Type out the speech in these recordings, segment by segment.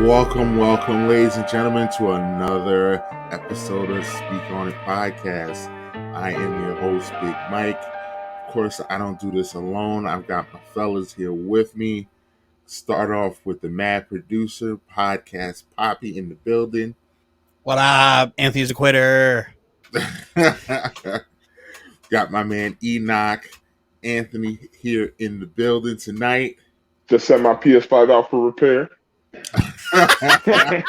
Welcome, ladies and gentlemen, to another episode of Speak On It podcast. I am your host, Big Mike. Of course, I don't do this alone. I've got my fellas here with me. Start off with the mad producer, podcast Poppy in the building. What up? Anthony's a quitter. Got my man Enoch, Anthony here in the building tonight. Just sent my PS5 out for repair. It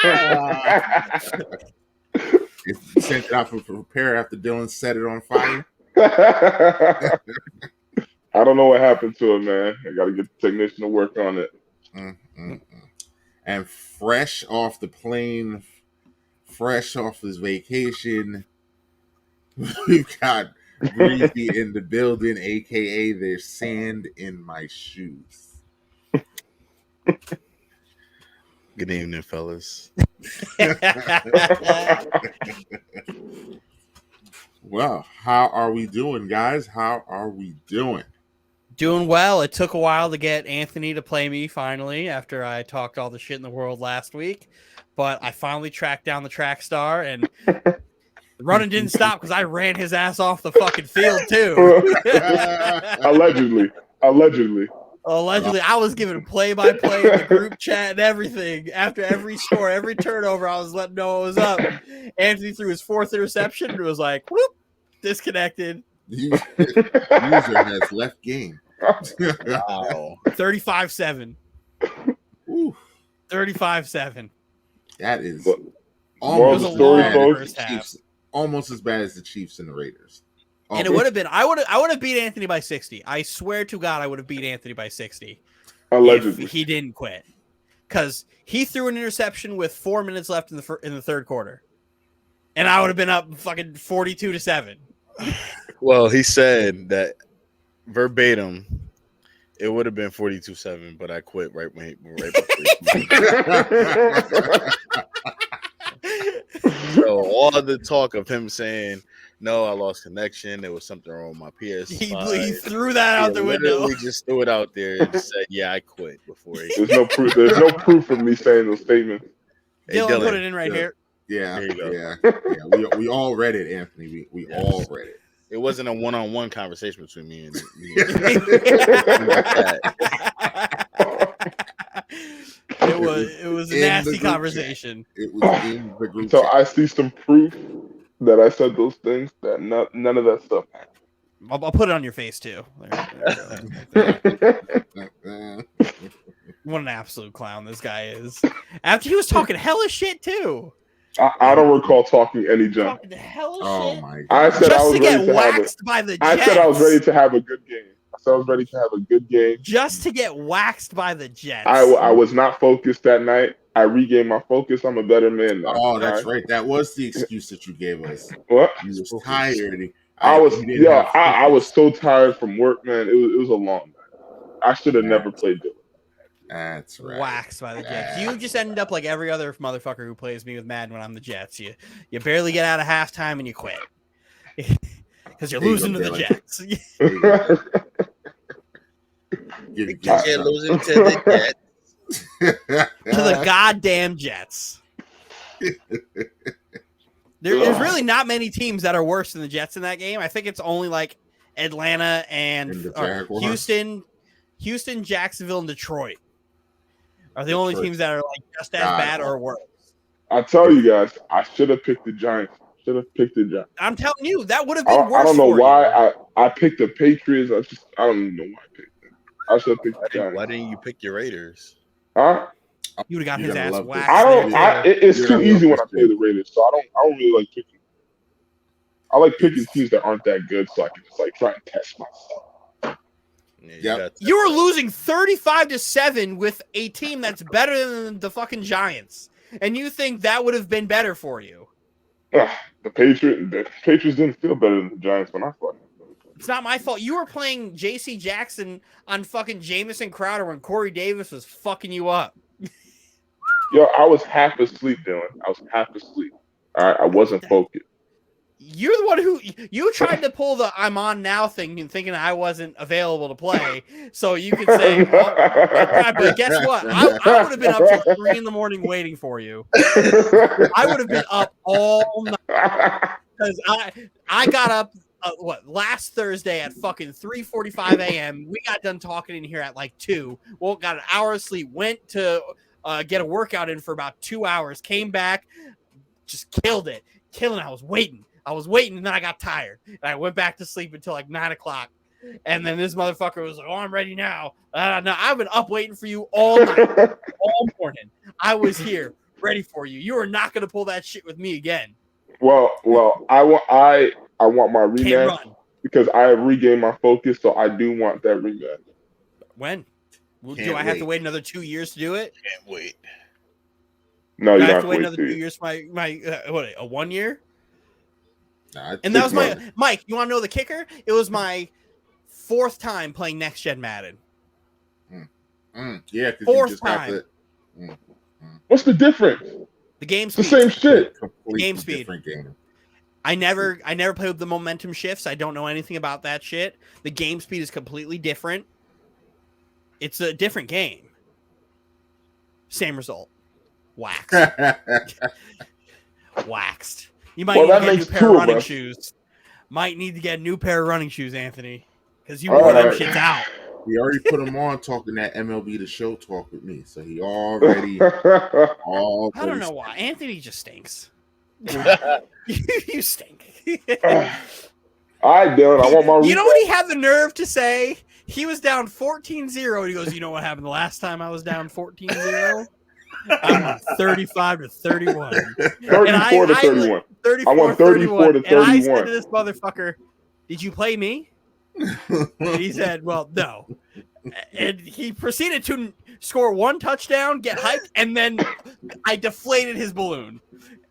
sent it out for repair after Dylan set it on fire. I don't know what happened to it, man. I got to get the technician to work on it. And fresh off the plane, fresh off his vacation, we've got Breezy in the building, aka there's sand in my shoes. Good evening, fellas. Well, how are we doing, guys? How are we doing? Doing well. It took a while to get Anthony to play me finally after I talked all the shit in the world last week. But I finally tracked down the track star, and the running didn't stop because I ran his ass off the fucking field, too. Allegedly. Allegedly, I was giving play-by-play in the group chat and everything. After every score, every turnover, I was letting know what was up. Anthony threw his fourth interception and was like, whoop, disconnected. User has left game. Wow. 35-7. 35-7. That is almost almost as bad as the Chiefs and the Raiders. And it would have been, I would have beat Anthony by 60. I swear to God, I would have beat Anthony by 60. Allegedly. If he didn't quit. Because he threw an interception with 4 minutes left in the third quarter. And I would have been up fucking 42-7. Well, he said that verbatim, it would have been 42-7, but I quit right before. So all the talk of him saying, no, I lost connection. There was something wrong with my PS5. He threw that out the window. He just threw it out there and just said, yeah, I quit before he... There's no proof. There's no proof of me saying those statements. Dylan, put it in right here. Yeah, there you go. Yeah. We all read it, Anthony. We all read it. It wasn't a one-on-one conversation between me and It was a nasty conversation. It was in the group. So I see some proof that I said those things. That none of that stuff happened. I'll put it on your face too. What an absolute clown this guy is. After he was talking hella shit too. I don't recall talking any junk. Oh my God! I said just I was to get ready to waxed by the Jets. I said I was ready to have a good game. Just to get waxed by the Jets. I was not focused that night. I regained my focus. I'm a better man now. Oh, that's right. That was the excuse that you gave us. What? You was tired. I was so tired from work, man. It was a long night. I should have never played Dylan. That's right. Waxed by the Jets. You just ended up like every other motherfucker who plays me with Madden when I'm the Jets. You barely get out of halftime and you quit. Because you're losing to the Jets. You're losing to the Jets. To the goddamn Jets. There's really not many teams that are worse than the Jets in that game. I think it's only like Atlanta and Houston, Jacksonville, and Detroit are the only teams that are like just as bad or worse. I tell you guys, I should have picked the Giants. I'm telling you, that would have been worse. I don't know why I picked the Patriots. I don't even know why I picked them. I should have picked the Giants. Why didn't you pick your Raiders? Huh? You would have got his ass whacked. It's too easy when I play the Raiders, so I don't really like picking. I like picking teams that aren't that good, so I can just like try and test myself. Yeah, you were losing 35-7 with a team that's better than the fucking Giants, and you think that would have been better for you? The Patriots didn't feel better than the Giants when I fought. It's not my fault. You were playing J.C. Jackson on fucking Jamison Crowder when Corey Davis was fucking you up. Yo, I was half asleep, Dylan. I was half asleep. All right, I wasn't focused. You're the one who you tried to pull the "I'm on now" thing and thinking I wasn't available to play, so you could say, "Oh, but guess what? I would have been up till 3 a.m. waiting for you. I would have been up all night because I got up last Thursday at fucking 3:45 a.m. We got done talking in here at like 2. Well, got an hour of sleep. Went to get a workout in for about 2 hours. Came back, just killed it. I was waiting, and then I got tired, and I went back to sleep until like 9 o'clock. And then this motherfucker was like, "Oh, I'm ready now." No, I've been up waiting for you all night, all morning. I was here, ready for you. You are not going to pull that shit with me again. Well, I want my Can't rematch run. because I have regained my focus, so I do want that rematch. When? Do I have to wait another 2 years to do it? Can't wait. No, Do you I don't have to wait another 2 years for my a 1 year? Nah, And that was my Mike. You want to know the kicker? It was my 4th time playing Next Gen Madden. Yeah, because you 4th just time. got the. What's the difference? The game It's the speed. same shit. Completely Game speed. different game. I never played with the momentum shifts. I don't know anything about that shit. The game speed is completely different. It's a different game. Same result. Waxed. Waxed. You might need to get a new pair of running shoes. Might need to get a new pair of running shoes, Anthony, because you wore them shits out. He already put him on talking that MLB The Show talk with me, so he already. I don't know why. Anthony just stinks. You stink. All right, Dylan, I want my rematch. You know what he had the nerve to say? He was down 14-0. He goes, "You know what happened the last time I was down 14-0? I won 35-31. 34 to 31. I won 34 to 31. And I said to this motherfucker, "Did you play me?" And he said, "Well, no." And he proceeded to score 1 touchdown, get hyped, and then I deflated his balloon.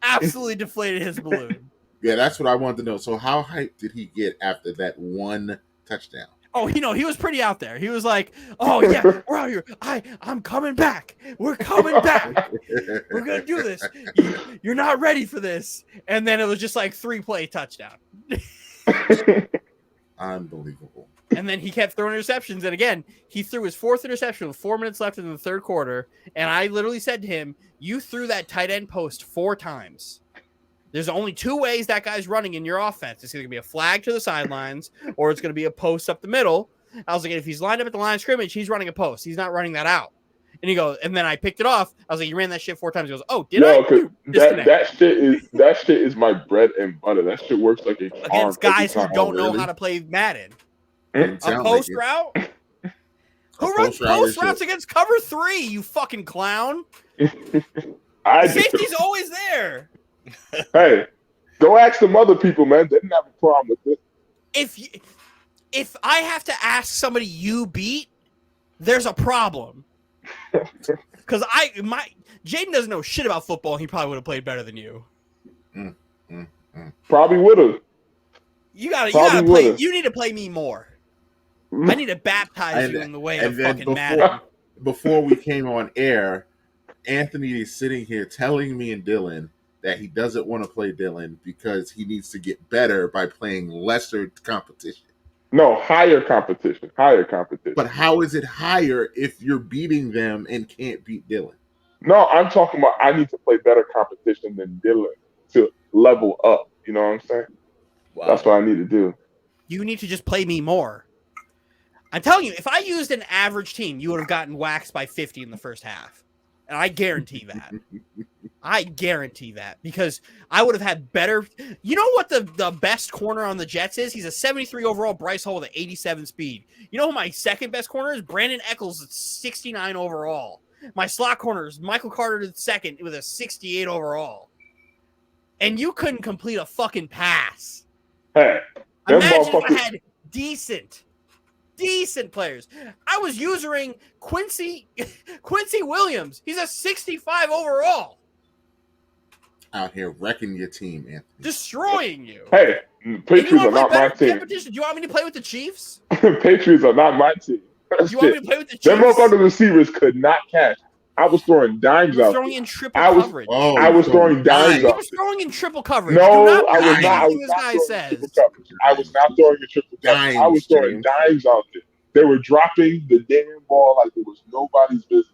Absolutely deflated his balloon. Yeah, that's what I wanted to know. So how hyped did he get after that 1 touchdown? Oh, he was pretty out there. He was like, "Oh yeah, we're out here. I'm coming back. We're coming back. We're gonna do this. You're not ready for this." And then it was just like 3-play touchdown. Unbelievable. And then he kept throwing interceptions. And again, he threw his 4th interception with 4 minutes left in the 3rd quarter. And I literally said to him, "You threw that tight end post 4 times. There's only 2 ways that guy's running in your offense. It's either going to be a flag to the sidelines or it's going to be a post up the middle." I was like, if he's lined up at the line of scrimmage, he's running a post. He's not running that out. And he goes, and then I picked it off. I was like, "You ran that shit 4 times." He goes, "Oh, did I?" That shit is my bread and butter. That shit works like a charm against guys who don't know really? how to play Madden. A Post route? Who runs post routes against cover 3, you fucking clown? Safety's always there. Hey, go ask some other people, man. They didn't have a problem with it. If I have to ask somebody you beat, there's a problem. Because Jaden doesn't know shit about football. He probably would have played better than you. Probably would have. You gotta play. You need to play me more. I need to baptize you in the way of fucking Madden. Before we came on air, Anthony is sitting here telling me and Dylan that he doesn't want to play Dylan because he needs to get better by playing lesser competition. No, higher competition. But how is it higher if you're beating them and can't beat Dylan? No, I'm talking about I need to play better competition than Dylan to level up. You know what I'm saying? Wow. That's what I need to do. You need to just play me more. I'm telling you, if I used an average team, you would have gotten waxed by 50 in the first half. And I guarantee that. I guarantee that. Because I would have had better... You know what the best corner on the Jets is? He's a 73 overall Bryce Hall with an 87 speed. You know who my second best corner is? Brandon Eccles at 69 overall. My slot corner is Michael Carter II with a 68 overall. And you couldn't complete a fucking pass. Hey, imagine if I had decent players. I was using Quincy Williams. He's a 65 overall. Out here wrecking your team, Anthony. Destroying you. Hey, Patriots are not my team. Do you want me to play with the Chiefs? Patriots are not my team. Do you want me to play with the Chiefs? Them motherfucking receivers could not catch. I was throwing dimes You were out throwing there. in triple I was- coverage. Oh, I was throwing dimes He out was there. throwing in triple coverage. No, Do not I was believe not. I was anything this not guy throwing says. triple coverage. I was not throwing a triple coverage. I was throwing dimes out there. They were dropping the damn ball like it was nobody's business.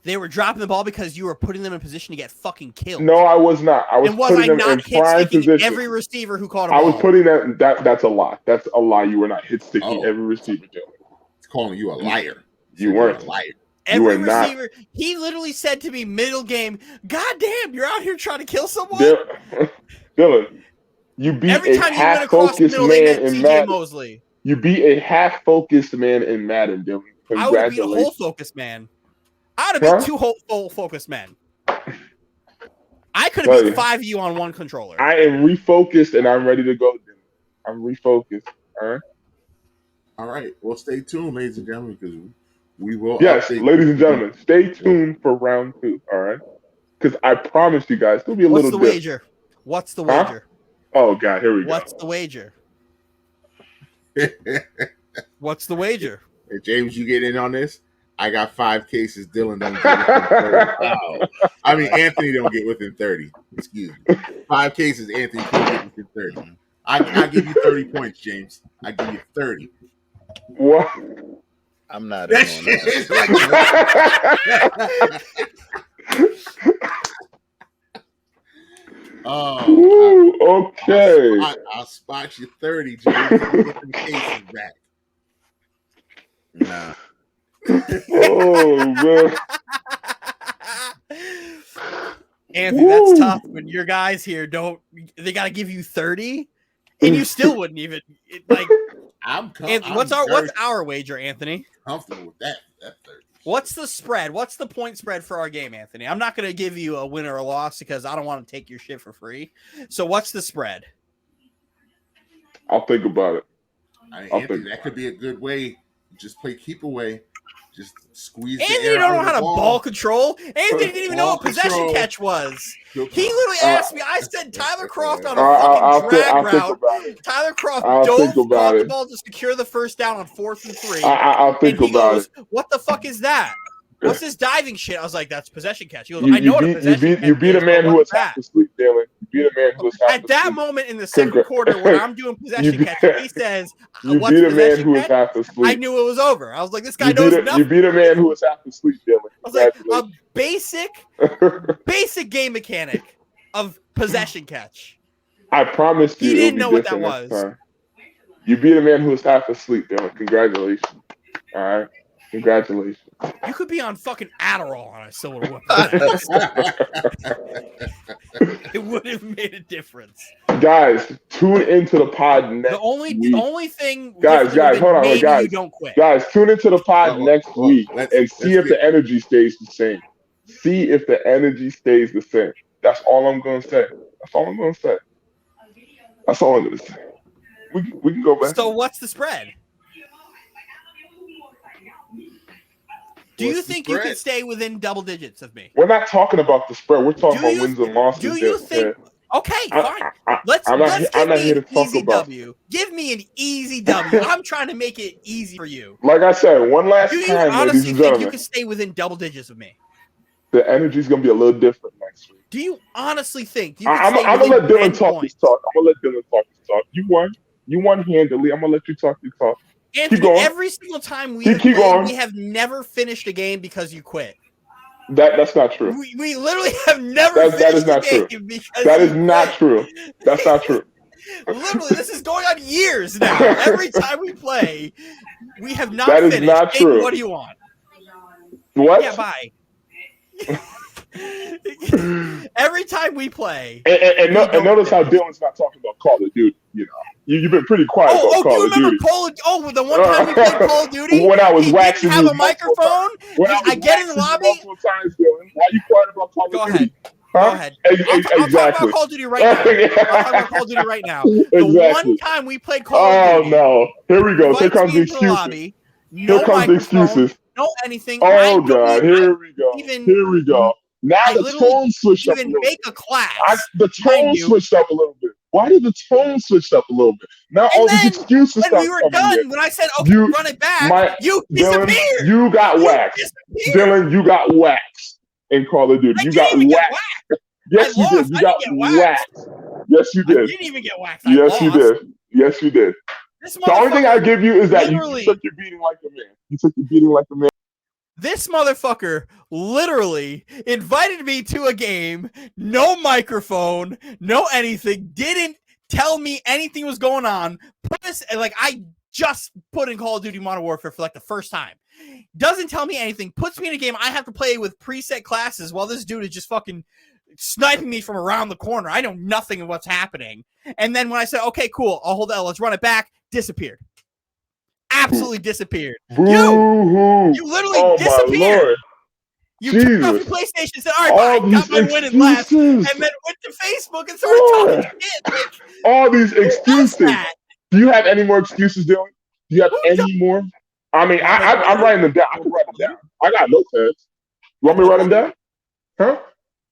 They were dropping the ball because you were putting them in position to get fucking killed. No, I was not. I was putting them in prime position. Every receiver who caught a ball? I was putting that. That's a lie. That's a lie. You were not hit sticking every receiver, Dylan. It's calling you a liar. You weren't. A liar. Every receiver, he literally said to me middle game, "God damn, you're out here trying to kill someone." Dylan, you beat every time a half-focused man in Madden. Mosley. You beat a half-focused man in Madden, Dylan. I would have beat a whole focused man. I would have beat two whole focused men. I could have beat 5 of you on one controller. I am refocused and I'm ready to go, Dylan. I'm refocused. All right. All right. Well, stay tuned, ladies and gentlemen, because we will. Yes, ladies and gentlemen, stay tuned for round 2. All right. Because I promise you guys, there'll be a little. What's the wager? What's the wager? Oh God, here we go. What's the wager? What's the wager? Hey, James, you get in on this? I got 5 cases. Dylan don't get within 30. I mean, Anthony don't get within 30. Excuse me. 5 cases, Anthony can't get within 30. I give you 30 points, James. I give you 30. What? I'm not in on that. Oh, okay. I'll spot you 30, James. Get the cases back. Nah. Oh man. Anthony, that's tough when your guys here they gotta give you 30 and you still wouldn't even what's our wager, Anthony? Comfortable with that 30. What's the spread? What's the point spread for our game, Anthony? I'm not gonna give you a win or a loss because I don't want to take your shit for free. So what's the spread? I'll think about it. Anthony, that could be a good way. Just play keep away. Just squeeze. Anthony don't know how to ball control. Anthony didn't even know what possession catch was. He literally asked me. I said Tyler Croft on a fucking drag route. Tyler Croft caught the ball to secure the first down on 4th and 3. I'll think about it. What the fuck is that? What's this diving shit? I was like, that's possession catch. He goes, I know what a possession catch is. You beat a man who was half asleep, Dylan. You beat a man who was half asleep. At that moment in the second quarter when I'm doing possession catch, he says, you beat a man who was half asleep. I knew it was over. I was like, this guy knows nothing. You beat a man who was half asleep, Dylan. I was like, a basic game mechanic of possession catch. I promised you. He didn't know what that was. You beat a man who was half asleep, Dylan. Congratulations. All right. Congratulations. You could be on fucking Adderall on a silver whip. It would have made a difference. Guys, tune into the pod next week. The only thing, guys, hold on, guys. You don't quit. Guys, tune into the pod next week and see if the energy stays the same. See if the energy stays the same. That's all I'm going to say. That's all I'm going to say. We can go back. So what's the spread? Do you think you can stay within double digits of me? We're not talking about the spread. We're talking about wins and losses. Do you think? Okay, fine. Let's give me an easy W. Give me an easy W. I'm trying to make it easy for you. Like I said, one last time, ladies and gentlemen. Do you honestly think you can stay within double digits of me? The energy's going to be a little different next week. Do you honestly think you I'm going to let Dylan talk his talk. You won handily. I'm going to let you talk your talk. Anthony, every single time we have never finished a game because you quit. That's not true. We literally have never finished a game because that is not true. That's not true. Literally, this is going on years now. Every time we play, we have not finished. That is not true. What do you want? What? Yeah, bye. Every time we play, and notice how Dylan's not talking about Call of Duty. You know, you've been pretty quiet about Call of Duty. The one time we played Call of Duty when I was waxing you, have a microphone. I get in the lobby. Times, Dylan, why are you quiet about Call of Duty? Go ahead. I'll talk about Call of Duty right now. I'll talk about Call of Duty right now. The one time we played Call of Duty. Oh no! Here we go. Here comes the excuses. Here comes the excuses. No anything. Oh God! Here we go. Here we go. Now the tone switched up a little bit. Make a class. The tone switched up a little bit. Why did the tone switch up a little bit? Now all these excuses start coming in. When we were done, when I said, okay, run it back, you disappeared. Dylan, you got waxed. Dylan, you got waxed. in Call of Duty. I You didn't got even get waxed. whacked. Yes, I you did. lost. You I got didn't get waxed. waxed. Yes, you I did. didn't even get waxed. I Yes, you lost. did. Yes, you did. This The only thing I motherfucker give you is that you literally. took your beating like a man. You took your beating like a man. This motherfucker literally invited me to a game, no microphone, no anything, didn't tell me anything was going on. Put this, like, I just put in Call of Duty Modern Warfare for like the first time. Doesn't tell me anything, puts me in a game I have to play with preset classes while this dude is just fucking sniping me from around the corner. I know nothing of what's happening. And then when I said, okay, cool, I'll hold L, let's run it back, disappeared. Absolutely disappeared. Boo-hoo. You literally Oh disappeared. my Lord. You turned off your Jesus. PlayStation and said, all right, All bye, these got my win and left. And excuses. then went to Facebook and started talking Yeah. shit. Like, All these who does excuses. that? Do you have any more excuses, Dylan? Do you have Who any more? I mean, You wanna play Call of I'm Duty? writing them down. I can write them down. I got notepads. You want me to write them down? Huh?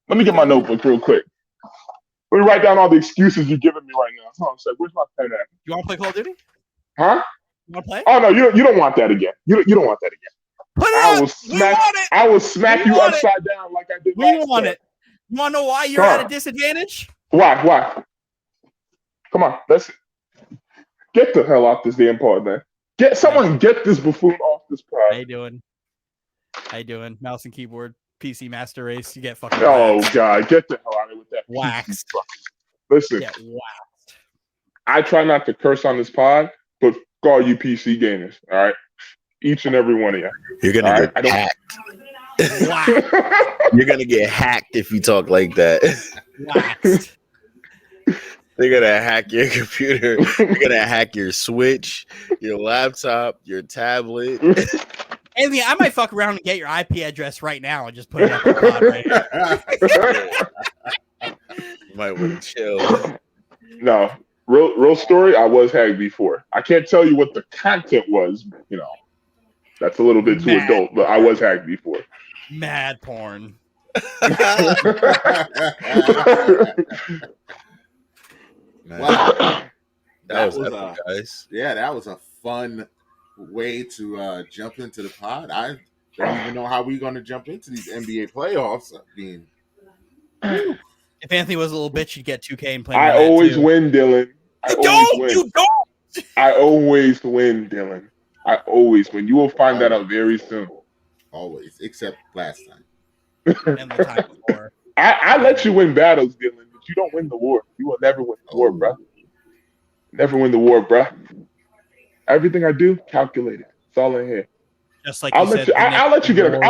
Let me get my notebook real quick. Let me write down all the excuses you're giving me right now. Hold on a sec. Where's my pen at? You want to play Call of Duty? Huh? You want to play? Oh no, you don't want that again. You don't want that again. Put it I up. will smack. We want it. I will smack We you want upside down like I did We last want time. it. You want to know why you're Come at on. a disadvantage? Why? Come on, let's get the hell off this damn pod, man. Get this buffoon off this pod. How you doing? Mouse and keyboard, PC master race. You get fucking Oh waxed. God, get the hell out of here with that. Waxed. Listen, Get waxed. I try not to curse on this pod, but call you PC gamers, all right? Each and every one of you. You're gonna get hacked. You're gonna get hacked if you talk like that. Waxed. They're gonna hack your computer. They're gonna hack your Switch, your laptop, your tablet. Anthony, I might fuck around and get your IP address right now and just put it up on the pod right here. You might want to chill. No, real story. I was hacked before. I can't tell you what the content was. You know, that's a little bit too adult. But I was hacked before. Mad porn. Wow. That was epic, guys. Yeah, that was a fun way to jump into the pod. I don't even know how we're going to jump into these NBA playoffs. I mean, if Anthony was a little bitch, you'd get 2K and play. I always win, Dylan. You don't. I always win, Dylan. I always win. You will find that out very soon. Always, except last time. And the time before. I let you win battles, Dylan, but you don't win the war. You will never win the war, bro. Never win the war, bro. Everything I do, calculated. It's all in here. Just like I'll let you get a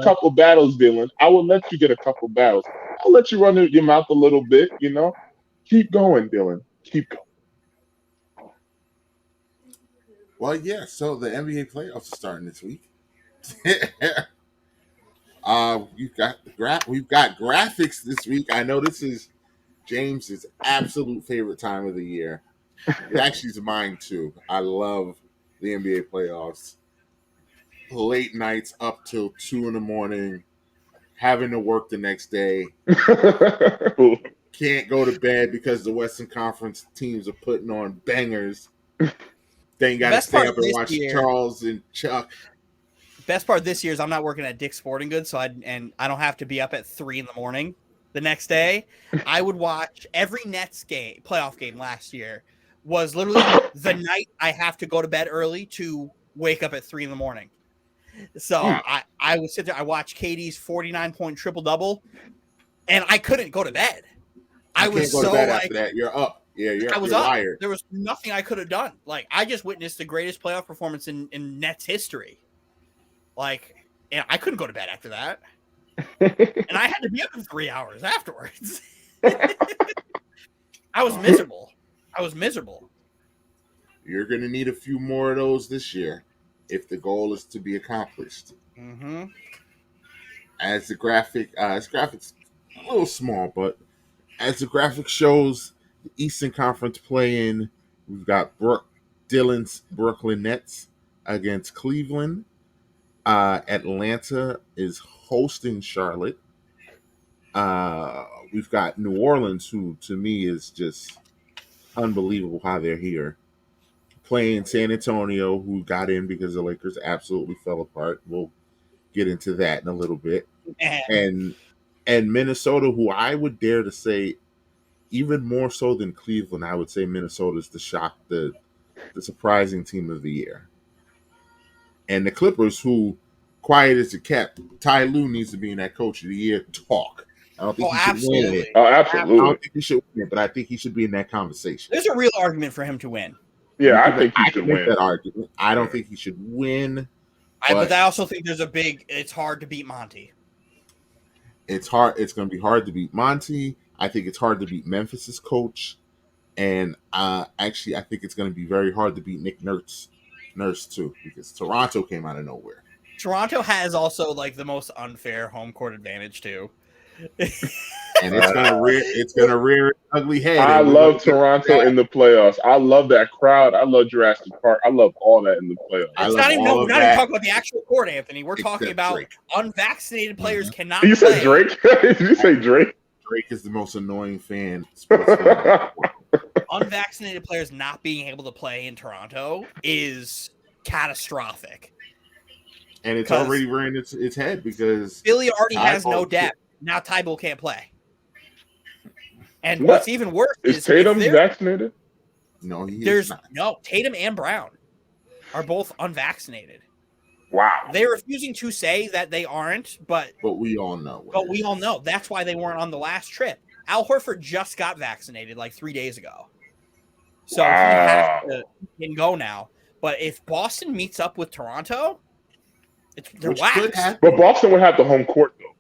couple battles, Dylan. I will let you get a couple battles. I'll let you run your mouth a little bit, you know. Keep going, Dylan. Keep going. Well, yeah. So the NBA playoffs are starting this week. We've got graphics this week. I know this is James's absolute favorite time of the year. It actually is mine too. I love the NBA playoffs. Late nights up till 2 a.m, having to work the next day. Can't go to bed because the Western Conference teams are putting on bangers. Then got to stay up and watch Charles and Chuck. Best part this year is I'm not working at Dick's Sporting Goods, so I don't have to be up at 3 a.m. the next day. I would watch every Nets game, playoff game last year was literally the night I have to go to bed early to wake up at 3 a.m. So I would sit there, I watched KD's 49-point triple-double, and I couldn't go to bed. I was so like, after that. You're up. Yeah, I was you're up. wired. There was nothing I could have done. Like, I just witnessed the greatest playoff performance in Nets history. Like, and I couldn't go to bed after that. And I had to be up in 3 hours afterwards. I was miserable. You're going to need a few more of those this year if the goal is to be accomplished. Mm-hmm. As the graphics a little small, but as the graphic shows, the Eastern Conference play-in, we've got Dylan's Brooklyn Nets against Cleveland. Atlanta is hosting Charlotte. We've got New Orleans, who to me is just unbelievable how they're here, playing San Antonio, who got in because the Lakers absolutely fell apart. We'll get into that in a little bit. Man. And Minnesota, who I would dare to say, even more so than Cleveland, I would say Minnesota is the surprising team of the year. And the Clippers, who quiet as it kept, Ty Lue needs to be in that coach of the year talk. I don't think Oh, he should win it. absolutely. Oh, I absolutely. don't think he should win it, but I think he should be in that conversation. There's a real argument for him to win. Yeah, I think he I should can make win. that argument. I don't think he should win. But I also think it's hard to beat Monty. It's hard. It's going to be hard to beat Monty. I think it's hard to beat Memphis's coach, and actually, I think it's going to be very hard to beat Nick Nurse too, because Toronto came out of nowhere. Toronto has also like the most unfair home court advantage too. And it's gonna rear its ugly head. I love Toronto in the playoffs. I love that crowd. I love Jurassic Park. I love all that in the playoffs. We're not even talking about the actual court, Anthony. We're talking about Drake. Unvaccinated players cannot You play. said Drake? Did you say Drake? Drake is the most annoying fan. Unvaccinated players not being able to play in Toronto is catastrophic. And it's already rearing its head because Philly already has no depth. Now Tybalt can't play. And what's even worse is Tatum vaccinated? No, he's not. No, Tatum and Brown are both unvaccinated. Wow. They're refusing to say that they aren't, but we all know. But we all know that's why they weren't on the last trip. Al Horford just got vaccinated like 3 days ago. So he can go now. But if Boston meets up with Toronto, they're waxed. But Boston would have the home court, though.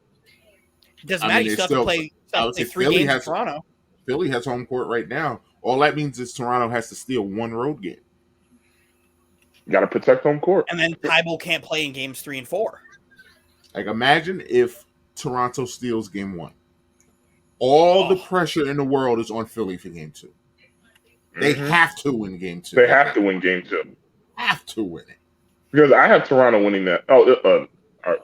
It doesn't matter. You still have to play 3 games in Toronto. Philly has home court right now. All that means is Toronto has to steal one road game. You got to protect home court. And then Tybalt can't play in games 3 and 4. Like, imagine if Toronto steals game 1. All the pressure in the world is on Philly for game 2. They have to win game 2. They have to win game 2. Have to win it. Because I have Toronto winning that. All right,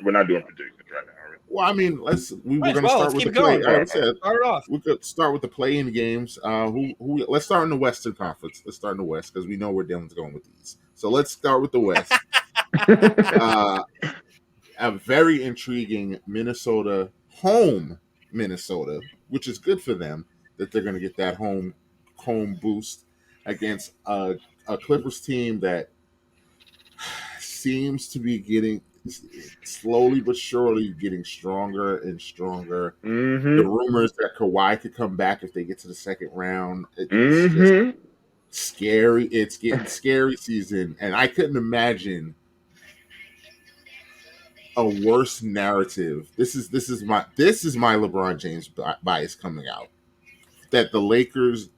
we're not doing predictions right now. Right? Well, I mean, we were going to start with the play. Start it off. We could start with the play-in games. Let's start in the Western Conference. Let's start in the West because we know where Dylan's going with these. So let's start with the West. A very intriguing Minnesota, which is good for them that they're going to get that home boost against a Clippers team that seems to be getting slowly but surely getting stronger and stronger. Mm-hmm. The rumors that Kawhi could come back if they get to the second round. It's just scary. It's getting scary season, and I couldn't imagine a worse narrative. This is my LeBron James bias coming out. That the Lakers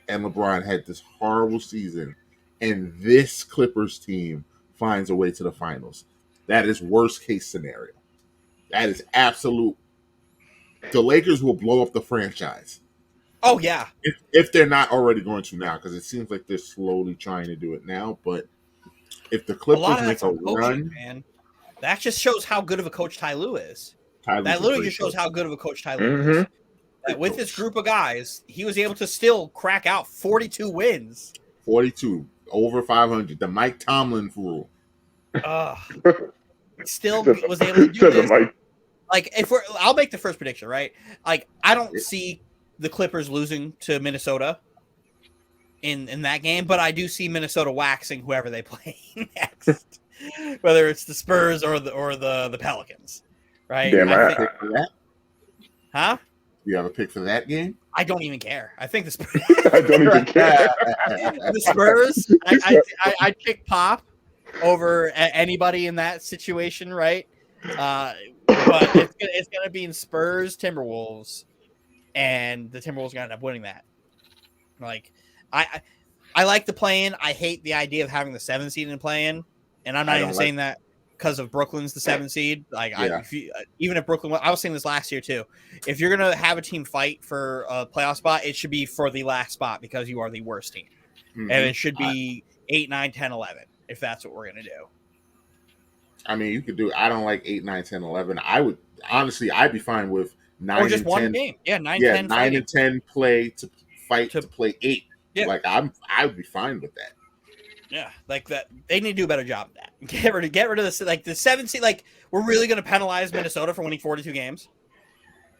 and LeBron had this horrible season, and this Clippers team finds a way to the finals. That is worst case scenario. That is absolute. The Lakers will blow up the franchise. Oh yeah, if they're not already going to now, because it seems like they're slowly trying to do it now. But if the Clippers make a run, man, that just shows how good of a coach Ty Lue is. That literally just shows how good of a coach Ty Lue is. That with this group of guys, he was able to still crack out 42 wins. 42 over 500. The Mike Tomlin rule. Still was able to do this. Like, I'll make the first prediction, right? Like, I don't see the Clippers losing to Minnesota in that game, but I do see Minnesota waxing whoever they play next, whether it's the Spurs or the Pelicans, right? Damn right. Pick for that? Huh? You have a pick for that game? I don't even care. I think the Spurs. I don't even care. The Spurs. I pick Pop over anybody in that situation, right? But it's gonna be in Spurs Timberwolves, and the Timberwolves gonna end up winning that. Like, I like the play-in. I hate the idea of having the 7th seed in play-in, and I'm not even saying that because of Brooklyn's the 7th seed. Like, even if Brooklyn, I was saying this last year too. If you're gonna have a team fight for a playoff spot, it should be for the last spot because you are the worst team, and it should be 8, 9, 10, 11 if that's what we're gonna do. I mean, you could do. I don't like 8, 9, 10, 11. I would honestly, I'd be fine with 9 or just and 10. one game. Yeah, 9, 10. 9 and 10 play to fight to play 8. Yeah. Like I would be fine with that. Yeah, like that. They need to do a better job of that. Get rid of this. Like the 17. Like we're really going to penalize Minnesota for winning 42 games.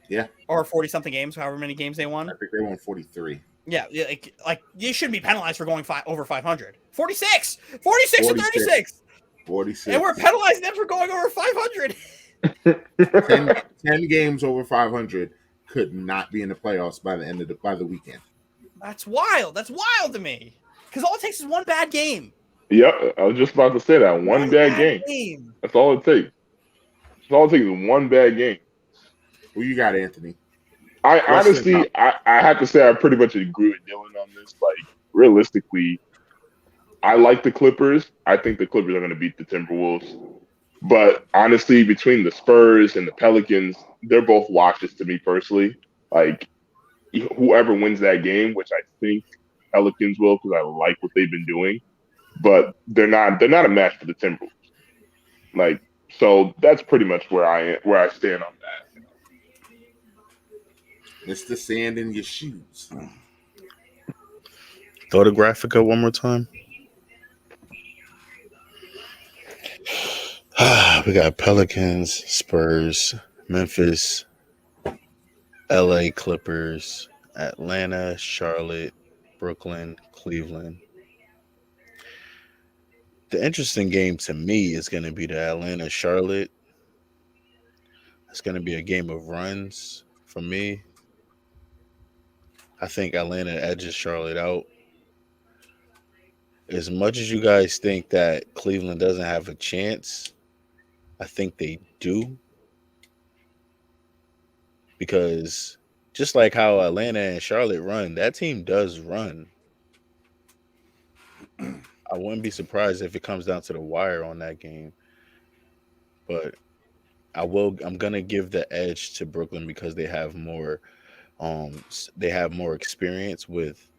Yeah, or 40 something games, however many games they I won. think they won 43. Yeah, like you shouldn't be penalized for going over 500. 46 and 36. 46. And we're penalizing them for going over 500. 10 games over 500 could not be in the playoffs by the end of the weekend. That's wild. That's wild to me. Because all it takes is one bad game. Yep, I was just about to say that. One bad game. That's all it takes. That's all it takes is one bad game. Who you got, Anthony? I honestly, I have to say I pretty much agree with Dylan on this. Like, realistically, I like the Clippers. I think the Clippers are going to beat the Timberwolves. But honestly, between the Spurs and the Pelicans, they're both washes to me personally. Like, whoever wins that game, which I think Pelicans will, because I like what they've been doing, but they're not a match for the Timberwolves. Like, so that's pretty much where I stand on that. It's the sand in your shoes. Throw the graphic up one more time. We got Pelicans, Spurs, Memphis, LA Clippers, Atlanta, Charlotte, Brooklyn, Cleveland. The interesting game to me is going to be the Atlanta Charlotte. It's going to be a game of runs for me. I think Atlanta edges Charlotte out. As much as you guys think that Cleveland doesn't have a chance, I think they do. Because just like how Atlanta and Charlotte run, that team does run. I wouldn't be surprised if it comes down to the wire on that game. But I'm gonna give the edge to Brooklyn because they have more experience with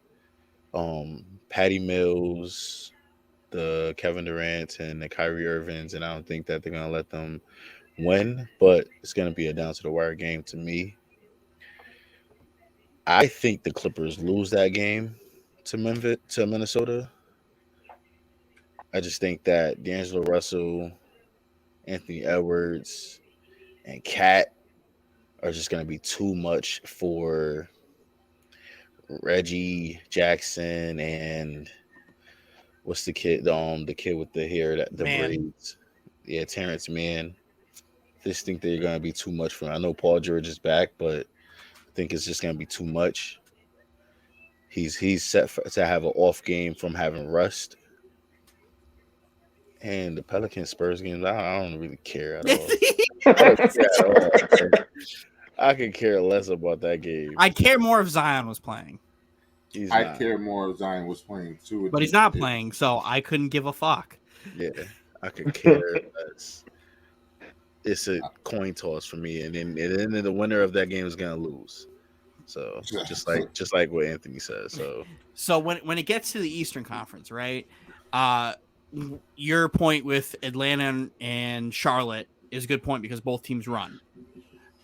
Patty Mills, the Kevin Durant and the Kyrie Irvings, and I don't think that they're gonna let them win, but it's gonna be a down to the wire game to me. I think the Clippers lose that game to Minnesota. I just think that D'Angelo Russell, Anthony Edwards, and Cat are just going to be too much for Reggie Jackson and what's the kid? The kid with the hair that the braids. Yeah, Terrence Mann. Just think they're going to be too much for him. I know Paul George is back, but I think it's just going to be too much. He's set to have an off game from having rust. And the Pelican Spurs games, I don't really care at all. I could care less about that game. I care more if Zion was playing. I care more if Zion was playing too. But he's not playing, so I couldn't give a fuck. Yeah, I could care less. It's a coin toss for me, and then the winner of that game is gonna lose. So just like what Anthony says. So when it gets to the Eastern Conference, right? Your point with Atlanta and Charlotte is a good point because both teams run.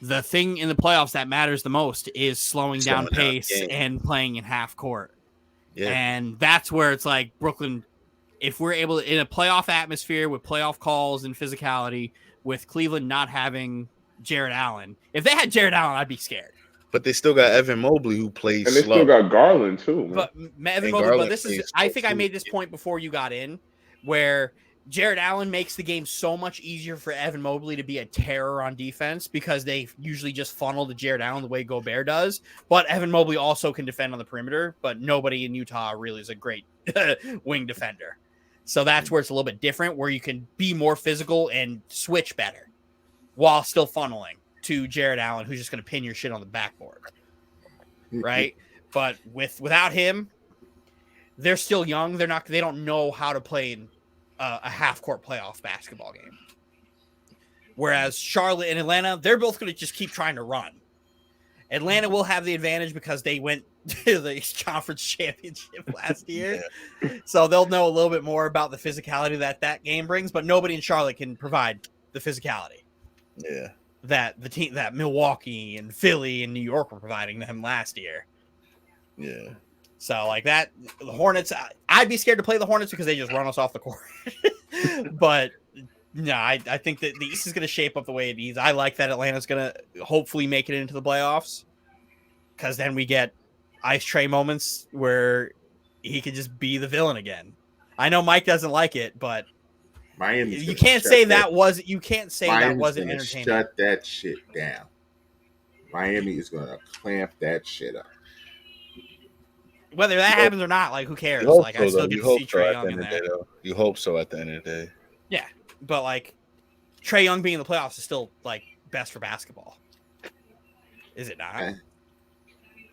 The thing in the playoffs that matters the most is slowing down pace and playing in half court. Yeah. And that's where it's like Brooklyn, if we're able to, in a playoff atmosphere with playoff calls and physicality, with Cleveland not having Jared Allen, if they had Jared Allen, I'd be scared. But they still got Evan Mobley who plays and they slow. still got Garland too. Man. But Evan Mobley, but this is, I think I made this point before you got in, where Jared Allen makes the game so much easier for Evan Mobley to be a terror on defense because they usually just funnel to Jared Allen the way Gobert does. But Evan Mobley also can defend on the perimeter, but nobody in Utah really is a great wing defender. So that's where it's a little bit different, where you can be more physical and switch better while still funneling to Jared Allen, who's just going to pin your shit on the backboard. Right? But without him, they're still young. They don't know how to play in a half-court playoff basketball game. Whereas Charlotte and Atlanta, they're both going to just keep trying to run. Atlanta will have the advantage because they went to the conference championship last year. Yeah. So they'll know a little bit more about the physicality that game brings, but nobody in Charlotte can provide the physicality. Yeah. That the team, that Milwaukee and Philly and New York were providing them last year. Yeah. So like that, the Hornets, I'd be scared to play the Hornets because they just run us off the court. But no, I think that the East is going to shape up the way it needs. I like that Atlanta's going to hopefully make it into the playoffs, because then we get Ice Tray moments where he could just be the villain again. I know Mike doesn't like it, but Miami's you can't say that wasn't entertaining. Shut that shit down. Miami is gonna clamp that shit up. Whether that happens or not, like who cares? You hope Like so, I still though. get You to hope see so Trae at the Young end in of the there. day, though. You hope so at the end of the day. Yeah, but like Trae Young being in the playoffs is still like best for basketball, is it not?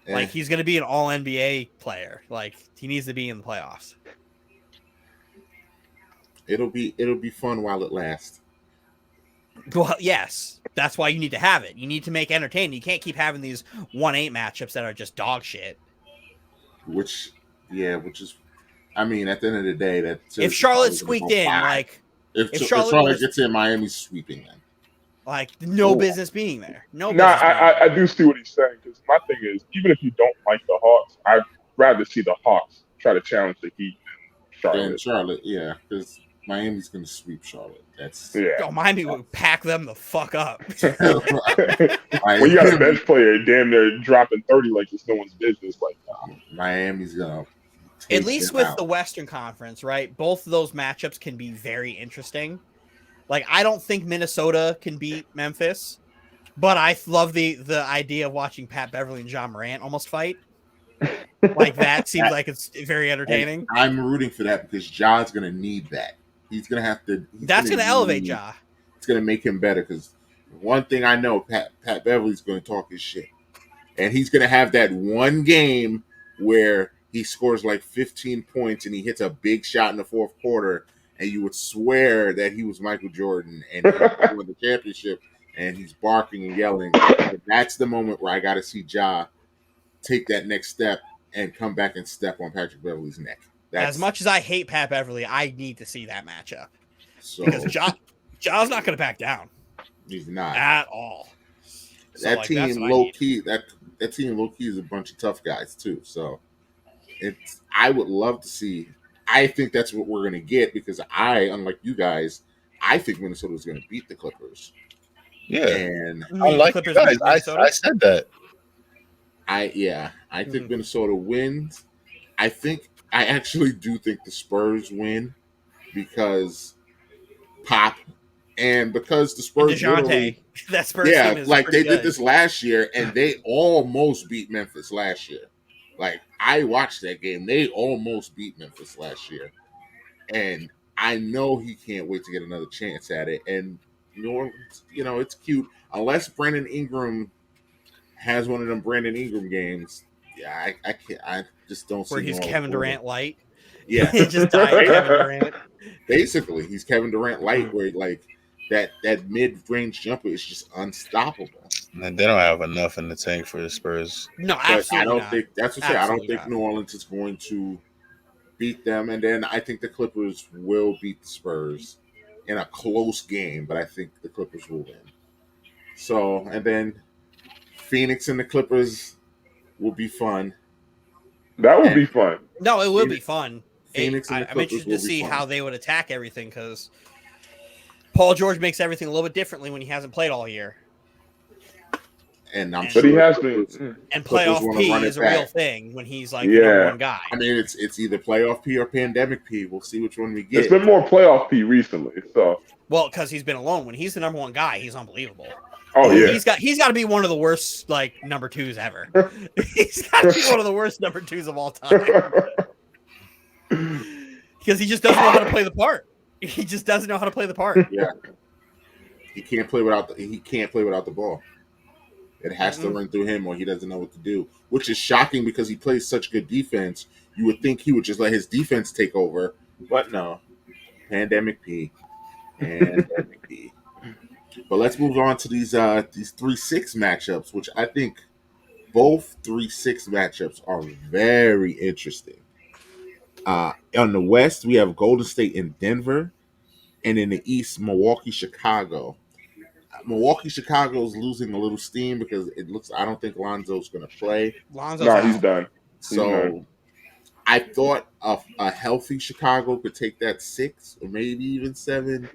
Like he's going to be an All NBA player. Like he needs to be in the playoffs. It'll be fun while it lasts. Well, yes, that's why you need to have it. You need to make entertaining. You can't keep having these 1-8 matchups that are just dog shit. Which is, I mean, at the end of the day, that if Charlotte squeaked in, like if Charlotte gets in, Miami's sweeping them. Like no business being there. I do see what he's saying, because my thing is, even if you don't like the Hawks, I'd rather see the Hawks try to challenge the Heat than Charlotte. Yeah, because Miami's going to sweep Charlotte. Miami would pack them the fuck up. When you got a bench player damn near dropping 30 like it's no one's business, like Miami's gonna. At least with the Western Conference, right? Both of those matchups can be very interesting. Like I don't think Minnesota can beat Memphis, but I love the idea of watching Pat Beverly and John Morant almost fight. Like that seems like it's very entertaining. And I'm rooting for that because Ja's going to need that. He's going to have to. That's going to elevate Ja. It's going to make him better, because one thing I know, Pat Beverly's going to talk his shit, and he's going to have that one game where he scores like 15 points and he hits a big shot in the fourth quarter, and you would swear that he was Michael Jordan and he won the championship, and he's barking and yelling. But that's the moment where I got to see Ja take that next step and come back and step on Patrick Beverly's neck. As much as I hate Pat Beverly, I need to see that matchup. Because Ja's not going to back down. He's not. At all. So that team low key, that team low key is a bunch of tough guys too. So I would love to see. I think that's what we're going to get, because unlike you guys, I think Minnesota is going to beat the Clippers. Yeah, and unlike you guys, I said that. I think Minnesota wins. I actually do think the Spurs win, because Pop, and because the Spurs literally, that Spurs team is like they good. did this last year, and they almost beat Memphis last year. Like I watched that game, they almost beat Memphis last year, and I know he can't wait to get another chance at it. And it's cute, unless Brandon Ingram has one of them Brandon Ingram games. Yeah, I can't. I just don't see where he's Kevin Durant light. Yeah, just died Kevin Durant. Basically, he's Kevin Durant light, where like that mid-range jumper is just unstoppable. And they don't have enough in the tank for the Spurs. No, absolutely I don't not. think that's what I don't think New Orleans is going to beat them, and then I think the Clippers will beat the Spurs in a close game, but I think the Clippers will win. So, and then Phoenix and the Clippers will be fun. That would be fun. No, it will be fun. Phoenix and the I'm Clippers interested to see fun. how they would attack everything, because Paul George makes everything a little bit differently when he hasn't played all year. And I'm but sure he has been. And playoff P is a real thing when he's like the number one guy. I mean, it's either playoff P or pandemic P. We'll see which one we get. It's been more playoff P recently, so. Well, because he's been alone. When he's the number one guy, he's unbelievable. Oh yeah, he's got to be one of the worst number twos ever. He's got to be one of the worst number twos of all time. Because he just doesn't know how to play the part. He just doesn't know how to play the part. Yeah, he can't play without the ball. It has to run through him, or he doesn't know what to do. Which is shocking, because he plays such good defense. You would think he would just let his defense take over, but no. Pandemic P. Pandemic P. But let's move on to these 3-6 matchups, which I think both 3-6 matchups are very interesting. On the West, we have Golden State and Denver, and in the East, Milwaukee, Chicago. Milwaukee, Chicago is losing a little steam, because I don't think Lonzo's going to play. Lonzo's he's done. So I thought a healthy Chicago could take that 6 or maybe even 7.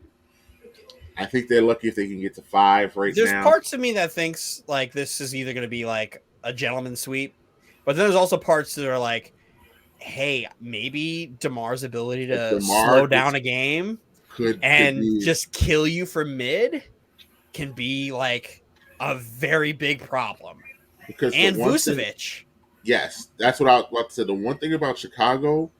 I think they're lucky if they can get to 5 right There's now. parts of me that thinks like this is either going to be like a gentleman's sweep, but then there's also parts that are like, hey, maybe DeMar's ability If to DeMar slow down a game could and be, just kill you from mid can be like a very big problem. because the And one thing, Vucevic. yes, that's what I was about to say. The one thing about Chicago,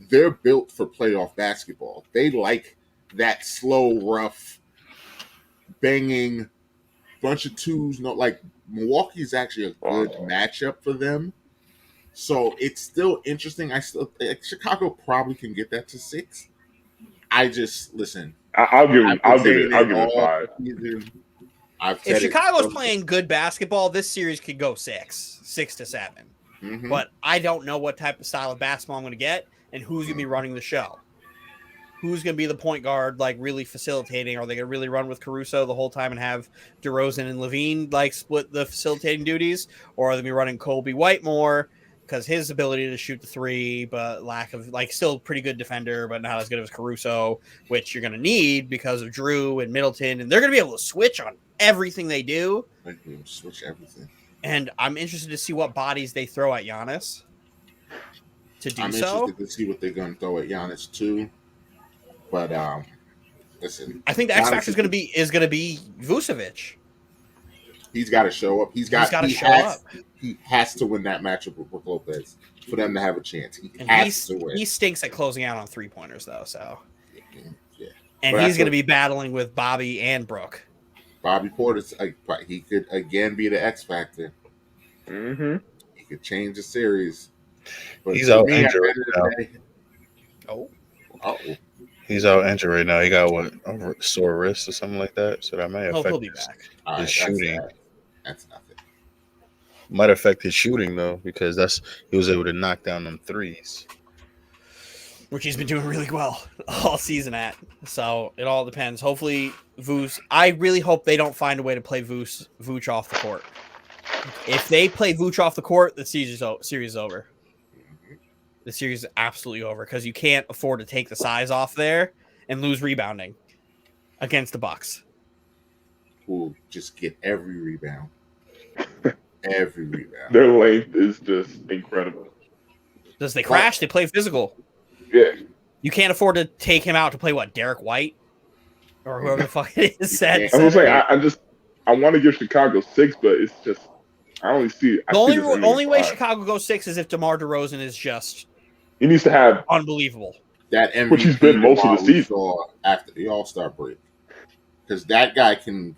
they're built for playoff basketball. They like that slow, rough, banging bunch of twos. No, like Milwaukee's actually a good matchup for them. So it's still interesting. I still Chicago probably can get that to 6. I just listen. I'll give him. I've been I'll saying give it all 5. season. I've If said it. Chicago's playing good basketball, this series could go 6 to 7. Mm-hmm. But I don't know what type of style of basketball I'm going to get and who's going to be running the show. Who's going to be the point guard, like really facilitating? Are they going to really run with Caruso the whole time and have DeRozan and Levine like split the facilitating duties? Or are they going to be running Colby White more because his ability to shoot the 3, but lack of like still pretty good defender, but not as good as Caruso, which you're going to need because of Drew and Middleton. And they're going to be able to switch on everything they do. They can switch everything. And I'm interested to see what bodies they throw at Giannis to do I'm so. interested to see what they're going to throw at Giannis too. But listen, I think the X factor is going to be Vucevic. He's got to show up. He has to win that matchup with Brook Lopez for them to have a chance. He has to win. He stinks at closing out on 3-pointers though. So yeah. And he's going to be battling with Bobby and Brooke. Bobby Portis, he could again be the X factor. Mm-hmm. He could change the series. But he's out injured right now. He's out injured right now. He got a sore wrist or something like that. So that may affect his shooting. That's nothing. Might affect his shooting though, because he was able to knock down them threes, which he's been doing really well all season at. So it all depends. Hopefully, I really hope they don't find a way to play Vooch off the court. If they play Vooch off the court, the series is over. The series is absolutely over because you can't afford to take the size off there and lose rebounding against the Bucks. Who just get every rebound. Every rebound. Their length is just incredible. Does they crash? They play physical. Yeah. You can't afford to take him out to play what, Derek White? Or whoever the fuck it is. I was saying, I want to give Chicago 6, but it's just I only see it. The only way Chicago goes 6 is if DeMar DeRozan is just he needs to have unbelievable. That MVP which he's been most of the season after the All-Star break. Because that guy could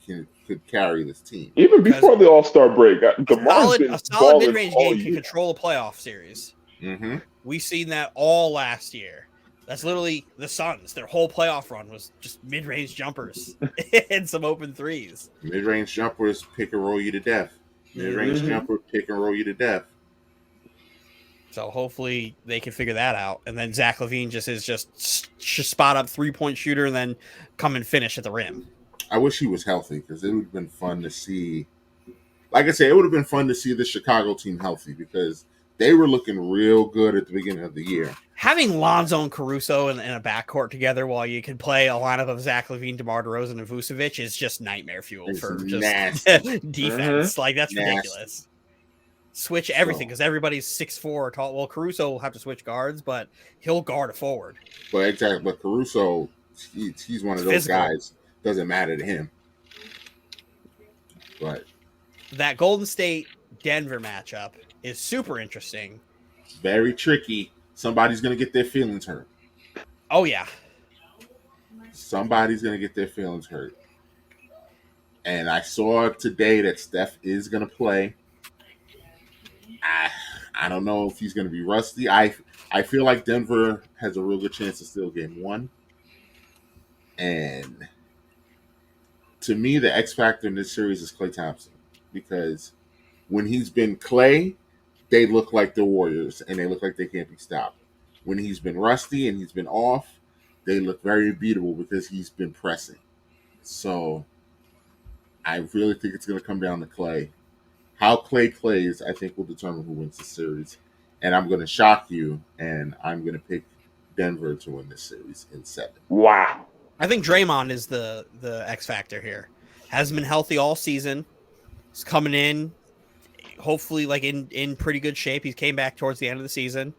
carry this team. Even before the All-Star break, a solid mid-range game can control a playoff series. Mm-hmm. We've seen that all last year. That's literally the Suns. Their whole playoff run was just mid-range jumpers and some open threes. Mid-range jumpers pick and roll you to death. Mid-range jumper pick and roll you to death. So hopefully they can figure that out. And then Zach LaVine just spot up 3-point shooter and then come and finish at the rim. I wish he was healthy because it would have been fun to see. Like I said, it would have been fun to see the Chicago team healthy because they were looking real good at the beginning of the year. Having Lonzo and Caruso in a backcourt together while you can play a lineup of Zach LaVine, DeMar DeRozan, and Vucevic is just nightmare fuel for just defense. Like, that's ridiculous. Switch everything because everybody's 6'4" or tall. Well, Caruso will have to switch guards, but he'll guard a forward. But exactly, but Caruso, he's one of those guys. Doesn't matter to him. But that Golden State Denver matchup is super interesting. Very tricky. Somebody's gonna get their feelings hurt. Oh yeah. Somebody's gonna get their feelings hurt. And I saw today that Steph is gonna play. I don't know if he's gonna be rusty. I feel like Denver has a real good chance to steal game 1. And to me, the X factor in this series is Klay Thompson. Because when he's been Klay, they look like the Warriors and they look like they can't be stopped. When he's been rusty and he's been off, they look very beatable because he's been pressing. So I really think it's going to come down to Klay. How Klay plays, I think, will determine who wins the series. and I'm going to shock you, and I'm going to pick Denver to win this series in 7. Wow. I think Draymond is the X factor here. Hasn't been healthy all season. He's coming in, hopefully, like in pretty good shape. He came back towards the end of the season.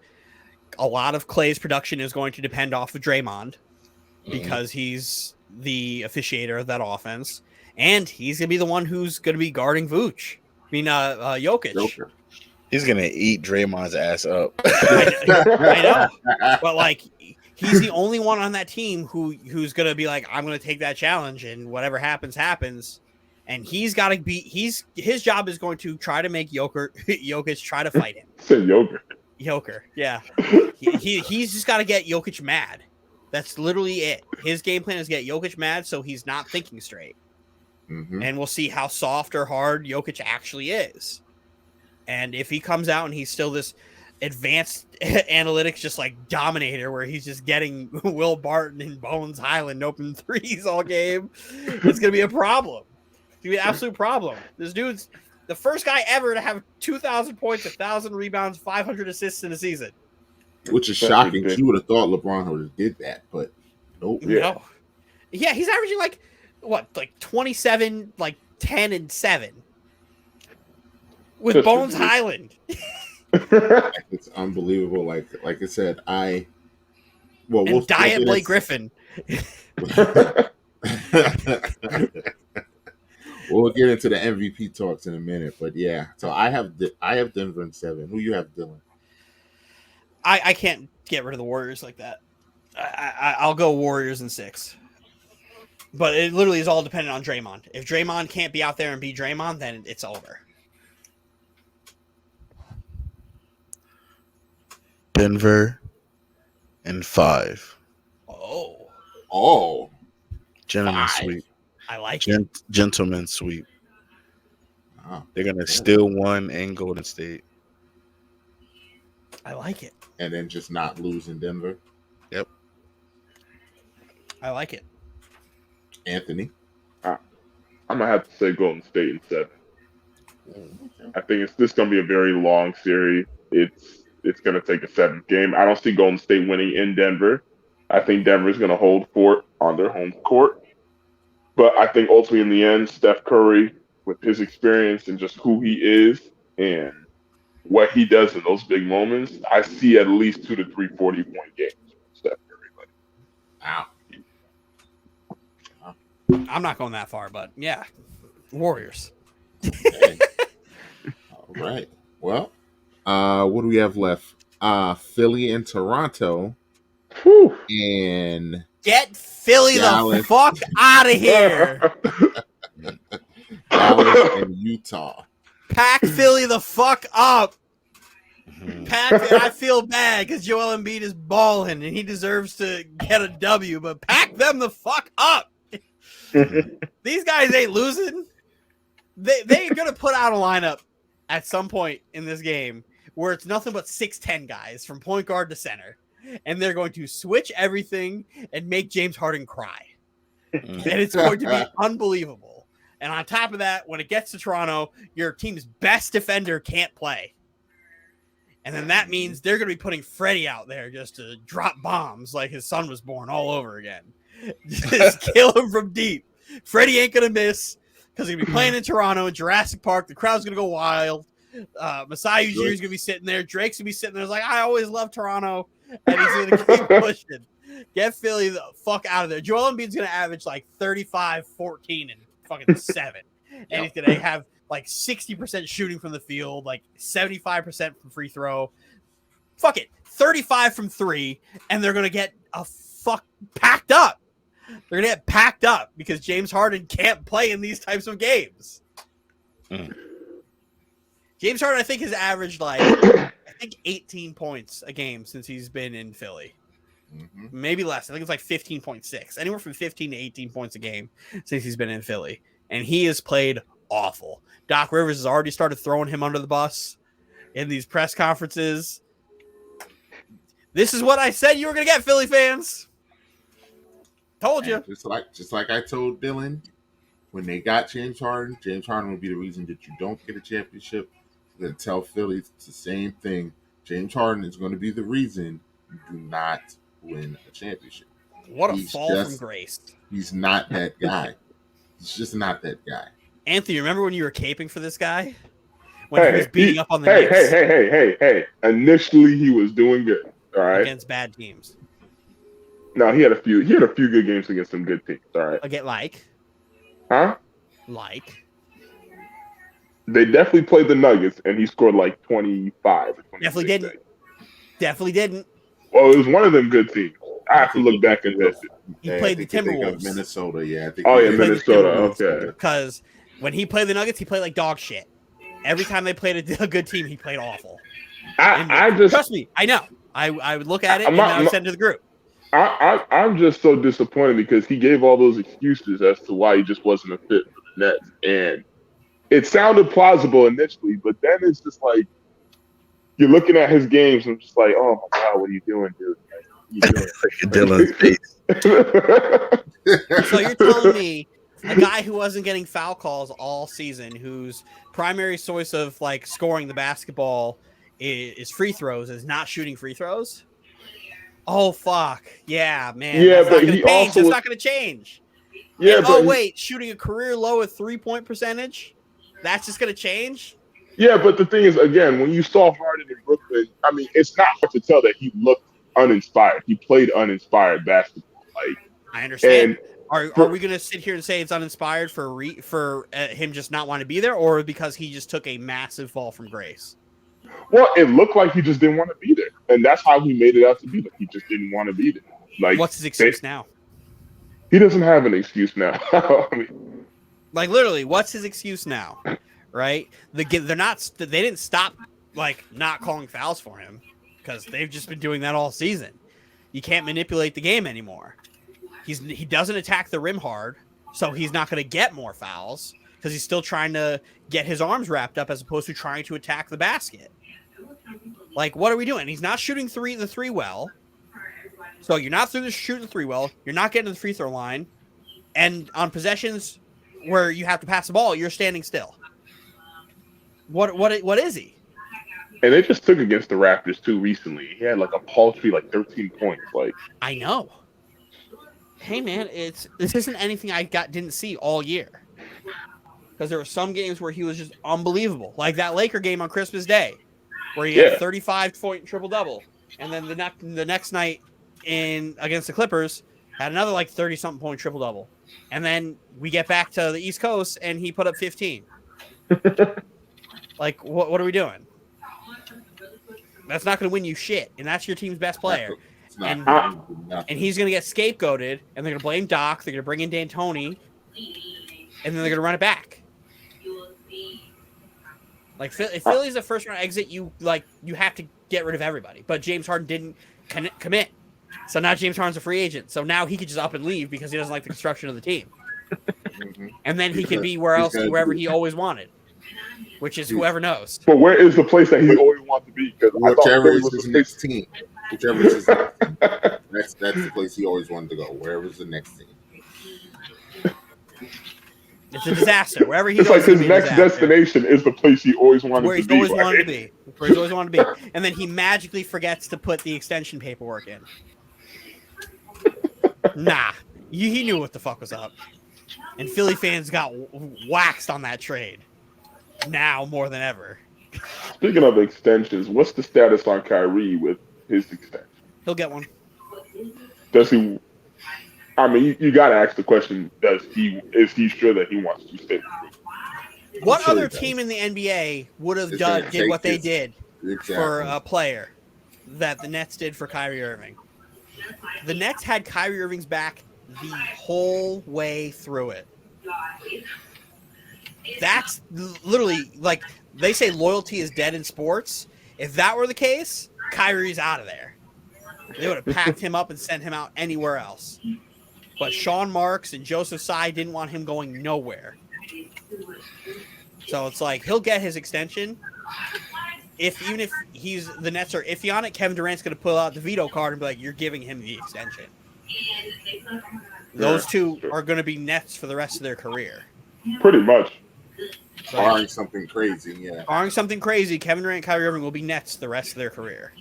A lot of Clay's production is going to depend off of Draymond because he's the officiator of that offense, and he's gonna be the one who's gonna be guarding Vooch. Jokic. Joker. He's gonna eat Draymond's ass up. I know, but like he's the only one on that team who's gonna be like, I'm gonna take that challenge, and whatever happens, happens. And he's got to be. His job is going to try to make Jokic try to fight him. Said Joker, yeah. He's just got to get Jokic mad. That's literally it. His game plan is get Jokic mad so he's not thinking straight. Mm-hmm. And we'll see how soft or hard Jokic actually is. And if he comes out and he's still this advanced analytics just like dominator where he's just getting Will Barton and Bones Highland open threes all game, it's going to be a problem. It's going to be an absolute problem. This dude's the first guy ever to have 2,000 points, 1,000 rebounds, 500 assists in a season. Which is shocking. You would have thought LeBron would have did that, but nope. No. Yeah, he's averaging like 27, 10 and 7 with Bones Highland. It's unbelievable. Like I said, we'll Diet Blake Griffin. We'll get into the MVP talks in a minute, but yeah. So I have Denver in 7. Who you have, Dylan? I can't get rid of the Warriors like that. I'll go Warriors in 6. But it literally is all dependent on Draymond. If Draymond can't be out there and be Draymond, then it's over. Denver in 5. Oh. Gentlemen 5. sweep. I like it. Gentlemen sweep. Oh. They're going to steal one in Golden State. I like it. And then just not lose in Denver. Yep. I like it. Anthony? I'm going to have to say Golden State in 7. I think this going to be a very long series. It's going to take a 7th game. I don't see Golden State winning in Denver. I think Denver's going to hold fort on their home court. But I think ultimately in the end, Steph Curry, with his experience and just who he is and what he does in those big moments, I see at least 2 to 3 40-point games from Steph Curry. Wow. I'm not going that far, but yeah. Warriors. Okay. All right. Well, what do we have left? Philly and Toronto. Whew. And get Philly Dallas. The fuck out of here. Dallas and Utah. Pack Philly the fuck up. Pack, I feel bad because Joel Embiid is balling and he deserves to get a W, but pack them the fuck up. These guys ain't losing. They're going to put out a lineup at some point in this game where it's nothing but 6'10 guys from point guard to center. And they're going to switch everything and make James Harden cry. And it's going to be unbelievable. And on top of that, when it gets to Toronto, your team's best defender can't play. And then that means they're going to be putting Freddie out there just to drop bombs like his son was born all over again. Just kill him from deep. Freddie ain't going to miss because he's going to be playing in Toronto in Jurassic Park. The crowd's going to go wild. Masai Ujiri's going to be sitting there. Drake's going to be sitting there. It's like, I always love Toronto. And he's going to keep pushing. Get Philly the fuck out of there. Joel Embiid's going to average like 35, 14, and fucking 7. And he's going to have like 60% shooting from the field, like 75% from free throw. Fuck it. 35 from 3. And they're going to get packed up. They're going to get packed up because James Harden can't play in these types of games. James Harden, I think, has averaged like 18 points a game since he's been in Philly. Maybe less. I think it's like 15.6. Anywhere from 15 to 18 points a game since he's been in Philly. And he has played awful. Doc Rivers has already started throwing him under the bus in these press conferences. This is what I said you were going to get, Philly fans. Told you. Just like I told Dylan, when they got James Harden will be the reason that you don't get a championship. I'm going to tell Philly it's the same thing James Harden is going to be the reason you do not win a championship. What a He's fall from grace. He's not that guy. He's just not that guy. Anthony, remember when you were caping for this guy? When he was beating up on the Knicks? Hey. Initially, he was doing good. All right. Against bad teams. No, he had a few good games against some good teams. All right. Again, like? Huh? Like? They definitely played the Nuggets, and he scored like 25 or 26. Definitely didn't. Definitely didn't. Well, it was one of them good teams. I have to look back and test it. He played the Timberwolves. Minnesota, yeah. Minnesota. Okay. Because when he played the Nuggets, he played like dog shit. Every time they played a good team, he played awful. Trust me, I know. I would look at it and I would send it to the group. I'm just so disappointed because he gave all those excuses as to why he just wasn't a fit for the Nets, and it sounded plausible initially, but then it's just like you're looking at his games and just like, oh my god, what are you doing, dude? Dylan's face. So you're telling me a guy who wasn't getting foul calls all season, whose primary source of like scoring the basketball is free throws, is not shooting free throws? Oh fuck, yeah, man. Yeah, that's but not he gonna change. also It's not going to change. Yeah, and, but wait, shooting a career low at 3-point percentage? That's just going to change? Yeah, but the thing is, again, when you saw Harden in Brooklyn, I mean, it's not hard to tell that he looked uninspired. He played uninspired basketball. Like, I understand. Are we going to sit here and say it's uninspired for him just not wanting to be there, or because he just took a massive fall from grace? Well, it looked like he just didn't want to be there, and that's how he made it out to be. Like, he just didn't want to be there. Like, what's his excuse now? He doesn't have an excuse now. I mean, like, literally, what's his excuse now? Right? They didn't stop like not calling fouls for him because they've just been doing that all season. You can't manipulate the game anymore. He doesn't attack the rim hard, so he's not going to get more fouls because he's still trying to get his arms wrapped up as opposed to trying to attack the basket. Like, what are we doing? He's not shooting the three well. So you're not shooting the three well. You're not getting to the free throw line. And on possessions where you have to pass the ball, you're standing still. What is he? And they just took against the Raptors too recently. He had like a paltry 13 points. Like, I know. Hey man, this isn't anything I didn't see all year. Because there were some games where he was just unbelievable, like that Laker game on Christmas Day, where he had 35-point triple double, and then the next night against the Clippers had another 30-something point triple double, and then we get back to the East Coast and he put up 15. Like, what are we doing? That's not going to win you shit, and that's your team's best player. And he's going to get scapegoated, and they're going to blame Doc. They're going to bring in D'Antoni, and then they're going to run it back. Like, if Philly's a first-round exit, you have to get rid of everybody. But James Harden didn't commit, so now James Harden's a free agent. So now he could just up and leave because he doesn't like the construction of the team, and then he can be wherever he always wanted. Which is whoever knows. But where is the place that he always wanted to be? Because whichever is his next team. Whichever is his next team. That's the place he always wanted to go. Wherever's the next team. It's a disaster. Wherever he goes, it's like his next destination is the place he always wanted to be. Where he's always wanted to be. And then he magically forgets to put the extension paperwork in. Nah. He knew what the fuck was up. And Philly fans got waxed on that trade. Now more than ever. Speaking of extensions, what's the status on Kyrie with his extension? He'll get one. Does he? I mean, you got to ask the question: is he sure that he wants to stay? What other team in the NBA would have did what they did for a player that the Nets did for Kyrie Irving? The Nets had Kyrie Irving's back the whole way through it. That's literally, like, they say loyalty is dead in sports. If that were the case, Kyrie's out of there. They would have packed him up and sent him out anywhere else. But Sean Marks and Joseph Tsai didn't want him going nowhere. So it's like, he'll get his extension. Even if the Nets are iffy on it, Kevin Durant's going to pull out the veto card and be like, you're giving him the extension. Those two are going to be Nets for the rest of their career. Pretty much. Barring something crazy, yeah. Barring something crazy, Kevin Durant and Kyrie Irving will be Nets the rest of their career,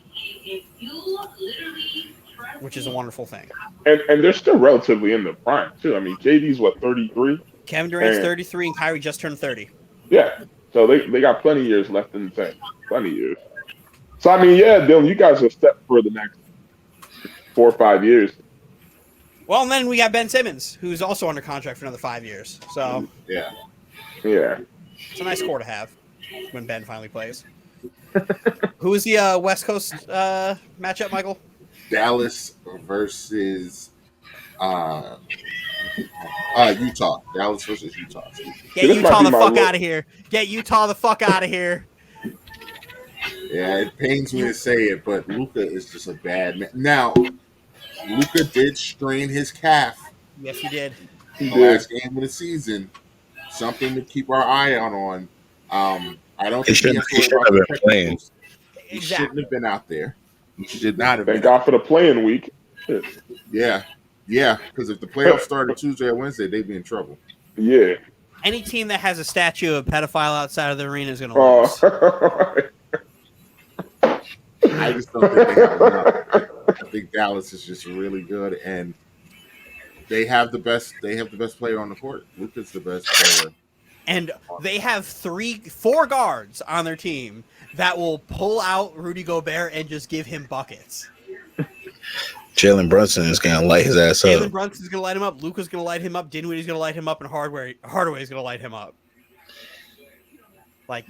which is a wonderful thing. And they're still relatively in the prime too. I mean, KD's what 33. Kevin Durant's 33 and Kyrie just turned 30. Yeah, so they got plenty of years left in the tank. Plenty of years. So I mean, yeah, Dylan, you guys are set for the next 4 or 5 years. Well, and then we got Ben Simmons, who's also under contract for another 5 years. So yeah, it's a nice core to have when Ben finally plays. Who is the West Coast matchup, Michael? Dallas versus Utah. Dallas versus Utah. Get Utah the fuck out of here. Get Utah the fuck out of here. Yeah, it pains me to say it, but Luka is just a bad man. Now, Luka did strain his calf. Yes, he did. The last game of the season. Something to keep our eye out on. I don't think he has to worry about the playing. He shouldn't have been out there. He should not have been. Thank God for the playing week. Yeah, because if the playoffs started Tuesday or Wednesday, they'd be in trouble. Yeah. Any team that has a statue of a pedophile outside of the arena is going to lose. I just don't think they have enough. I think Dallas is just really good, and they have the best. They have the best player on the court. Luka's the best player. And they have 4 guards on their team that will pull out Rudy Gobert and just give him buckets. Jalen Brunson is going to light his ass up. Jalen Brunson's going to light him up. Luka's going to light him up. Dinwiddie's going to light him up. And Hardaway's going to light him up. Like,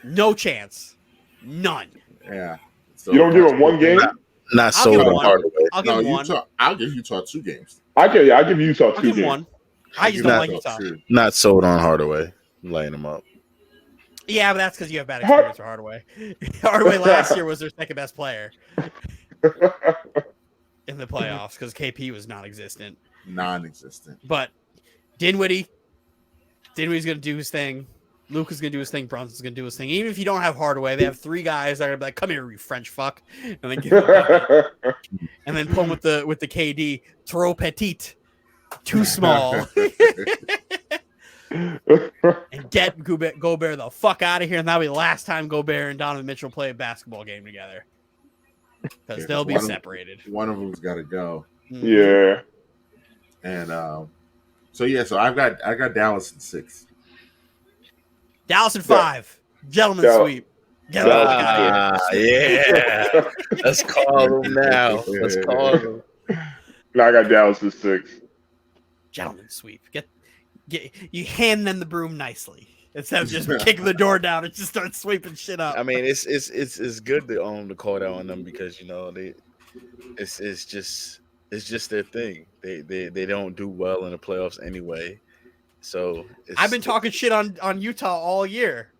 no chance. None. Yeah. So, you don't give him one game? Not sold on Hardaway. I'll give him one. I'll give Utah 2 games. I'll give Utah 2 games. I'll give him one. I just don't like Utah. Not sold on Hardaway. Lighting him up. Yeah, but that's because you have bad experience with Hardaway. Hardaway last year was their second best player in the playoffs because KP was non-existent. But Dinwiddie's going to do his thing. Luka's going to do his thing. Brunson's going to do his thing. Even if you don't have Hardaway, they have 3 guys that are going to be like, come here, you French fuck. And then give him and then pull him with the KD. Trop petite. Too small. And get Gobert the fuck out of here. And that'll be the last time Gobert and Donovan Mitchell play a basketball game together. Because they'll be separated. One of them's got to go. Yeah. And so I've got Dallas in 6. Dallas in 5. Gentlemen sweep. Get the fuck out of here. Yeah. Let's call them now. Let's call them. No, I got Dallas in 6. Gentlemen sweep. Get you hand them the broom nicely instead of just kicking the door down and just start sweeping shit up. I mean, it's good to call that on them because it's just their thing. They don't do well in the playoffs anyway. So I've been talking shit on Utah all year.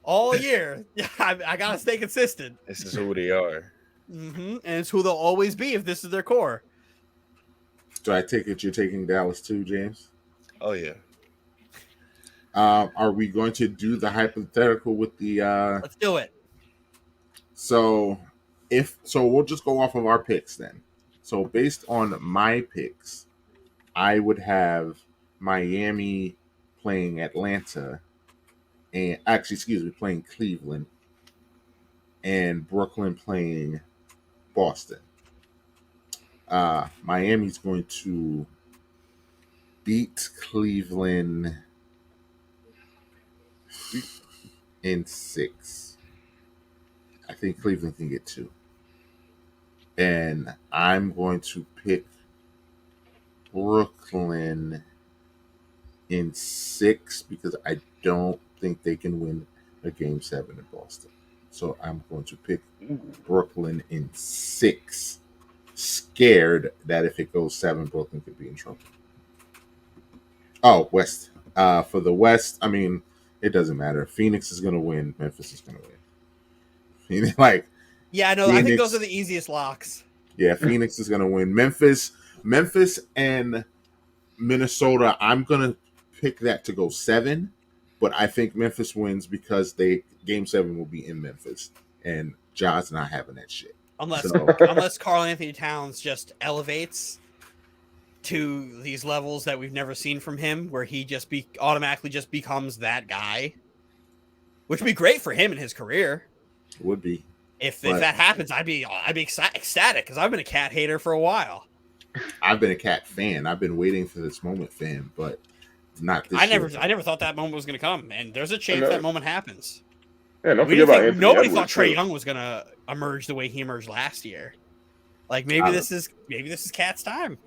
I gotta stay consistent. This is who they are. And it's who they'll always be if this is their core. So I take it you're taking Dallas too, James? Oh yeah. Are we going to do the hypothetical with the? Let's do it. So we'll just go off of our picks then. So based on my picks, I would have Miami playing Atlanta, and playing Cleveland, and Brooklyn playing Boston. Miami's going to beat Cleveland in 6. I think Cleveland can get 2. And I'm going to pick Brooklyn in 6 because I don't think they can win a Game 7 in Boston. So I'm going to pick Brooklyn in 6. Scared that if it goes 7, Brooklyn could be in trouble. Oh, West. For the West, I mean, it doesn't matter. Phoenix is going to win. Memphis is going to win. Yeah, I know. Phoenix, I think those are the easiest locks. Yeah, Phoenix is going to win. Memphis and Minnesota, I'm going to pick that to go 7, but I think Memphis wins because Game 7 will be in Memphis, and Ja's not having that shit. Unless Karl Anthony Towns just elevates to these levels that we've never seen from him, where he automatically just becomes that guy. which would be great for him in his career. Would be. If that happens, I'd be ecstatic because I've been a Cat hater for a while. I've been a Cat fan. I've been waiting for this moment, fan, but not this year. I never thought that moment was going to come, and there's a chance that moment happens. Yeah, don't forget about Anthony nobody Edwards, thought Trae too. Young was going to emerge the way he emerged last year. Like maybe this is Cat's time,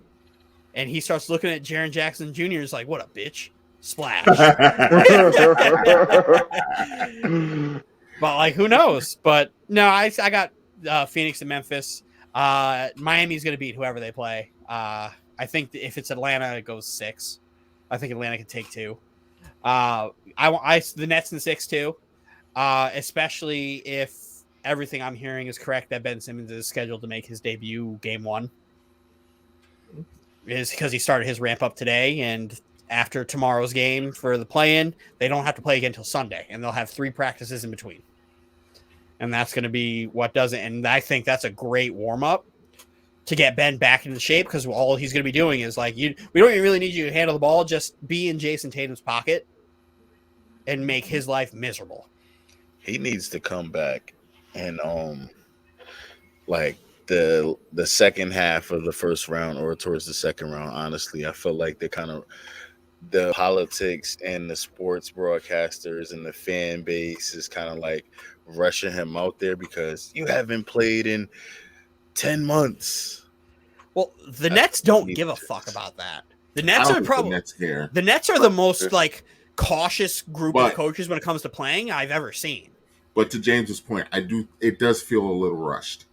and he starts looking at Jaren Jackson Jr. and is like, "What a bitch!" Splash. But like, who knows? But no, I got Phoenix and Memphis. Miami's going to beat whoever they play. I think if it's Atlanta, it goes 6. I think Atlanta can take 2. The Nets in 6 too, especially if everything I'm hearing is correct that Ben Simmons is scheduled to make his debut game 1. Is because he started his ramp up today, and after tomorrow's game for the play-in, they don't have to play again until Sunday, and they'll have 3 practices in between. And that's going to be what does it. And I think that's a great warm-up to get Ben back into shape, because all he's going to be doing is like, we don't even really need you to handle the ball. Just be in Jason Tatum's pocket and make his life miserable. He needs to come back and like the second half of the first round or towards the second round. Honestly, I feel like the politics and the sports broadcasters and the fan base is kind of like rushing him out there because you haven't played in 10 months. Well, the Nets don't give a fuck about that. The Nets are probably the Nets are the most like cautious group of coaches when it comes to playing I've ever seen. But to James's point, it does feel a little rushed.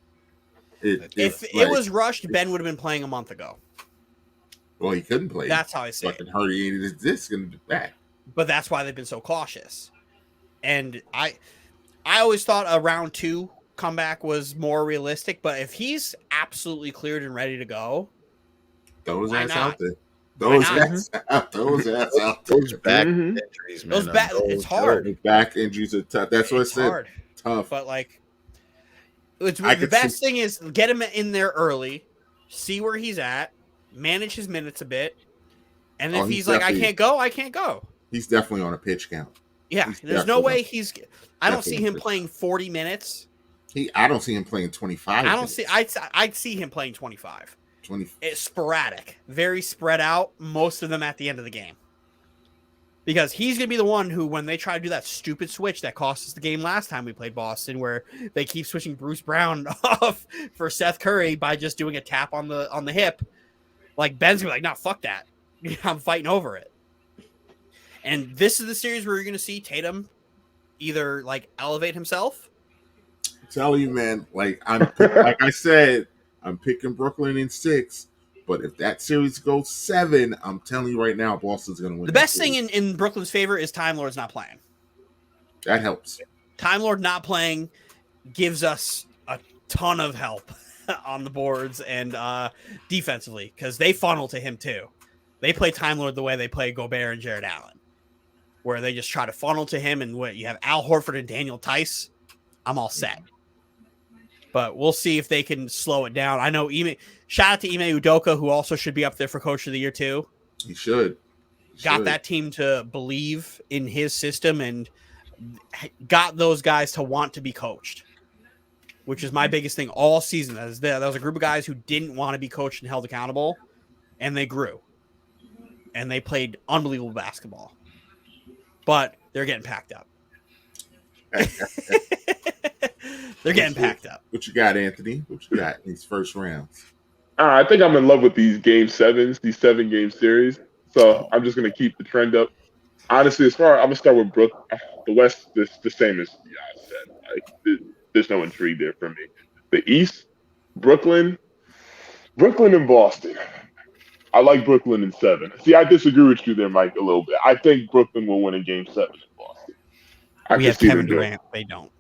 If it was rushed, Ben would have been playing a month ago. Well, he couldn't play. That's how I say it. Fucking hurry is this going to be back? But that's why they've been so cautious. And I always thought a round 2 comeback was more realistic. But if he's absolutely cleared and ready to go, those ass out there. Those ass out Those back injuries, man. It's hard. The back injuries are tough. That's what I said. Hard. Tough. But like, the best thing is get him in there early, see where he's at, manage his minutes a bit, and if he's like, I can't go. He's definitely on a pitch count. Yeah, there's no way I don't see him playing 40 minutes. I don't see him playing 25. I'd see him playing 25. It's sporadic, very spread out, most of them at the end of the game. Because he's going to be the one who, when they try to do that stupid switch that cost us the game last time we played Boston, where they keep switching Bruce Brown off for Seth Curry by just doing a tap on the hip, like Ben's going to be like, no, fuck that. I'm fighting over it. And this is the series where you're going to see Tatum either like elevate himself. I'm telling you, man, like I said, I'm picking Brooklyn in 6. But if that series goes 7, I'm telling you right now, Boston's going to win. The best thing in Brooklyn's favor is Time Lord's not playing. That helps. Time Lord not playing gives us a ton of help on the boards and defensively, because they funnel to him too. They play Time Lord the way they play Gobert and Jared Allen, where they just try to funnel to him. And what you have Al Horford and Daniel Tice, I'm all set. But we'll see if they can slow it down. I know shout out to Ime Udoka, who also should be up there for Coach of the Year too. He should. Got that team to believe in his system and got those guys to want to be coached, which is my biggest thing all season. That was a group of guys who didn't want to be coached and held accountable, and they grew. And they played unbelievable basketball. But they're getting packed up. They're getting packed up. What you got, Anthony? What you got in these first rounds? I think I'm in love with these game 7s, these 7-game series. So I'm just going to keep the trend up. Honestly, I'm going to start with Brooklyn. The West is the same as I said. Like, there's no intrigue there for me. The East, Brooklyn and Boston. I like Brooklyn in 7. See, I disagree with you there, Mike, a little bit. I think Brooklyn will win in game 7 in Boston. We have Kevin Durant. They don't.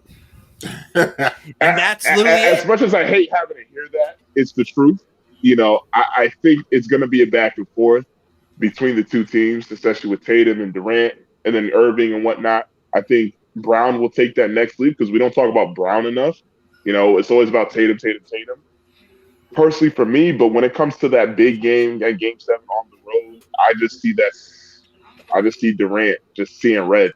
And that's literally as much as I hate having to hear that, it's the truth. You know, I think it's going to be a back and forth between the two teams, especially with Tatum and Durant and then Irving and whatnot. I think Brown will take that next leap because we don't talk about Brown enough. You know, it's always about Tatum. Personally for me, but when it comes to that big game, that game 7 on the road, I just see Durant just seeing red.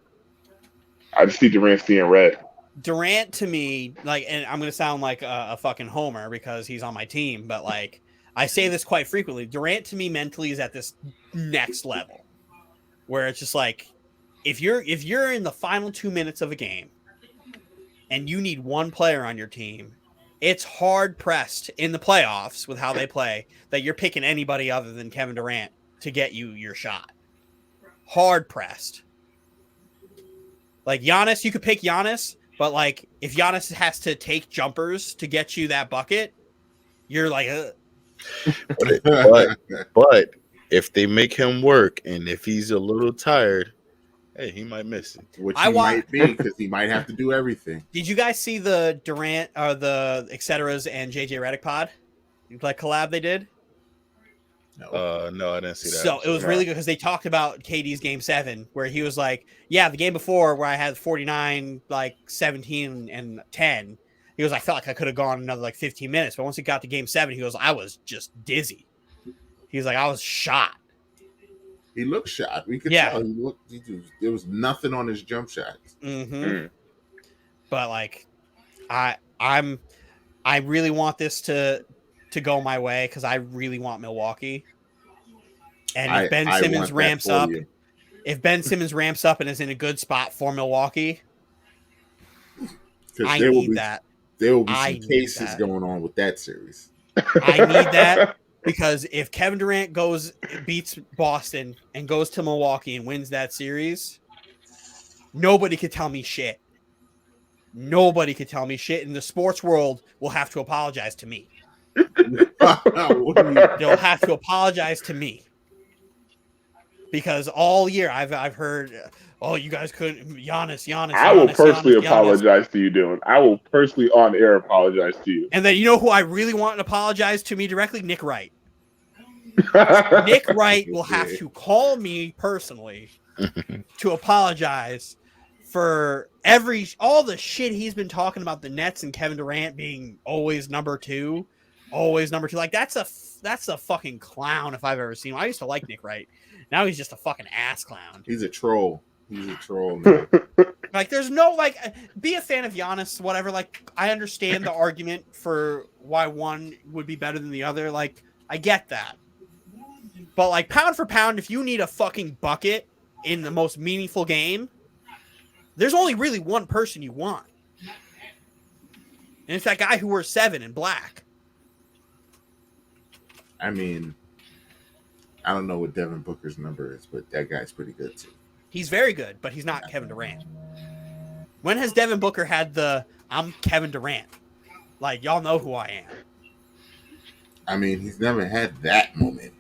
I just see Durant seeing red. Durant to me, like, and I'm going to sound like a fucking homer because he's on my team, but like, I say this quite frequently. Durant to me mentally is at this next level where it's just like, if you're in the final 2 minutes of a game and you need one player on your team, it's hard pressed in the playoffs with how they play that you're picking anybody other than Kevin Durant to get you your shot. Hard pressed. Like Giannis, you could pick Giannis, but like if Giannis has to take jumpers to get you that bucket, you're like, but if they make him work and if he's a little tired, hey, he might miss it. Which he might be because he might have to do everything. Did you guys see the Durant or the Etceteras and JJ Redick pod? Like collab they did? No, I didn't see that. So it was really good because they talked about KD's game 7, where he was like, yeah, the game before where I had 49, like 17 and 10. He goes, I felt like I could have gone another like 15 minutes. But once it got to game 7, he goes, I was just dizzy. He was like, I was shot. He looked shot. We could tell. There was nothing on his jump shots. Mm-hmm. But like, I really want this to go my way because I really want Milwaukee. And if Ben Simmons ramps up, and is in a good spot for Milwaukee, I need that. There will be some cases going on with that series. I need that because if Kevin Durant beats Boston and goes to Milwaukee and wins that series, nobody could tell me shit. Nobody could tell me shit, and the sports world will have to apologize to me. They'll have to apologize to me because all year I've heard, oh, you guys couldn't Giannis. I will personally apologize to you, Dylan. I will personally on air apologize to you. And then you know who I really want to apologize to me directly? Nick Wright. Nick Wright will have to call me personally to apologize for all the shit he's been talking about the Nets and Kevin Durant being always number two. Like that's a fucking clown if I've ever seen him. I used to like Nick Wright. Now he's just a fucking ass clown. He's a troll. Man. Like there's no like be a fan of Giannis, whatever. Like I understand the argument for why one would be better than the other. Like I get that. But like pound for pound, if you need a fucking bucket in the most meaningful game, there's only really one person you want. And it's that guy who wears 7 in black. I mean, I don't know what Devin Booker's number is, but that guy's pretty good too. He's very good, but he's not Kevin Durant. When has Devin Booker had I'm Kevin Durant? Like, y'all know who I am. I mean, he's never had that moment.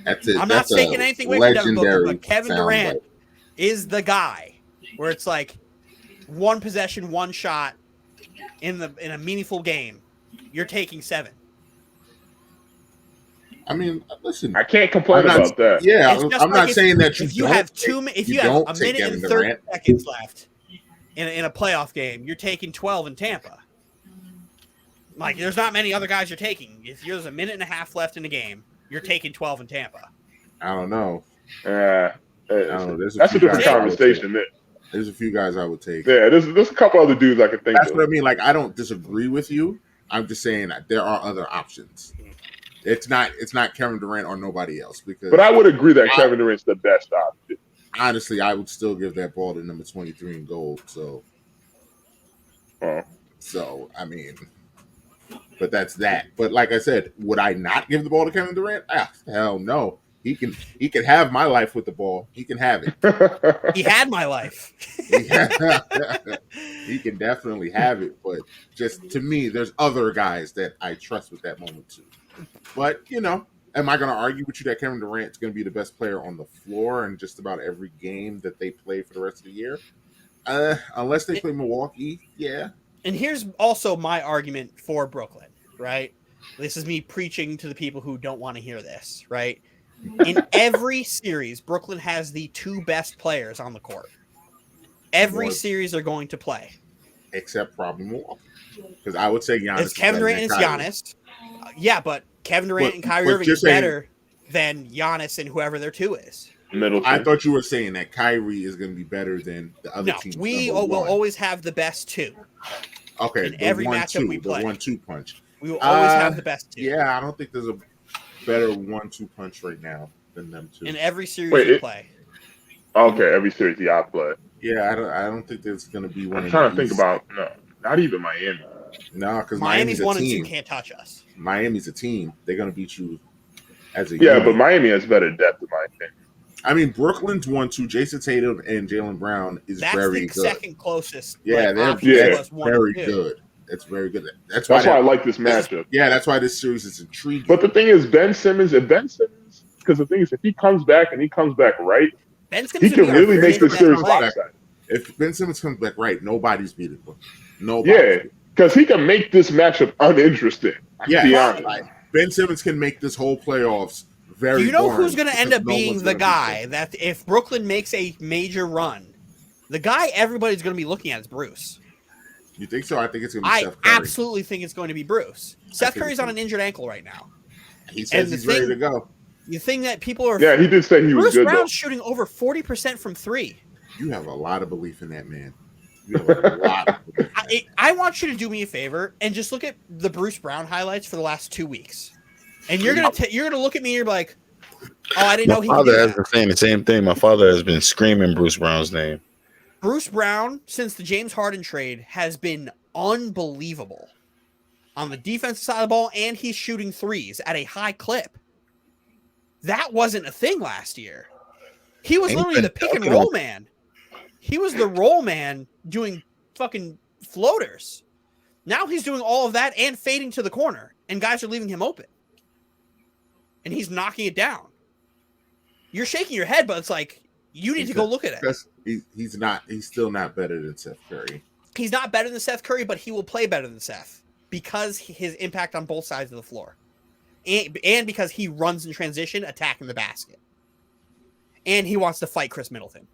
I'm not taking anything away from Devin Booker, but Kevin Durant is the guy where it's like one possession, one shot in a meaningful game. You're taking 7. I mean, listen. I can't complain about that. Yeah, I'm not saying that if you have a minute and 30 seconds left in a playoff game, you're taking 12 in Tampa. Like, there's not many other guys you're taking. If there's a minute and a half left in the game, you're taking 12 in Tampa. I don't know. That's a different conversation. There's a few guys I would take. Yeah, there's a couple other dudes I could think of. That's what I mean. Like, I don't disagree with you. I'm just saying that there are other options. It's not Kevin Durant or nobody else. But I would agree that Kevin Durant's the best option. Honestly, I would still give that ball to number 23 in gold. So I mean, but that's that. But like I said, would I not give the ball to Kevin Durant? Hell no. He can have my life with the ball. He can have it. He had my life. He can definitely have it. But just to me, there's other guys that I trust with that moment too. But, am I going to argue with you that Kevin Durant's going to be the best player on the floor in just about every game that they play for the rest of the year? Unless they play Milwaukee, yeah. And here's also my argument for Brooklyn, right? This is me preaching to the people who don't want to hear this, right? In every series, Brooklyn has the 2 best players on the court. Every series they're going to play. Except probably Milwaukee. Because I would say Giannis. It's Kevin Durant and it's Giannis. Yeah, but Kevin Durant and Kyrie Irving is better than Giannis and whoever their 2 is. Middleton. I thought you were saying that Kyrie is going to be better than the other No, team's we number will one. always have the best two. Okay, in every matchup we the play. 1-2 punch. We will always have the best two. Yeah, I don't think there's a better 1-2 punch right now than them two. In every series we play. Okay, every series I play. Yeah, I don't think there's going to be one. I'm trying to think about not even Miami. No, because Miami's a 1 team. and 2 can't touch us. Miami's a team. They're going to beat you as a unit. but Miami has better depth in my opinion. I mean, Brooklyn's 1-2. Jason Tatum and Jaylen Brown is very good. That's the second closest. Yeah, like, they're very good. It's very good. That's why I like this matchup. That's why this series is intriguing. But the thing is, because the thing is, if he comes back right, he can really make the series lopsided. If Ben Simmons comes back right, nobody's beating him. Nobody. Yeah, because he can make this matchup uninteresting. Yeah, Ben Simmons can make this whole playoffs very. Do you know who's going to end up being the guy that if Brooklyn makes a major run, the guy everybody's going to be looking at is Bruce? You think so? I think it's going to be Seth Curry. I absolutely think it's going to be Bruce. Seth Curry's on an injured ankle right now. He says he's ready to go. The thing that people are... Yeah, he did say he was good, Bruce Brown's shooting over 40% from 3. You have a lot of belief in that man. You have a lot of belief. I want you to do me a favor and just look at the Bruce Brown highlights for the last 2 weeks. And you're gonna look at me and you're like, oh, I didn't know he could do that. My father has been saying the same thing. My father has been screaming Bruce Brown's name. Bruce Brown, since the James Harden trade, has been unbelievable on the defensive side of the ball, and he's shooting threes at a high clip. That wasn't a thing last year. He was literally the pick and roll man. He was the roll man doing fucking floaters. Now he's doing all of that and fading to the corner, and guys are leaving him open. And he's knocking it down. You're shaking your head, but it's like, you need to go look at it. He's still not better than Seth Curry. He's not better than Seth Curry, but he will play better than Seth because his impact on both sides of the floor. And because he runs in transition, attacking the basket. And he wants to fight Chris Middleton.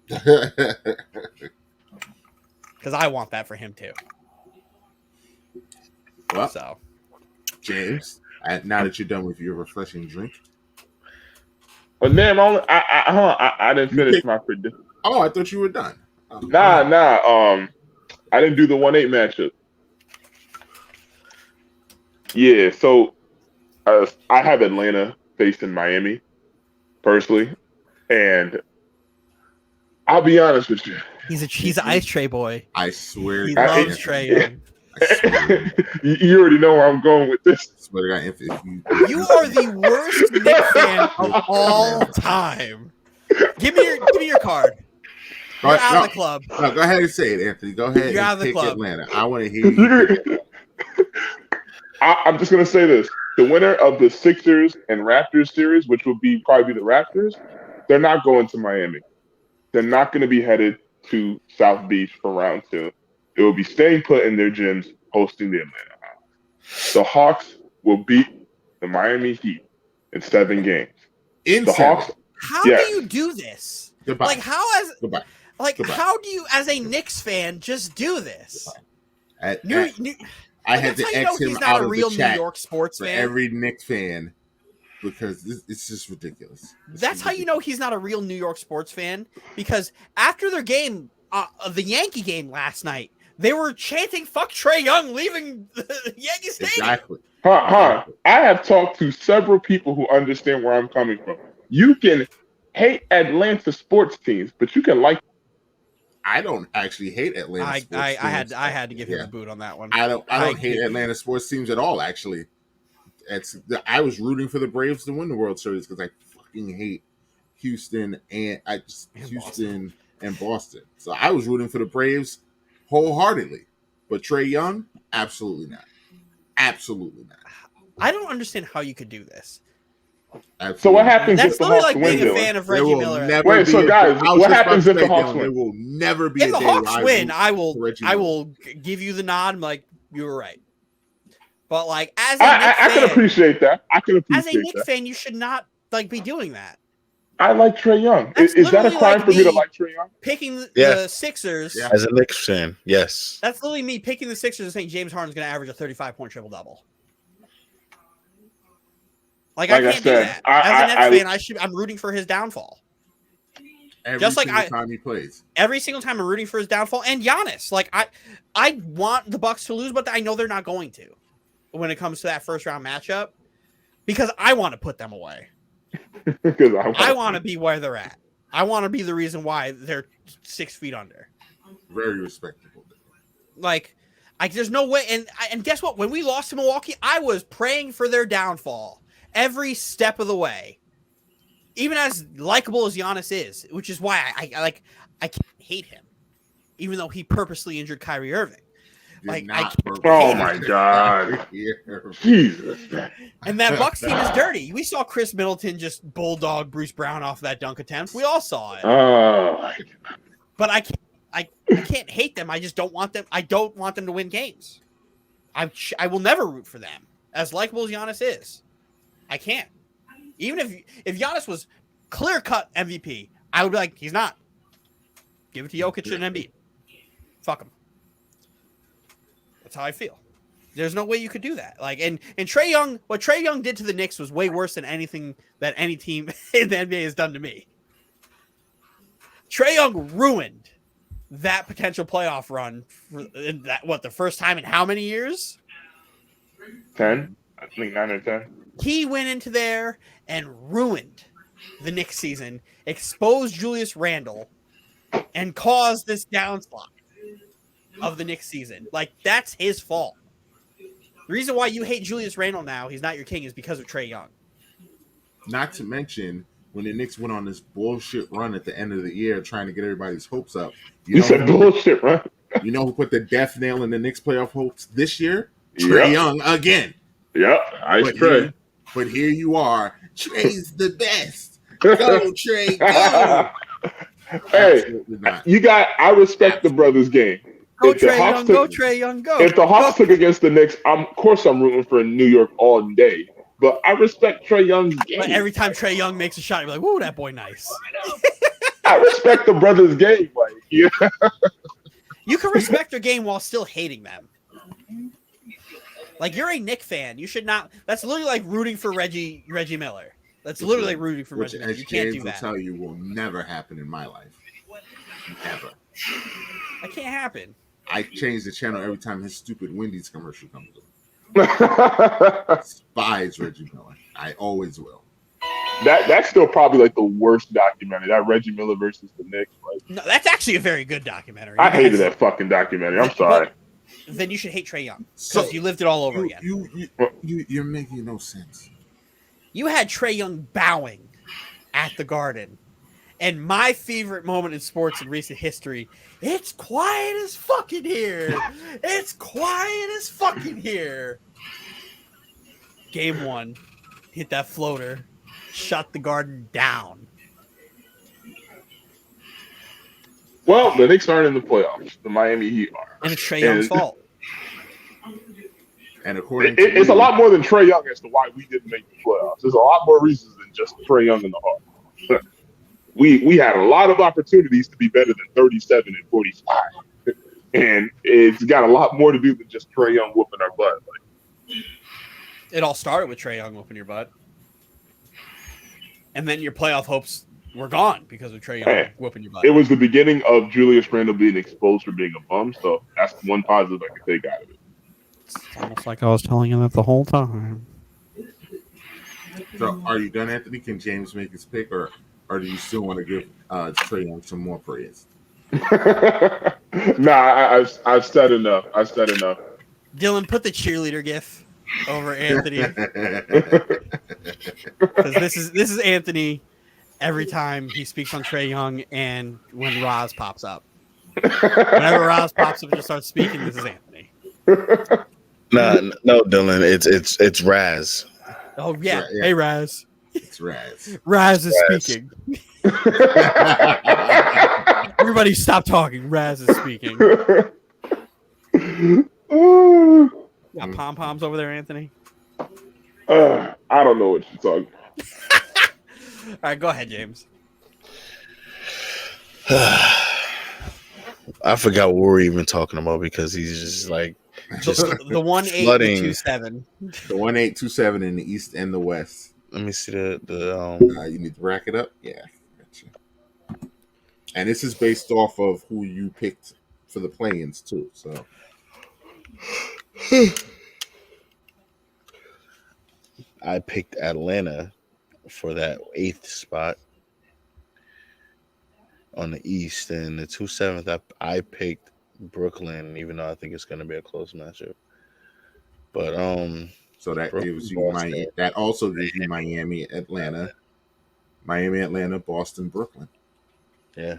Because I want that for him too. Well, James, now that you're done with your refreshing drink. Well, damn, I didn't finish my prediction. Oh, I thought you were done. Nah. I didn't do the 1-8 matchup. Yeah, so I have Atlanta facing Miami, personally, and I'll be honest with you. He's an ice tray boy. I swear. He loves Trey. You already know where I'm going with this. You are the worst Knicks fan of all time. Give me your card. You're out of the club. No, go ahead and say it, Anthony. Go ahead. You're out of the club. Atlanta. I want to hear you. I'm just gonna say this: the winner of the Sixers and Raptors series, which will probably be the Raptors, they're not going to Miami. They're not going to be headed to South Beach for round 2. They will be staying put in their gyms, hosting the Atlanta Hawks. The Hawks will beat the Miami Heat in 7 games. Hawks. How do you do this? Goodbye. Like how Goodbye. How do you, as a Knicks fan, just do this? I had to X him out of the chat. New York sports fan. Every Knicks fan. Because it's just ridiculous. That's how you know he's not a real New York sports fan. Because after their game, the Yankee game last night, they were chanting "Fuck Trae Young," leaving the Yankee Stadium. Exactly. I have talked to several people who understand where I'm coming from. You can hate Atlanta sports teams, but you can like. I don't actually hate Atlanta sports teams. I had to give him the boot on that one. I don't hate Atlanta sports teams at all. Actually. I was rooting for the Braves to win the World Series because I fucking hate Houston and Boston. So I was rooting for the Braves wholeheartedly. But Trae Young, absolutely not. Absolutely not. I don't understand how you could do this. Absolutely. So what happens if the Hawks like win? Being a fan of Reggie Miller. Wait, so guys, what happens if the Hawks win? There will never be if the Hawks win. I will give you the nod. I'm like, you were right. But like, as a Knicks fan, I can appreciate that. As a Knicks fan, you should not be doing that. I like Trae Young. Is that a crime for me to like Trae Young? Picking the Sixers. Yeah. As a Knicks fan, yes. That's literally me picking the Sixers and saying James Harden's going to average a 35-point triple-double. Like I can't do that. As a Nets fan, I'm rooting for his downfall. Every single time he plays. Every single time I'm rooting for his downfall. And Giannis, like I want the Bucks to lose, but I know they're not going to when it comes to that first round matchup because I want to put them away. Because I want to be where they're at. I want to be the reason why they're 6 feet under. Very respectable. Like there's no way. And guess what? When we lost to Milwaukee, I was praying for their downfall every step of the way. Even as likable as Giannis is, which is why I can't hate him, even though he purposely injured Kyrie Irving. Oh my God, Jesus! And that Bucks team is dirty. We saw Chris Middleton just bulldog Bruce Brown off that dunk attempt. We all saw it. Oh, but I can't hate them. I just don't want them. I don't want them to win games. I will never root for them. As likable as Giannis is, I can't. Even if Giannis was clear-cut MVP, I would be like, he's not. Give it to Jokic and Embiid. Fuck him. That's how I feel. There's no way you could do that. Like, and Trae Young, what Trae Young did to the Knicks was way worse than anything that any team in the NBA has done to me. Trae Young ruined that potential playoff run for the first time in how many years? 10? I think 9 or 10. He went into there and ruined the Knicks season, exposed Julius Randle, and caused this downslide of the Knicks season. Like, that's his fault. The reason why you hate Julius Randle now, he's not your king, is because of Trae Young. Not to mention, when the Knicks went on this bullshit run at the end of the year trying to get everybody's hopes up. You said bullshit run? You know who put the death nail in the Knicks playoff hopes this year? Trae Young again. Yep, Trae. But here you are. Trey's the best. Go, Trae, go. Hey, I respect the brothers' game. Go, Trae Young, go, Trae Young, go. If the Hawks took against the Knicks, of course I'm rooting for New York all day. But I respect Trae Young's game. But every time Trae Young makes a shot, you're like, whoa, that boy nice. I respect the brothers' game. Like, yeah. You can respect their game while still hating them. Like, you're a Knicks fan. You should not. That's literally like rooting for Reggie Miller. That's literally like rooting for Reggie Miller. You can't do that. Will tell you will never happen in my life. Never. That can't happen. I change the channel every time his stupid Wendy's commercial comes up. Despise Reggie Miller. I always will. That's still probably like the worst documentary. That Reggie Miller versus the Knicks. Like, no, that's actually a very good documentary. I hated that fucking documentary. I'm sorry. Then you should hate Trae Young because you lived it all over again. You're making no sense. You had Trae Young bowing at the Garden, and my favorite moment in sports in recent history. It's quiet as fucking here. It's quiet as fucking here. Game 1, hit that floater, shut the Garden down. Well, the Knicks aren't in the playoffs. The Miami Heat are. And it's Trae Young's fault. And according it's a lot more than Trae Young as to why we didn't make the playoffs. There's a lot more reasons than just Trae Young and the Hawks. We had a lot of opportunities to be better than 37 and 45. And it's got a lot more to do than just Trae Young whooping our butt. It all started with Trae Young whooping your butt. And then your playoff hopes were gone because of Trae Young whooping your butt. It was the beginning of Julius Randle being exposed for being a bum, so that's one positive I can take out of it. It's almost like I was telling you that the whole time. So, are you done, Anthony? Can James make his pick, or do you still want to give Trae Young some more praise? Nah, I've said enough. Dylan, put the cheerleader gif over Anthony. Because this is Anthony every time he speaks on Trae Young and when Roz pops up. Whenever Roz pops up and just starts speaking, this is Anthony. No, Dylan, it's Raz. Oh yeah. Hey Raz. It's Raz. Raz is speaking. Everybody stop talking. Raz is speaking. Got pom-poms over there, Anthony? I don't know what you're talking about. All right, go ahead, James. I forgot what we were even talking about because he's just like the 1-8-2-7. The 1-8-2-7 in the East and the West. Let me see the You need to rack it up. Yeah, gotcha. And this is based off of who you picked for the play-ins too. So I picked Atlanta for that 8th spot on the East, and the 2/7th I picked Brooklyn, even though I think it's going to be a close matchup. But so that gives Brooklyn, you Boston, that also gives you Miami, Atlanta, Boston, Brooklyn. yeah.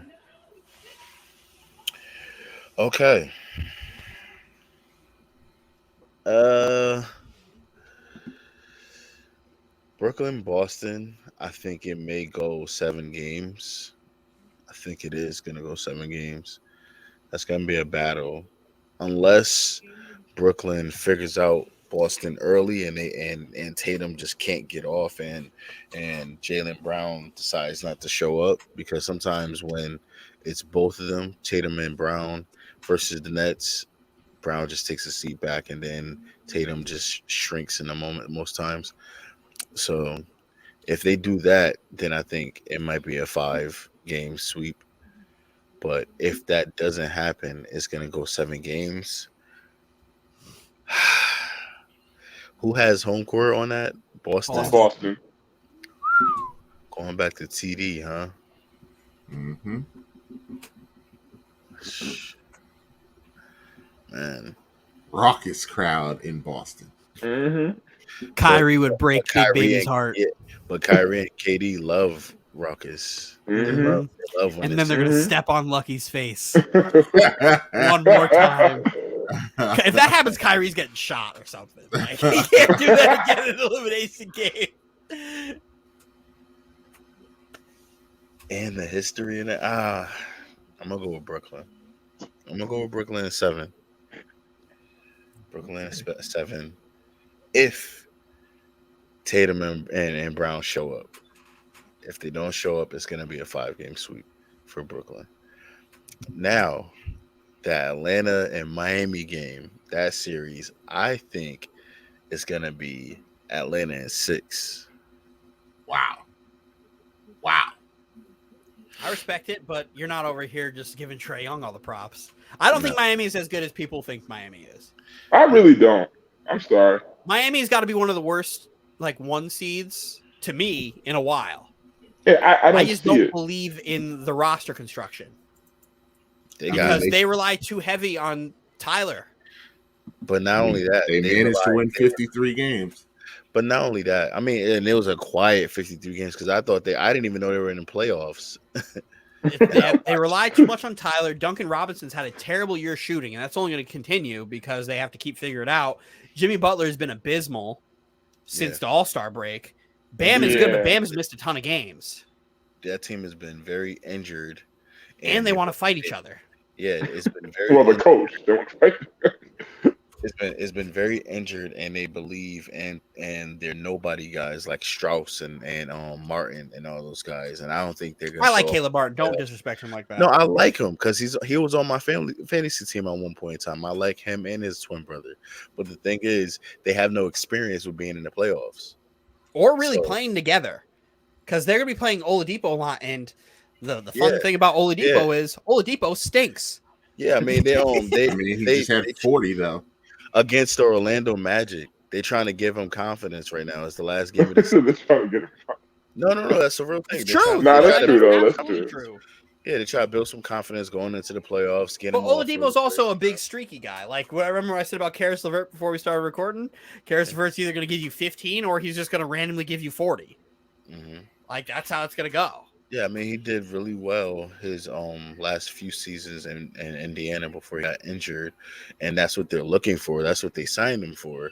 Okay. Uh, Brooklyn, Boston. I think it may go 7 games. I think it is going to go 7 games. That's going to be a battle, unless Brooklyn figures out Boston early and Tatum just can't get off and Jaylen Brown decides not to show up, because sometimes when it's both of them, Tatum and Brown versus the Nets, Brown just takes a seat back and then Tatum just shrinks in a moment most times. So if they do that, then I think it might be a 5 game sweep. But if that doesn't happen, it's gonna go 7 games. Who has home court on that? Boston. Boston. Going back to TD, huh? Mm-hmm. Man, Raucous crowd in Boston. Mm-hmm. Kyrie would break Big Kyrie Baby's and, heart. yeah, but Kyrie and KD love Ruckus. Mm-hmm. They love when And then they're going to step on Lucky's face Mm-hmm. one more time. If that happens, Kyrie's getting shot or something. Like, he can't do that again in an elimination game. and the history in it. I'm gonna go with Brooklyn. I'm gonna go with Brooklyn in 7. Brooklyn in 7. If Tatum and Brown show up. If they don't show up, it's gonna be a 5 game sweep for Brooklyn. Now, the Atlanta and Miami game, that series, I think is gonna be Atlanta in 6. Wow. I respect it, but you're not over here just giving Trae Young all the props. I don't think Miami is as good as people think Miami is. I really don't. I'm sorry. Miami's got to be one of the worst, like, 1 seeds to me in a while. Yeah, I just don't believe in the roster construction because they rely too heavy on Tyler. But not only that, they managed to win 53 games. But not only that, I mean, and it was a quiet 53 games because I didn't even know they were in the playoffs. They rely too much on Tyler. Duncan Robinson's had a terrible year shooting, and that's only going to continue because they have to keep figuring it out. Jimmy Butler has been abysmal since the All-Star break. Bam is good, but Bam has missed a ton of games. That team has been very injured. And they want to fight each other. Yeah, it's been very well, the coach. They want to fight. It's been very injured, and they believe and they're nobody guys like Strauss and Martin and all those guys, and I don't think they're gonna. I like Caleb Martin. Don't disrespect him like that. No, I like him because he was on my fantasy team at one point in time. I like him and his twin brother, but the thing is, they have no experience with being in the playoffs or really playing together because they're gonna be playing Oladipo a lot. And the fun thing about Oladipo is Oladipo stinks. Yeah, I mean he just had 40 though. Against the Orlando Magic. They're trying to give him confidence right now. It's the last game of the season. No, that's a real thing. It's true. That's true, though. That's true. Yeah, they try to build some confidence going into the playoffs. But Oladipo's also a big streaky guy. Like, I remember I said about Karis LeVert before we started recording. Karis LeVert's either going to give you 15 or he's just going to randomly give you 40. Mm-hmm. Like, that's how it's going to go. Yeah, I mean, he did really well his last few seasons in Indiana before he got injured, and that's what they're looking for. That's what they signed him for.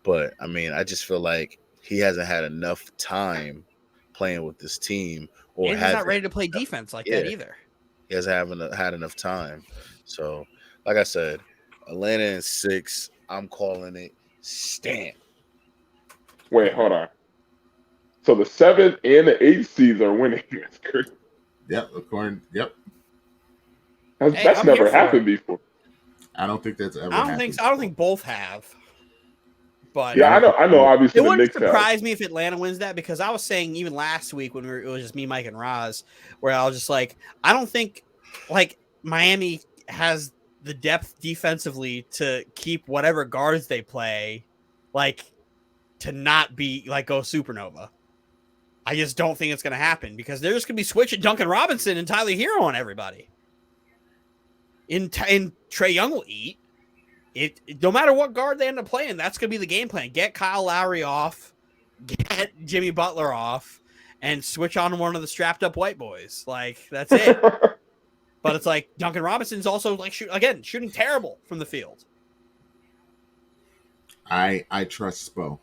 But I mean, I just feel like he hasn't had enough time playing with this team, or and he's not ready to play defense like that either. He hasn't had enough time. So, like I said, Atlanta in 6. I'm calling it stamp. Wait, hold on. So the 7 and the 8 seeds are winning. That's crazy. Yep, according. Yep. That's never happened before. I don't think that's ever happened. I don't think both have. But Yeah, I know. Obviously, it the wouldn't Knicks have. surprise me if Atlanta wins that, because I was saying even last week when it was just me, Mike, and Roz, where I was just like, I don't think like Miami has the depth defensively to keep whatever guards they play, like to not be like go supernova. I just don't think it's going to happen because they're just going to be switching Duncan Robinson and Tyler Hero on everybody. In Trae Young will eat. It no matter what guard they end up playing, that's going to be the game plan. Get Kyle Lowry off, get Jimmy Butler off, and switch on one of the strapped up white boys. Like that's it. But it's like Duncan Robinson's also like shooting terrible from the field. I trust Spo.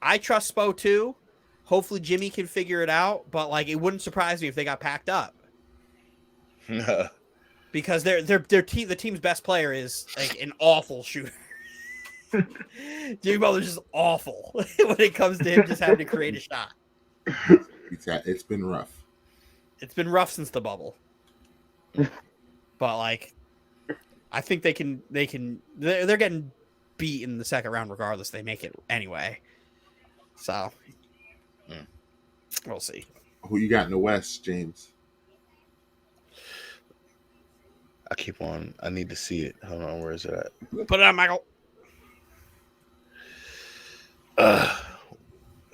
I trust Spo too. Hopefully Jimmy can figure it out, but like it wouldn't surprise me if they got packed up. Because the team's best player is like an awful shooter. Jimmy Butler's just awful when it comes to him just having to create a shot. It's been rough. It's been rough since the bubble. But like I think they're getting beat in the second round regardless. They make it anyway. So we'll see. Who you got in the West, James? I need to see it. Hold on, where is it at? Put it on, Michael.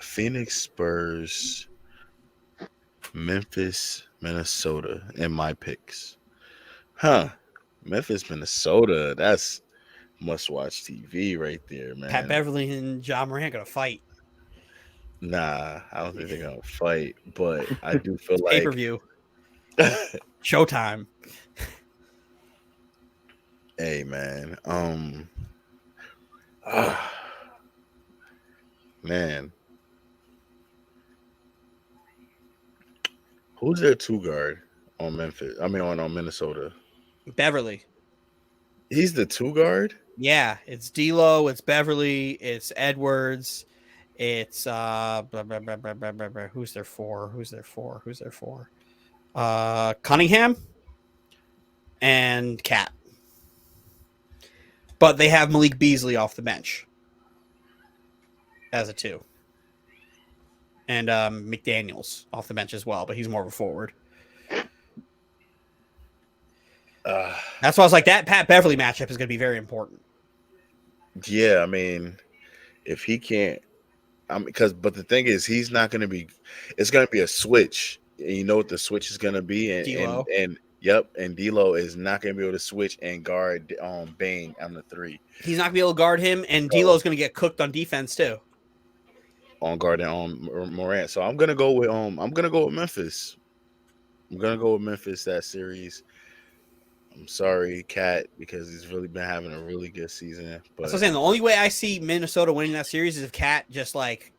Phoenix, Spurs, Memphis, Minnesota in my picks. Memphis, Minnesota. That's must-watch TV right there, man. Pat Beverly and John Morant gonna fight. Nah, I don't think they're gonna fight, but I do feel like pay-per-view. Showtime. Hey man, man, who's their two guard on Memphis? I mean, on Minnesota. Beverly. He's the two guard. Yeah, it's D'Lo, it's Beverly, it's Edwards, it's who's there for? Cunningham and Cat. But they have Malik Beasley off the bench as a 2. And McDaniels off the bench as well, but he's more of a forward. That's why I was like, that Pat Beverly matchup is going to be very important. Yeah, I mean, if he can't, but the thing is, he's not going to be. It's going to be a switch. And you know what the switch is going to be, and D'Lo is not going to be able to switch and guard Bane on the 3. He's not going to be able to guard him, and D'Lo is going to get cooked on defense too. On guarding Morant, so I'm gonna go with Memphis. I'm gonna go with Memphis that series. I'm sorry, Cat, because he's really been having a really good season. But so I'm saying the only way I see Minnesota winning that series is if Cat just like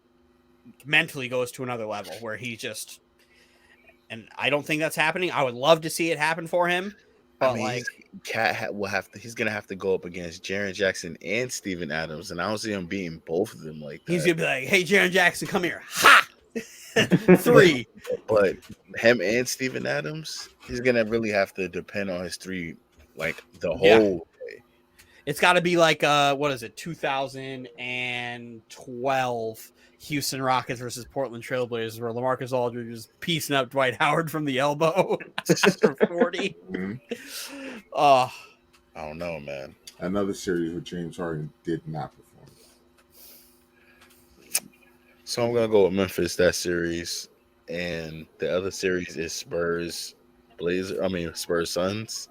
mentally goes to another level where he just, and I don't think that's happening. I would love to see it happen for him. But Cat he's gonna have to go up against Jaren Jackson and Steven Adams, and I don't see him beating both of them like that. He's gonna be like, "Hey, Jaren Jackson, come here, ha, 3." But him and Steven Adams, he's gonna really have to depend on his 3, like the whole way. It's got to be like 2012 Houston Rockets versus Portland Trailblazers, where LaMarcus Aldridge is piecing up Dwight Howard from the elbow after 40. I don't know, man. Another series where James Harden did not perform. So I'm gonna go with Memphis that series, and the other series is Spurs Suns.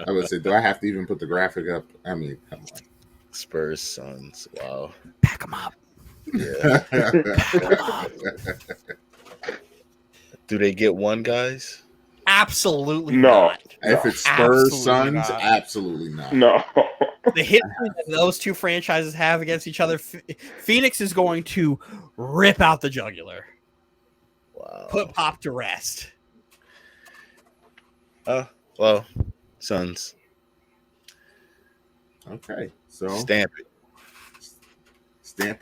I would say, do I have to even put the graphic up? I mean, come on. Spurs Suns. Wow. Pack them up. Yeah. Do they get one, guys? Absolutely no. not. If it's Spurs Suns, absolutely not. No. The history that those two franchises have against each other, Phoenix is going to rip out the jugular. Wow. Put Pop to rest. Well, Suns. Okay, so stamp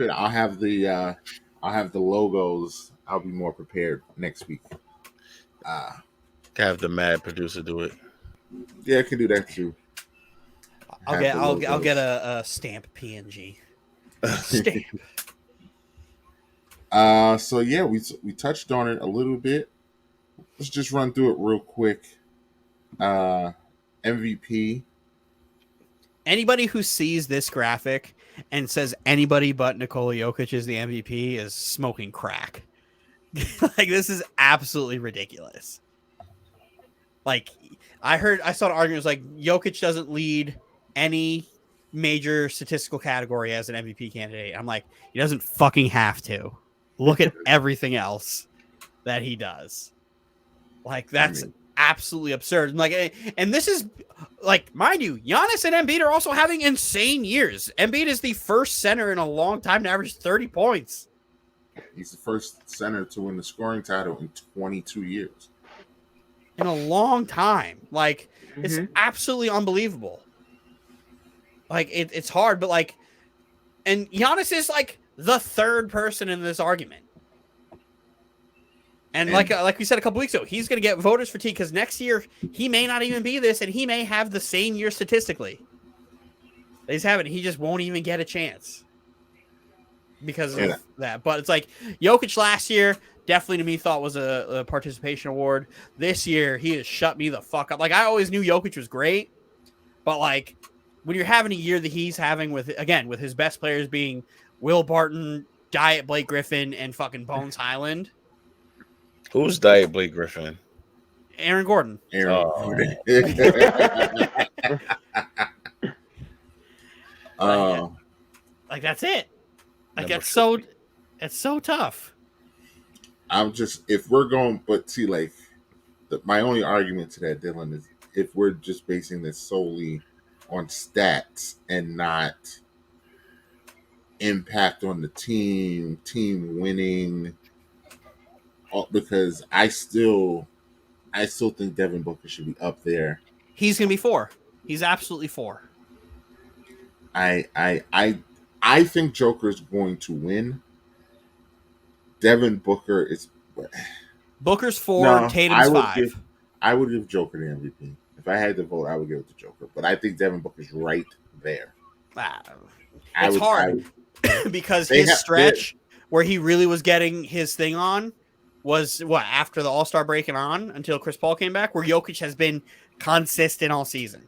it. I'll have the logos. I'll be more prepared next week. Have the Mad producer do it. Yeah, I can do that too. I'll get a stamp PNG. Stamp. So yeah, we touched on it a little bit. Let's just run through it real quick. MVP. Anybody who sees this graphic and says anybody but Nikola Jokic is the MVP is smoking crack. Like, this is absolutely ridiculous. Like, I saw an argument was like Jokic doesn't lead any major statistical category as an MVP candidate. I'm like, he doesn't fucking have to. Look at everything else that he does. Like, that's absolutely absurd. And this is, like, mind you, Giannis and Embiid are also having insane years. Embiid is the first center in a long time to average 30 points. He's the first center to win the scoring title in 22 years. In a long time. Like, it's absolutely unbelievable. Like, it's hard, but, like, and Giannis is, like, the third person in this argument. And like we said a couple weeks ago, he's going to get voters fatigue because next year he may not even be this, and he may have the same year statistically. He's having, he just won't even get a chance because of that. But it's like Jokic last year definitely to me thought was a participation award. This year he has shut me the fuck up. Like, I always knew Jokic was great, but like when you're having a year that he's having with his best players being Will Barton, Diet Blake Griffin, and fucking Bones Highland. Who's Diet Blake Griffin? Aaron Gordon. Gordon. Like, that's it. Like, it's so tough. I'm just, if we're going, but see, like, my only argument to that, Dylan, is if we're just basing this solely on stats and not impact on the team winning, because I still think Devin Booker should be up there. He's gonna be 4. He's absolutely 4. I think Joker's going to win. Devin Booker is. Booker's 4. Tatum's 5. I would give Joker the MVP. If I had to vote, I would give it to Joker. But I think Devin Booker's right there. It's hard because his stretch where he really was getting his thing on was after the All-Star break and on until Chris Paul came back, where Jokic has been consistent all season.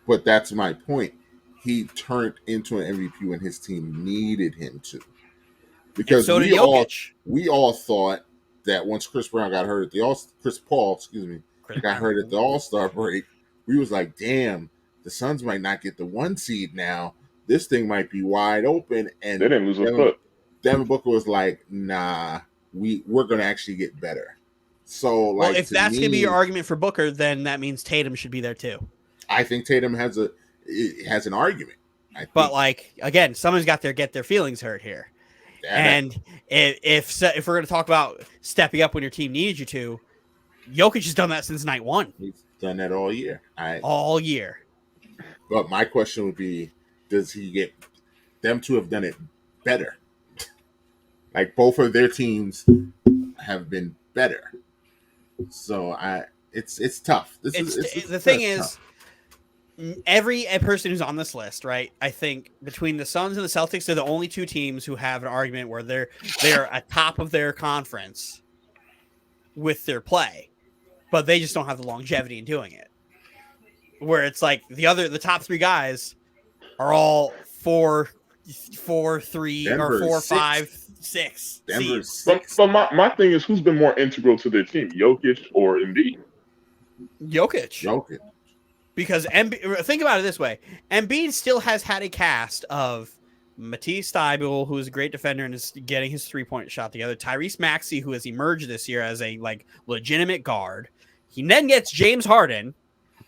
But that's my point. He turned into an MVP when his team needed him to. Because so did Jokic. We all thought that once Chris Paul got hurt at the All-Star break, we was like, damn, the Suns might not get the 1 seed now. This thing might be wide open. And they didn't lose a foot. Devin Booker was like, nah, we're going to actually get better. So, like, if that's going to be your argument for Booker, then that means Tatum should be there too. I think Tatum has an argument. But like, again, someone's got to get their feelings hurt here. And if we're going to talk about stepping up when your team needs you to, Jokic has done that since night 1. He's done that all year. All year. But my question would be, does he get them to have done it better? Like, both of their teams have been better. So it's tough. The thing is, every person who's on this list, right? I think between the Suns and the Celtics, they're the only 2 teams who have an argument where they're at top of their conference with their play, but they just don't have the longevity in doing it. Where it's like the top 3 guys are all 4, 3, or 4, 5, 6. But my thing is, who's been more integral to their team, Jokic or Embiid? Jokic. Because think about it this way. Embiid still has had a cast of Matisse Thybulle, who is a great defender and is getting his 3-point shot together. Tyrese Maxey, who has emerged this year as a legitimate guard. He then gets James Harden.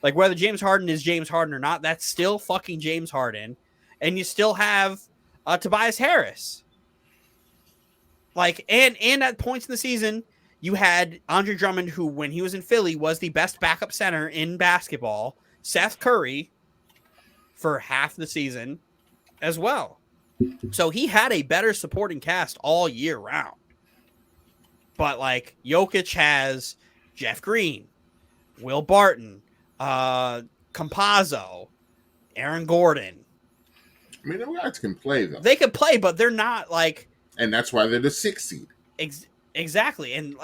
Like, whether James Harden is James Harden or not, that's still fucking James Harden. And you still have Tobias Harris. Like, and at points in the season, you had Andre Drummond, who, when he was in Philly, was the best backup center in basketball. Seth Curry for half the season as well. So he had a better supporting cast all year round. But, like, Jokic has Jeff Green, Will Barton, Campazzo, Aaron Gordon. I mean, the guys can play though. They can play, but they're not like. And that's why they're the 6th seed. Exactly. And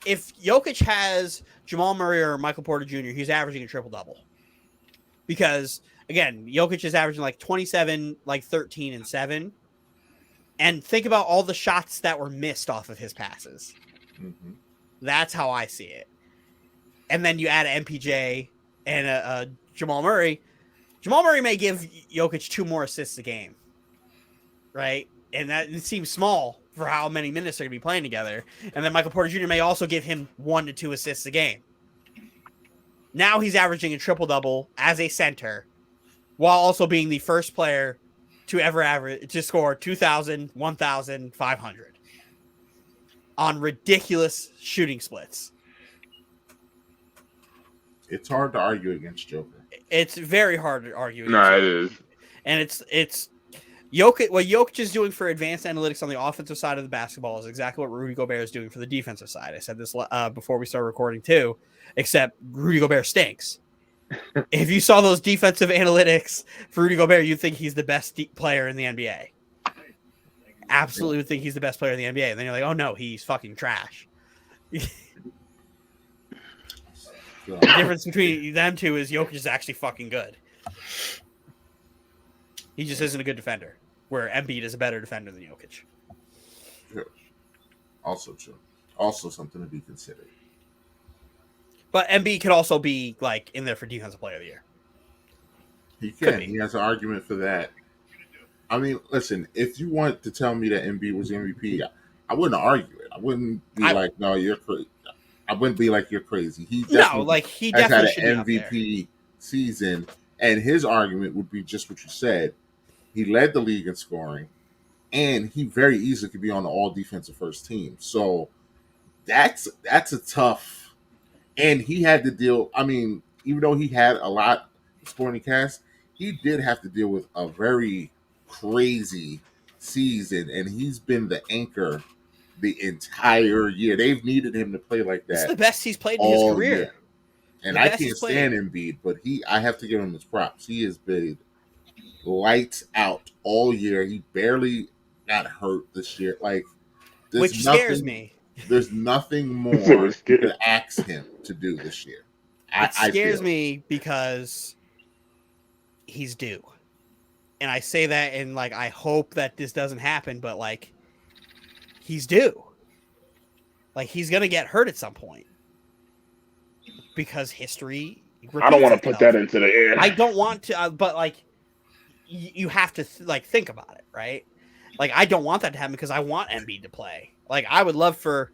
if Jokic has Jamal Murray or Michael Porter Jr., he's averaging a triple-double. Because, again, Jokic is averaging like 27, like 13, and 7. And think about all the shots that were missed off of his passes. Mm-hmm. That's how I see it. And then you add an MPJ and a Jamal Murray. Jamal Murray may give Jokic 2 more assists a game. Right? And that it seems small for how many minutes they're going to be playing together. And then Michael Porter Jr. may also give him 1 to 2 assists a game. Now he's averaging a triple-double as a center, while also being the first player to ever score 2,000, 1,500 on ridiculous shooting splits. It's hard to argue against Joker. It's very hard to argue against. Nah, it is. And it's Jokic. What Jokic is doing for advanced analytics on the offensive side of the basketball is exactly what Rudy Gobert is doing for the defensive side. I said this before we started recording too, except Rudy Gobert stinks. If you saw those defensive analytics for Rudy Gobert, you'd think he's the best player in the NBA. Absolutely would think he's the best player in the NBA. And then you're like, oh no, he's fucking trash. The difference between them two is Jokic is actually fucking good. He just isn't a good defender, where Embiid is a better defender than Jokic. True. Also true. Also something to be considered. But Embiid could also be like in there for Defensive Player of the Year. He can. He has an argument for that. I mean, listen, if you want to tell me that Embiid was MVP, I wouldn't argue it. I wouldn't be like, no, you're crazy. I wouldn't be like, you're crazy. He definitely has had an MVP season, and his argument would be just what you said. He led the league in scoring, and he very easily could be on the all-defensive first team. So that's a tough. And he had to deal. I mean, even though he had a lot of supporting cast, he did have to deal with a very crazy season, and he's been the anchor the entire year. They've needed him to play like that. This is the best he's played in his career. Year. And I can't stand Embiid, but I have to give him his props. He has been lights out all year. He barely got hurt this year. Like, which scares me. There's nothing more you could ask him to do this year. It scares me because he's due. And I say that and like I hope that this doesn't happen, but like he's due. Like he's gonna get hurt at some point. Because history. I don't want to put that into the air. I don't want to, but like you have to think about it, right? Like I don't want that to happen because I want Embiid to play. Like I would love for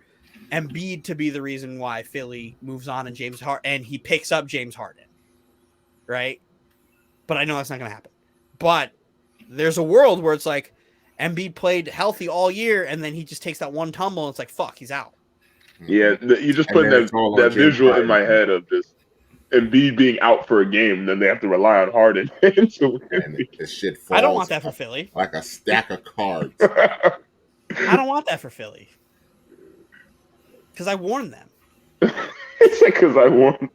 Embiid to be the reason why Philly moves on and he picks up James Harden, right? But I know that's not going to happen. But there's a world where it's like Embiid played healthy all year and then he just takes that one tumble and it's like, fuck, he's out. Yeah, you just put that visual in my head of just Embiid being out for a game, and then they have to rely on Harden. And this shit falls I don't want that for Philly. Like a stack of cards. I don't want that for Philly. Because I warned them. It's like because I warned.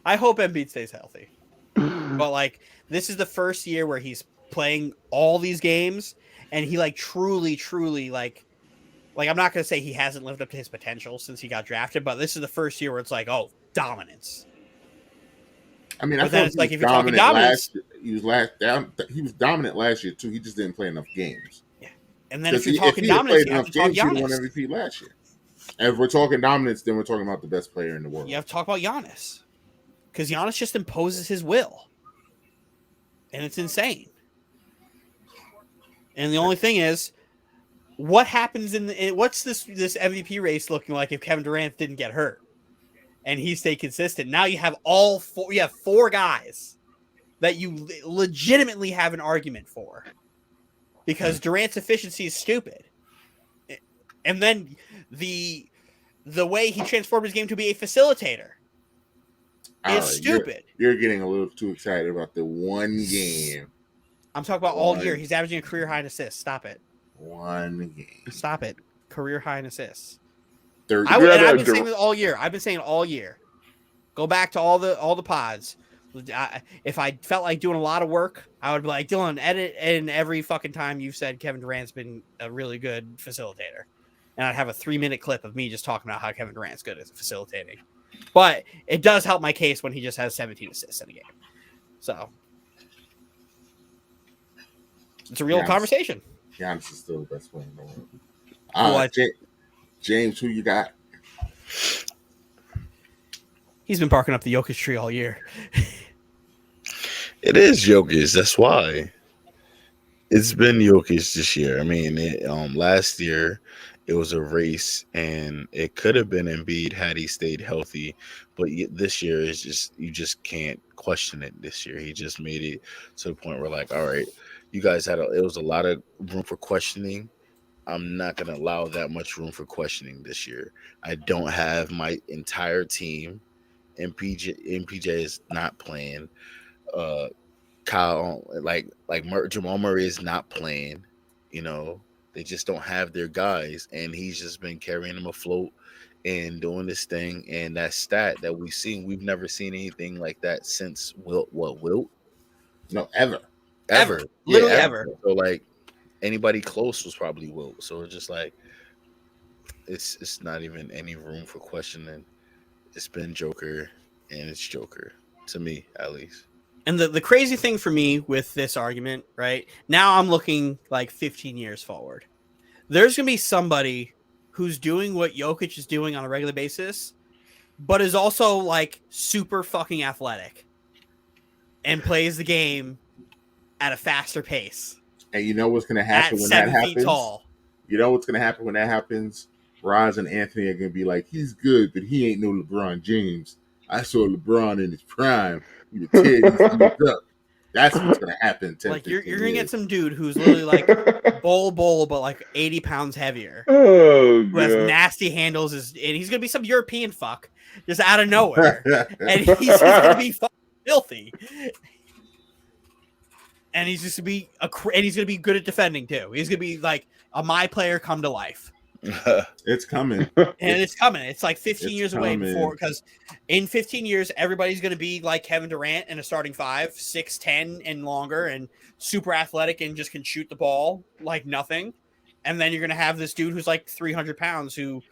I hope Embiid stays healthy. But like, this is the first year where he's playing all these games, and he like truly like I'm not going to say he hasn't lived up to his potential since he got drafted, but this is the first year where it's like, oh, dominance. I mean, I thought like if you're talking dominance, he was dominant last year too. He just didn't play enough games. Yeah, and then if you're talking dominance, you have to talk Giannis. He won MVP last year. And if we're talking dominance, then we're talking about the best player in the world. You have to talk about Giannis because Giannis just imposes his will, and it's insane. And the only thing is, what happens what's this MVP race looking like if Kevin Durant didn't get hurt and he stayed consistent? Now you have four guys that you legitimately have an argument for because Durant's efficiency is stupid. And then the way he transformed his game to be a facilitator is stupid. You're getting a little too excited about the one game. I'm talking about all year. He's averaging a career high in assists. Stop it. One game. Stop it. Career high in assists. I've been saying it all year. I've been saying it all year. Go back to all the pods. If I felt like doing a lot of work, I would be like, Dylan, edit in every fucking time you've said Kevin Durant's been a really good facilitator. And I'd have a 3-minute clip of me just talking about how Kevin Durant's good at facilitating. But it does help my case when he just has 17 assists in a game. So it's a real conversation. Giannis is still the best player in the world. James, who you got? He's been barking up the Jokic tree all year. It is Jokic. That's why. It's been Jokic this year. I mean, last year it was a race, and it could have been Embiid had he stayed healthy. But this year is just you just can't question it. This year, he just made it to the point where, like, all right, you guys it was a lot of room for questioning. I'm not gonna allow that much room for questioning this year. I don't have my entire team. MPJ is not playing. Kyle, Jamal Murray is not playing. You know, they just don't have their guys, and he's just been carrying them afloat and doing this thing. And that stat that we've never seen anything like that since Wilt? No, ever. Literally ever. So like anybody close was probably Wilt. So it's just like it's not even any room for questioning. It's been Joker, and it's Joker to me, at least. And the crazy thing for me with this argument, right now, I'm looking like 15 years forward. There's gonna be somebody who's doing what Jokic is doing on a regular basis, but is also like super fucking athletic and plays the game at a faster pace. And you know what's going to happen when that happens? 7 feet tall. You know what's going to happen when that happens? Roz and Anthony are going to be like, he's good, but he ain't no LeBron James. I saw LeBron in his prime. He would tear these dudes up. That's what's going to happen. Like you're going to get some dude who's literally like bull, but like 80 pounds heavier. Oh, who has nasty handles, and he's going to be some European fuck just out of nowhere. And he's just going to be fucking filthy. And he's just going to be good at defending too. He's going to be like a my player come to life. It's coming. And it's coming. It's like 15 years away before, because in 15 years, everybody's going to be like Kevin Durant in a starting 5, 6'10" and longer, and super athletic and just can shoot the ball like nothing. And then you're going to have this dude who's like 300 pounds who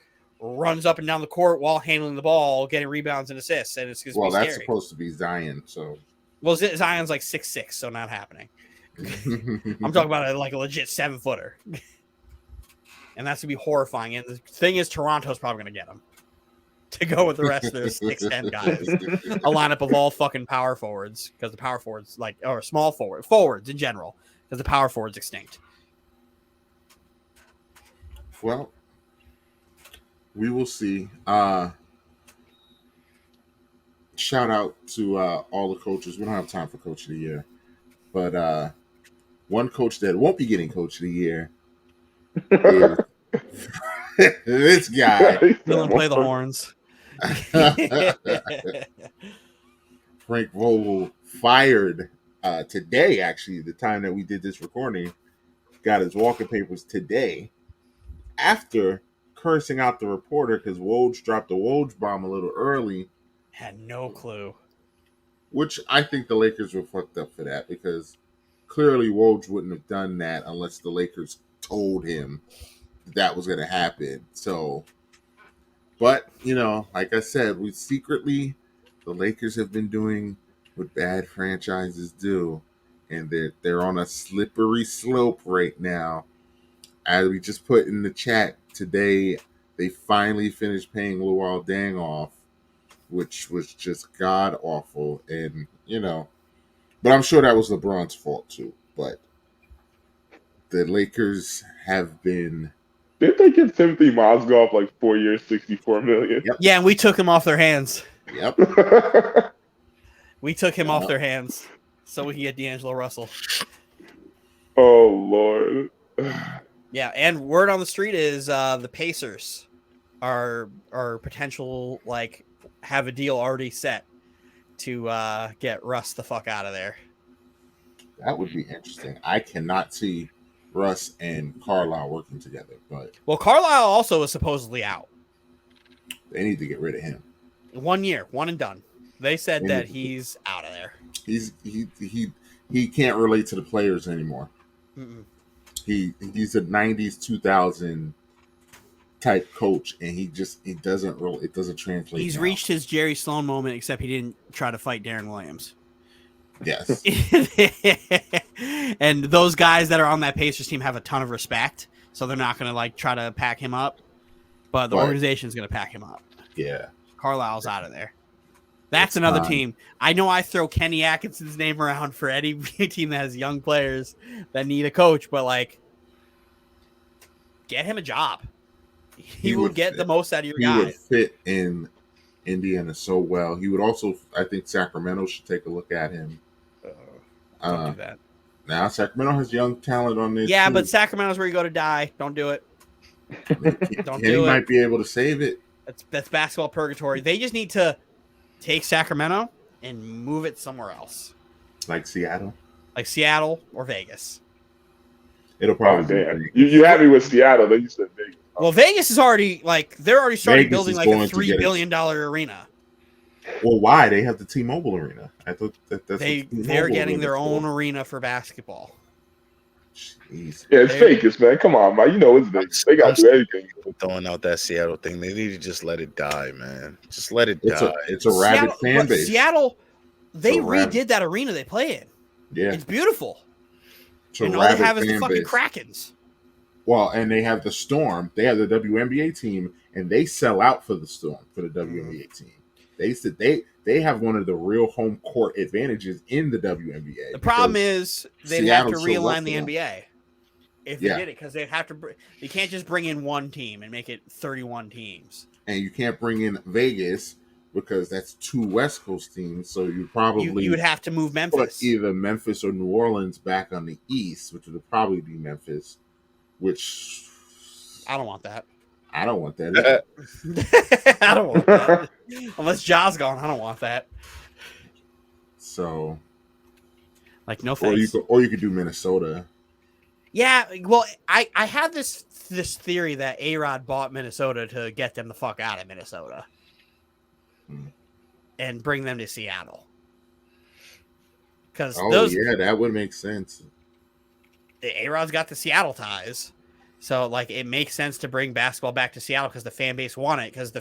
runs up and down the court while handling the ball, getting rebounds and assists. And it's going to be scary. That's supposed to be Zion. So, well, Zion's like 6'6", so not happening. I'm talking about like a legit 7-footer. And that's going to be horrifying. And the thing is, Toronto's probably going to get him to go with the rest of their 6'10" guys. A lineup of all fucking power forwards, because the power forwards, or small forwards in general, because the power forwards extinct. Well, we will see. Shout out to all the coaches. We don't have time for Coach of the Year. But one coach that won't be getting Coach of the Year is this guy. Dylan, play the horns. Frank Vogel fired today, actually, the time that we did this recording. Got his walking papers today after cursing out the reporter because Woj dropped the Woj bomb a little early. Had no clue. Which I think the Lakers were fucked up for that, because clearly Woj wouldn't have done that unless the Lakers told him that was going to happen. So, but, like I said, the Lakers have been doing what bad franchises do, and they're on a slippery slope right now. As we just put in the chat today, they finally finished paying Luol Deng off, which was just god awful. And, but I'm sure that was LeBron's fault too. But the Lakers have been. Didn't they get Timothy Mozgov like 4 years, $64 million? Yep. Yeah, and we took him off their hands. Yep. We took him off their hands so we can get D'Angelo Russell. Oh, Lord. Yeah, and word on the street is the Pacers are potential, have a deal already set to get Russ the fuck out of there. That would be interesting. I cannot see Russ and Carlisle working together, but Carlisle also is supposedly out. They need to get rid of him. 1 year, one and done. They said And that he's out of there. he can't relate to the players anymore. Mm-mm. He's a 90s 2000 type coach, and it doesn't translate. He's now. reached his Jerry Sloan moment, except he didn't try to fight Darren Williams. Yes. And those guys that are on that Pacers team have a ton of respect, so they're not going to like try to pack him up. But the organization's going to pack him up. Yeah. Carlisle's out of there. That's another team. I know I throw Kenny Atkinson's name around for any team that has young players that need a coach, but like, get him a job. He will get the most out of your guy. He would fit in Indiana so well. He would also, I think Sacramento should take a look at him. Don't do that. Now Sacramento has young talent on this. Yeah, but Sacramento's where you go to die. Don't do it. Don't do it. He might be able to save it. That's basketball purgatory. They just need to take Sacramento and move it somewhere else. Like Seattle or Vegas. It'll probably be. You happy with Seattle, then you said Vegas. Well, Vegas is already they're already starting building like a $3 billion arena. Well, why? They have the T-Mobile arena. I thought that's they're getting their own arena for basketball. Jeez. Yeah, it's Vegas, man. Come on, man. You know it's Vegas. They got to do everything. Throwing out that Seattle thing. They need to just let it die, man. Just let it die. It's a rabid fan base. Seattle, they redid that arena they play in. Yeah. It's beautiful. And all they have is the fucking Krakens. Well, and they have the Storm. They have the WNBA team, and they sell out for the Storm, for the WNBA team. They said they have one of the real home court advantages in the WNBA. The problem is they'd have to realign the NBA if they did it, because they have to. You can't just bring in one team and make it 31 teams. And you can't bring in Vegas because that's 2 West Coast teams. So you would have to move Memphis, put either Memphis or New Orleans back on the East, which would probably be Memphis. Which I don't want that. I don't want that either. I don't want that. Unless Ja's gone, I don't want that. So, like, no thanks. Or you could do Minnesota. Yeah, well, I had this theory that A-Rod bought Minnesota to get them the fuck out of Minnesota and bring them to Seattle. Because that would make sense. A-Rod's got the Seattle ties. So, like, it makes sense to bring basketball back to Seattle because the fan base want it. Because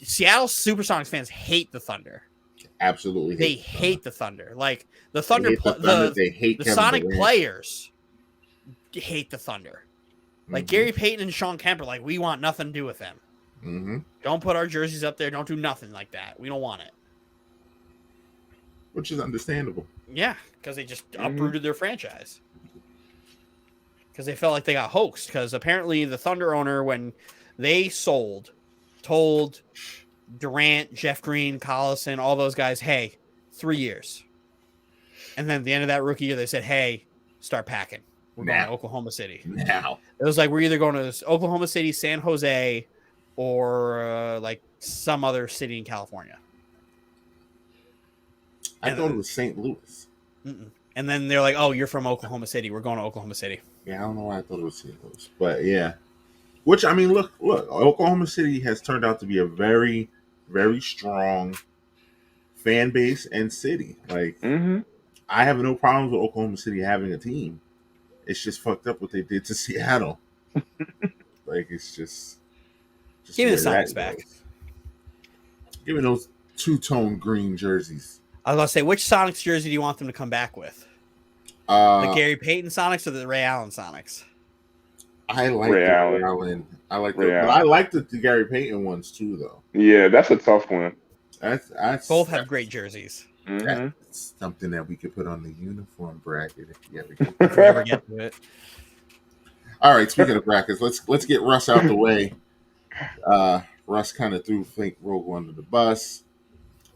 Seattle Supersonics fans hate the Thunder. Absolutely. They hate the Thunder. Like, the Thunder, they hate the Sonic players hate the Thunder. Like, Gary Payton and Sean Kemp are like, we want nothing to do with them. Mm-hmm. Don't put our jerseys up there. Don't do nothing like that. We don't want it. Which is understandable. Yeah, because they just uprooted their franchise. Because they felt like they got hoaxed. Because apparently the Thunder owner, when they sold, told Durant, Jeff Green, Collison, all those guys, hey, 3 years. And then at the end of that rookie year, they said, hey, start packing. We're going to Oklahoma City. Now. It was like, we're either going to Oklahoma City, San Jose, or like some other city in California. I thought it was St. Louis. Mm-mm. And then they're like, oh, you're from Oklahoma City. We're going to Oklahoma City. Yeah, I don't know why I thought it was St. Louis. But yeah. Which, I mean, look, Oklahoma City has turned out to be a very, very strong fan base and city. Like, I have no problems with Oklahoma City having a team. It's just fucked up what they did to Seattle. Like, it's just give me the Sonics back. Give me those 2-tone green jerseys. I was going to say, which Sonics jersey do you want them to come back with? The Gary Payton Sonics or the Ray Allen Sonics? I like Ray Allen. I like the Gary Payton ones too, though. Yeah, that's a tough one. Both have great jerseys. That's something that we could put on the uniform bracket if you ever get to it. All right, speaking of brackets, let's get Russ out the way. Russ kind of threw Flink Rogo under the bus.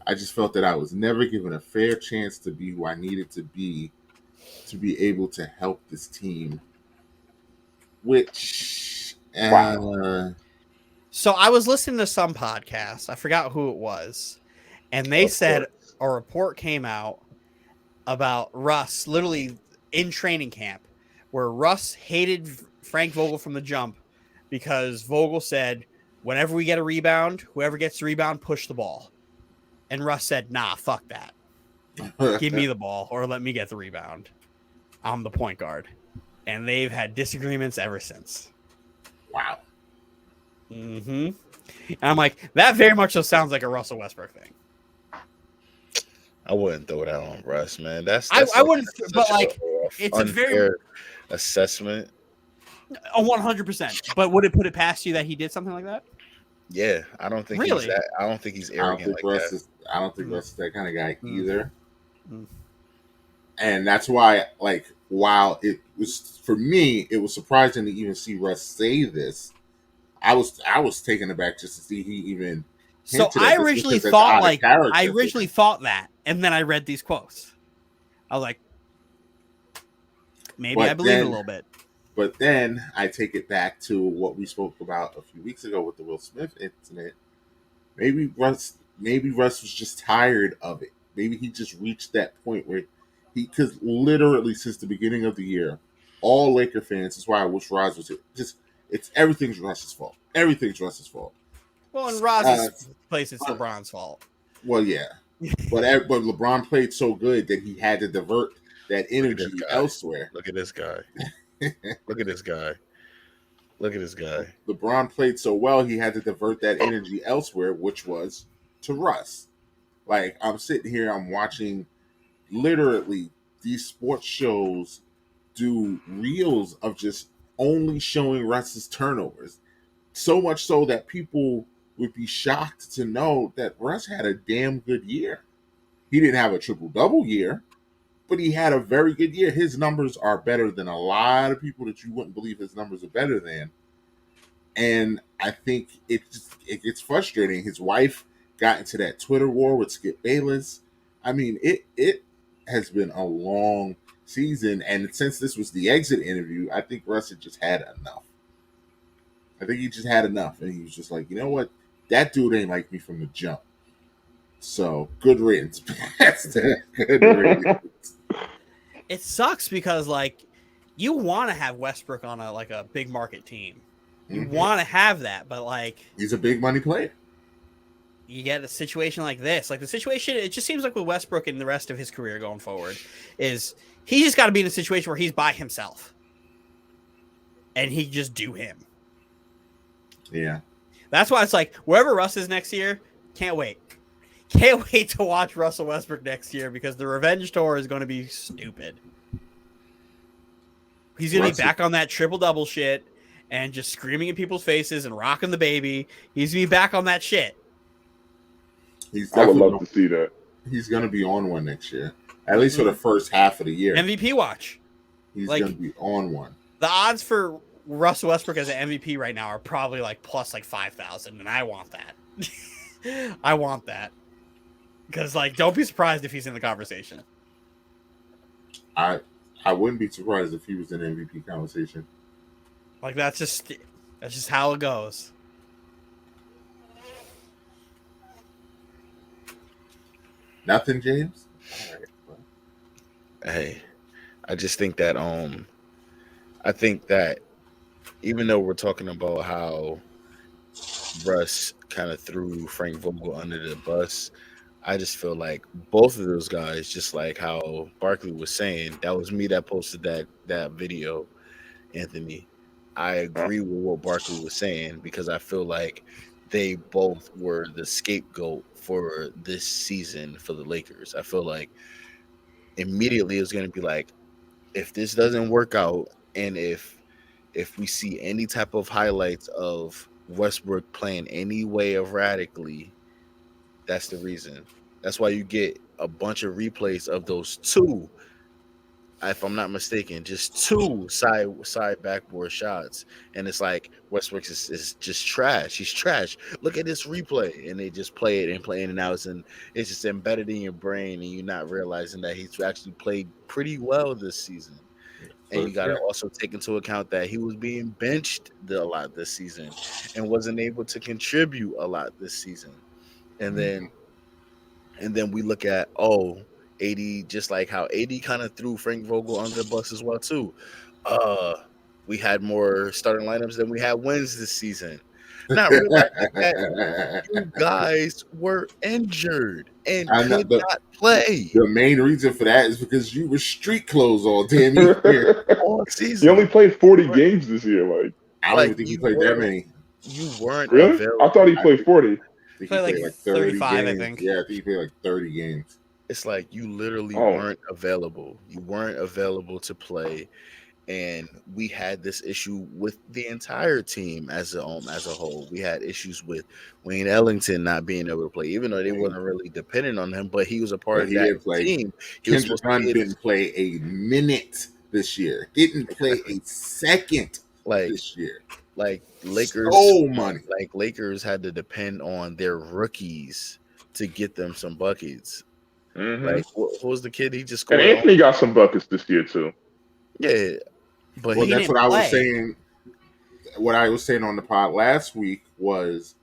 I just felt that I was never given a fair chance to be who I needed to be able to help this team. Which, so I was listening to some podcast. I forgot who it was, and they said a report came out about Russ literally in training camp, where Russ hated Frank Vogel from the jump because Vogel said, "Whenever we get a rebound, whoever gets the rebound, push the ball." And Russ said, nah, fuck that. Give me the ball or let me get the rebound. I'm the point guard. And they've had disagreements ever since. Wow. And I'm like, that very much so sounds like a Russell Westbrook thing. I wouldn't throw that on Russ, man. That's I like wouldn't, but like, it's a unfair very assessment. 100%. But would it put it past you that he did something like that? Yeah, I don't think Really? I don't think he's arrogant like that. I don't think Russ is that kind of guy either. Mm. And that's why, like, while it was for me, it was surprising to even see Russ say this. I was taken aback just to see he even. So I originally thought that, and then I read these quotes. I was like, maybe I believe it a little bit. But then I take it back to what we spoke about a few weeks ago with the Will Smith incident. Maybe Russ was just tired of it. Maybe he just reached that point where because literally since the beginning of the year, all Laker fans, that's why I wish Roz was here. Everything's Russ's fault. Everything's Russ's fault. Well, in Roz's place, it's LeBron's fault. Well, yeah. but LeBron played so good that he had to divert that energy elsewhere. Look at this guy. Look at this guy. Look at this guy. LeBron played so well, he had to divert that energy elsewhere, which was to Russ. Like, I'm sitting here, I'm watching literally these sports shows do reels of just only showing Russ's turnovers. So much so that people would be shocked to know that Russ had a damn good year. He didn't have a triple-double year, but he had a very good year. His numbers are better than a lot of people that you wouldn't believe his numbers are better than. And I think it gets frustrating. His wife got into that Twitter war with Skip Bayless. I mean, it has been a long season, and since this was the exit interview, I think Russ had just had enough. I think he just had enough, and he was just like, you know what? That dude ain't like me from the jump. So, good riddance. Good riddance. It sucks because, like, you want to have Westbrook on a big market team. You want to have that, but, like... He's a big money player. You get a situation like this. Like, the situation, it just seems like with Westbrook and the rest of his career going forward, is he just got to be in a situation where he's by himself. And he just do him. Yeah. That's why it's like, wherever Russ is next year, can't wait. Can't wait to watch Russell Westbrook next year because the revenge tour is going to be stupid. He's going to be back on that triple-double shit and just screaming in people's faces and rocking the baby. He's going to be back on that shit. I would love to see that. He's going to be on one next year. At least for the first half of the year. MVP watch. He's going to be on one. The odds for Russell Westbrook as an MVP right now are probably like plus like 5,000, and I want that. I want that. Because, like, don't be surprised if he's in the conversation. I wouldn't be surprised if he was in the MVP conversation. Like, that's just how it goes. Nothing, James? All right. Hey, I just think that even though we're talking about how Russ kind of threw Frank Vogel under the bus, I just feel like both of those guys, just like how Barkley was saying, that was me that posted that video, Anthony. I agree with what Barkley was saying because I feel like they both were the scapegoat for this season for the Lakers. I feel like immediately it's going to be like, if this doesn't work out and if we see any type of highlights of Westbrook playing any way erratically, that's the reason. That's why you get a bunch of replays of those two, if I'm not mistaken, just two side backboard shots. And it's like Westbrook is just trash. He's trash. Look at this replay. And they just play it and play in and out. And it's just embedded in your brain and you're not realizing that he's actually played pretty well this season. And you got to also take into account that he was being benched a lot this season and wasn't able to contribute a lot this season. And then we look at, AD, just like how AD kind of threw Frank Vogel under the bus as well too. We had more starting lineups than we had wins this season. not realizing that you guys were injured and I know could not play the main reason for that is because you were street clothes all damn year. all He only season. played 40 Right. games this year. Like, I don't Like even think he played that many. you weren't really? I thought available. he I played 40. think he Played like played like 30 35, I games. think. Yeah, I think he played like 30 games. It's like you literally Oh. weren't available. You weren't available to play, and we had this issue with the entire team as a whole. We had issues with Wayne Ellington not being able to play, even though they wasn't really dependent on him, but he was a part But of he that didn't play. team. He was Kendrick supposed to Nunn be able didn't play a minute this year. Didn't play a second like this year. Lakers, So money. like Lakers had to depend on their rookies to get them some buckets. Mm-hmm. Like what was the kid? He just And scored. Anthony got some buckets this year too. Yeah, but Well, He that's didn't what I was play. saying. What I was saying on the pod last week was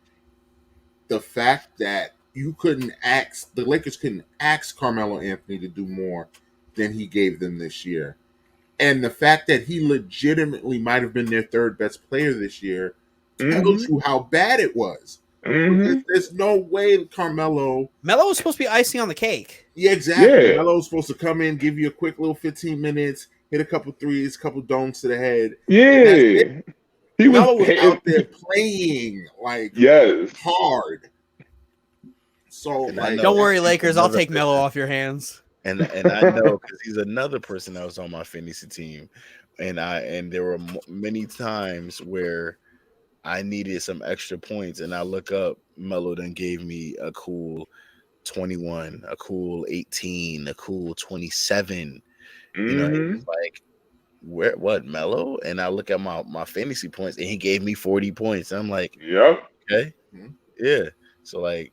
the fact that the Lakers couldn't ask Carmelo Anthony to do more than he gave them this year. And the fact that he legitimately might have been their third best player this year tells you how bad it was. Mm-hmm. There's no way Carmelo. Melo was supposed to be icing on the cake. Yeah, exactly. Yeah. Melo's supposed to come in, give you a quick little 15 minutes, hit a couple threes, a couple donks to the head. And that's it. Yeah. He was Melo was hitting. out there playing like Yes. hard. So And I like, know Don't worry, he's Lakers. I'll another take Melo person. off your hands. And I know because he's another person that was on my fantasy team, and there were many times where I needed some extra points, and I look up, Melo then gave me a cool 21, a cool 18, a cool 27. You know, it Mm-hmm. was like, what Melo? And I look at my fantasy points, and he gave me 40 points. And I'm like, Yep. okay, Mhm. yeah. So like,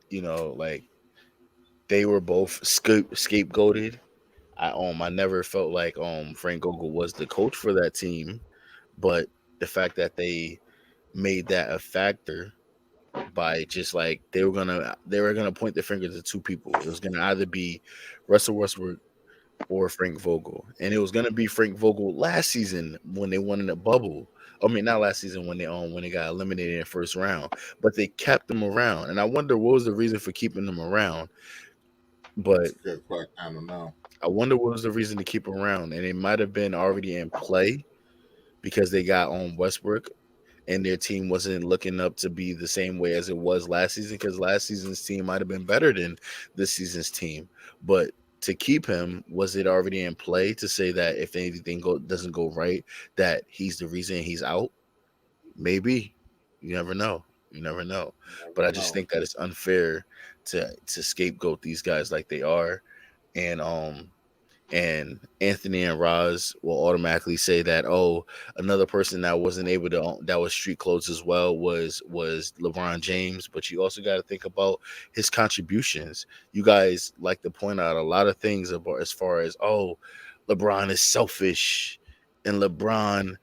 you know, like they were both scapegoated. I never felt like Frank Vogel was the coach for that team, but the fact that they made that a factor by just like they were gonna point the finger to two people. It was gonna either be Russell Westbrook or Frank Vogel, and it was gonna be Frank Vogel last season when they won in the bubble. I mean, not last season when they got eliminated in the first round, but they kept them around, and I wonder what was the reason for keeping them around. But that's a good question. I don't know. I wonder what was the reason to keep them around, and it might have been already in play because they got on Westbrook, and their team wasn't looking up to be the same way as it was last season because last season's team might have been better than this season's team. But to keep him, was it already in play to say that if anything doesn't go right, that he's the reason he's out? Maybe. You never know. You never know. But I just think that it's unfair to scapegoat these guys like they are. And Anthony and Roz will automatically say that, oh, another person that wasn't able to that was street clothes as well was LeBron James. But you also got to think about his contributions. You guys like to point out a lot of things about as far as, oh, LeBron is selfish, and LeBron,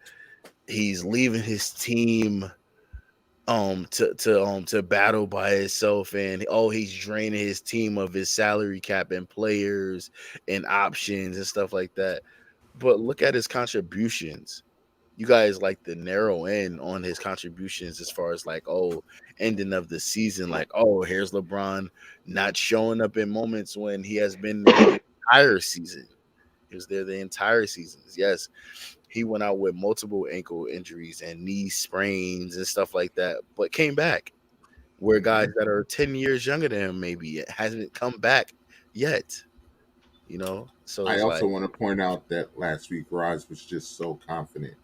he's leaving his team to battle by himself, and oh, he's draining his team of his salary cap and players and options and stuff like that. But look at his contributions. You guys like to narrow in on his contributions as far as like, oh, ending of the season, like, oh, here's LeBron not showing up in moments when he has been there the entire season. He was there the entire seasons. Yes, he went out with multiple ankle injuries and knee sprains and stuff like that, but came back. Where guys that are 10 years younger than him maybe hasn't come back yet. You know? So I it's like, also want to point out that last week Roz was just so confident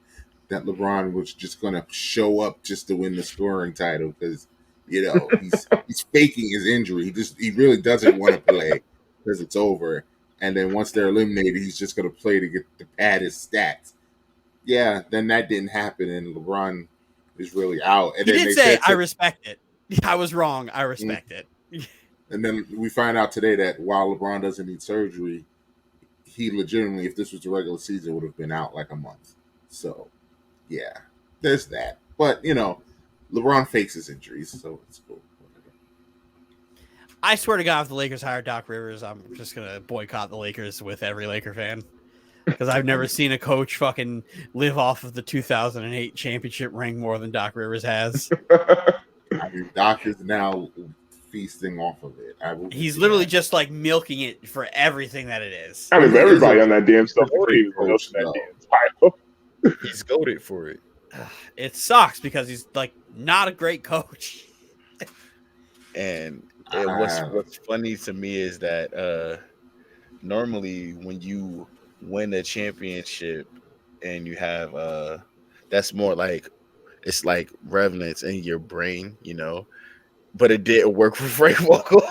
that LeBron was just going to show up just to win the scoring title because he's faking his injury. He really doesn't want to play because it's over. And then once they're eliminated, he's just going to play to get to pad his stats. Yeah, then that didn't happen, and LeBron is really out. And He then did say, I respect it. I was wrong. I respect it. And then we find out today that while LeBron doesn't need surgery, he legitimately, if this was the regular season, would have been out like a month. So, yeah, there's that. But, LeBron fakes his injuries, so it's cool. I swear to God, if the Lakers hire Doc Rivers, I'm just going to boycott the Lakers with every Laker fan. because I've never seen a coach fucking live off of the 2008 championship ring more than Doc Rivers has. I mean, Doc is now feasting off of it. He's literally just like milking it for everything that it is. I mean, He is everybody a on that damn Celtics great team is coach, milking that though. damn title. He's goaded for it. It sucks because he's like not a great coach. And what's funny to me is that normally when you win a championship and you have that's more like it's like revenants in your brain, you know. But it didn't work for Frank Vogel.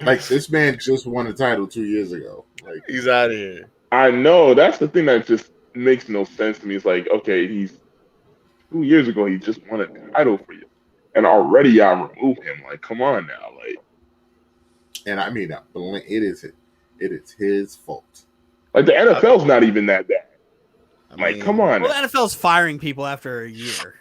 Like, this man just won a title 2 years ago. Like, He's out of here. I know that's the thing that just makes no sense to me. It's like, okay, he's 2 years ago he just won a title for you, and already y'all remove him. Like, come on now, like. and I mean, it is his fault. Like the NFL's not even that bad. Like, come on. Well, the NFL's firing people after a year.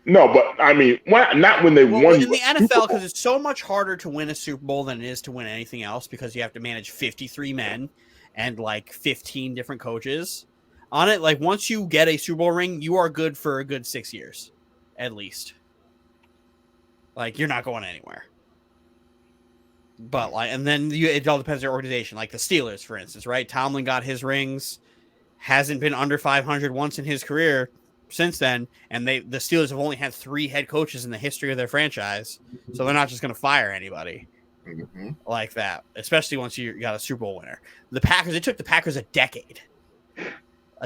No, but I mean, not when they won. In the NFL, because it's so much harder to win a Super Bowl than it is to win anything else, because you have to manage 53 men and like 15 different coaches on it. Like, once you get a Super Bowl ring, you are good for a good 6 years, at least. Like, you're not going anywhere. But like, and then it all depends on your organization. Like the Steelers, for instance, right? Tomlin got his rings, hasn't been under 500 once in his career since then, and the Steelers have only had 3 head coaches in the history of their franchise, so they're not just going to fire anybody like that, especially once you got a Super Bowl winner. The Packers, it took the Packers a decade,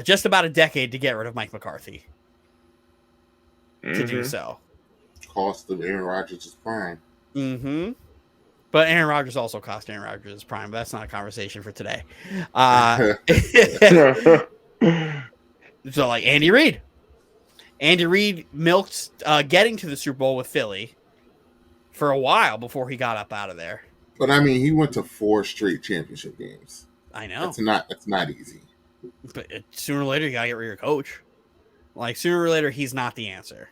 just about a decade, to get rid of Mike McCarthy to do so. Cost of Aaron Rodgers' prime. But Aaron Rodgers also cost Aaron Rodgers his prime, but that's not a conversation for today. So like Andy Reid milked getting to the Super Bowl with Philly for a while before he got up out of there. But I mean, he went to 4 straight championship games. I know that's not easy. But sooner or later, you gotta get rid of your coach. Like sooner or later, he's not the answer.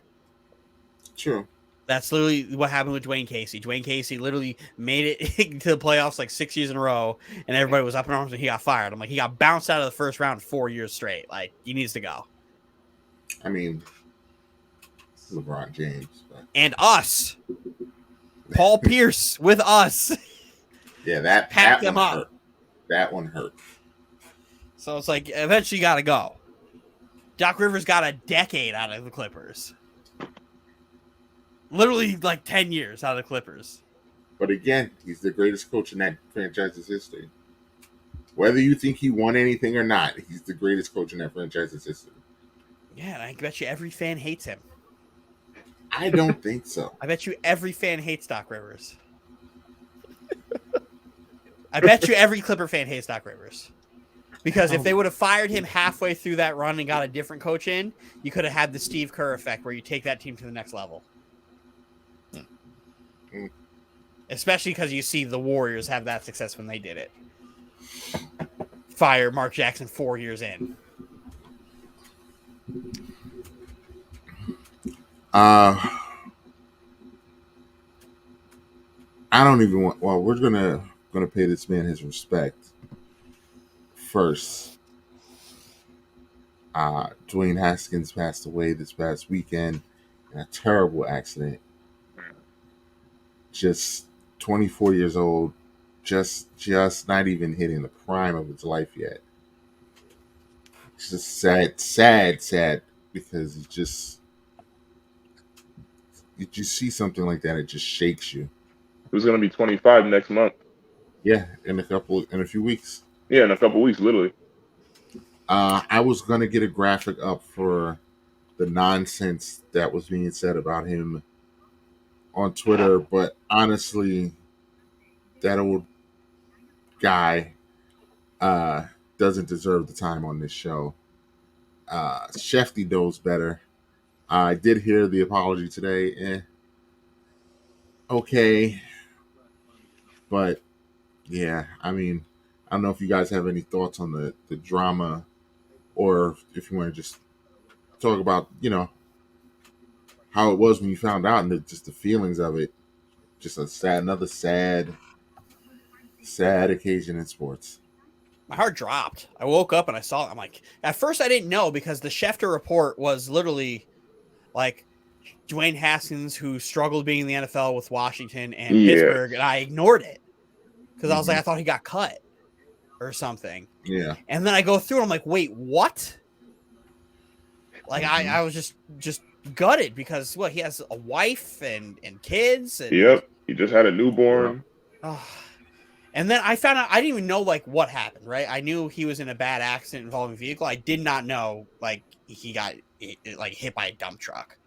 True. That's literally what happened with Dwayne Casey. Dwayne Casey literally made it to the playoffs like 6 years in a row, and everybody was up in arms when he got fired. I'm like, he got bounced out of the first round 4 years straight. Like, he needs to go. I mean, this is LeBron James. But... And us. Paul Pierce with us. Yeah, that one hurt. That one hurt. So it's like, eventually you got to go. Doc Rivers got a decade out of the Clippers. Literally like 10 years out of the Clippers. But again, he's the greatest coach in that franchise's history. Whether you think he won anything or not, he's the greatest coach in that franchise's history. Yeah, and I bet you every fan hates him. I don't think so. I bet you every fan hates Doc Rivers. I bet you every Clipper fan hates Doc Rivers. Because if they would have fired him halfway through that run and got a different coach in, you could have had the Steve Kerr effect where you take that team to the next level. Especially because you see the Warriors have that success when they did it. Fire Mark Jackson 4 years in. I don't even want. Well, we're gonna pay this man his respect first. Dwayne Haskins passed away this past weekend in a terrible accident. Just 24 years old, just not even hitting the prime of his life yet. It's just sad, because you just see something like that, it just shakes you. Who's going to be 25 next month? Yeah, in a few weeks. Yeah, in a couple weeks, literally. I was gonna get a graphic up for the nonsense that was being said about him on Twitter, but honestly, that old guy doesn't deserve the time on this show. Shefty knows better. I did hear the apology today. Okay. But yeah, I mean, I don't know if you guys have any thoughts on the drama, or if you want to just talk about, how it was when you found out, and just the feelings of it. Just another sad occasion in sports. My heart dropped. I woke up and I saw it. I'm like, at first I didn't know because the Schefter report was literally like Dwayne Haskins, who struggled being in the NFL with Washington and Yeah. Pittsburgh, and I ignored it because I was like, Mhm. I thought he got cut or something. Yeah. And then I go through and I'm like, wait, what? Like I was just gutted because what, he has a wife and kids and Yep. He just had a Yeah. newborn. and then I found out I didn't even know like what happened, right? I knew he was in a bad accident involving a vehicle. I did not know like he got like hit by a dump truck.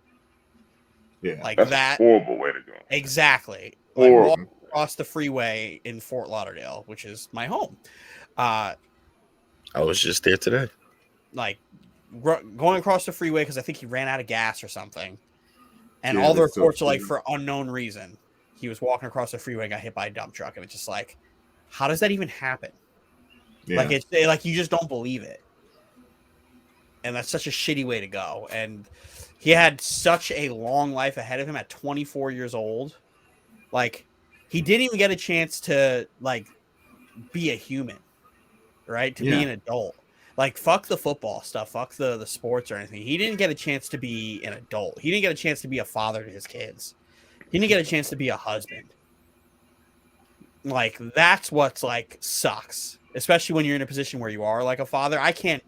Yeah. Like That's a that. horrible way to go. Exactly. Like walk Horrible. across the freeway in Fort Lauderdale, which is my home. Uh I was just there today. like going across the freeway because I think he ran out of gas or something. And Yeah, all the that's so reports are like true. for unknown reason. He was walking across the freeway and got hit by a dump truck. And it's just like, how does that even happen? Yeah. Like it's like you just don't believe it. And that's such a shitty way to go. And he had such a long life ahead of him at 24 years old. Like he didn't even get a chance to like be a human, right? To be Yeah. an adult. Like fuck the football stuff, fuck the sports or anything. He didn't get a chance to be an adult. He didn't get a chance to be a father to his kids. He didn't get a chance to be a husband. Like that's what's like sucks, especially when you're in a position where you are like a father. I can't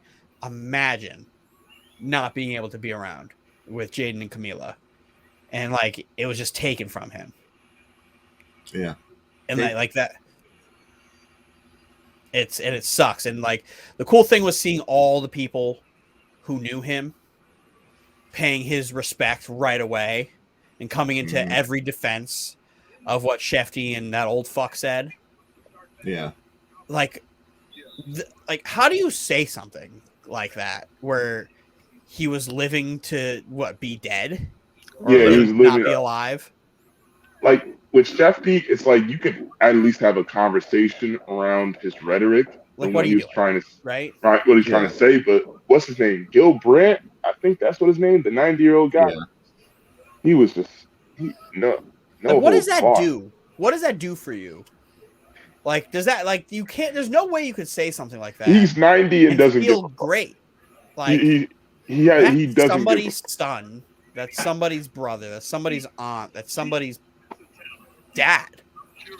imagine not being able to be around with Jaden and Camila, and like it was just taken from him. Yeah. And like that, it sucks. And like the cool thing was seeing all the people who knew him paying his respect right away and coming into Mhm. every defense of what Shefty and that old fuck said. Yeah. Like like how do you say something like that where he was living to what, be dead or Yeah, he was not living be alive? like with Chef Pete, it's like you could at least have a conversation around his rhetoric Like and what what are he you was doing, trying to right? what he's trying Yeah. to say. But what's his name? Gil Brandt, I think that's what his name. The 90-year-old guy. Yeah. He was just Like no what does holds that barred. do? What does that do for you? Like does that, like, you can't, there's no way you could say something like that He's 90 and and doesn't give feel a fuck. great. He Like he he that's doesn't give a somebody's son, that's somebody's brother, that's somebody's aunt, that's somebody's dad,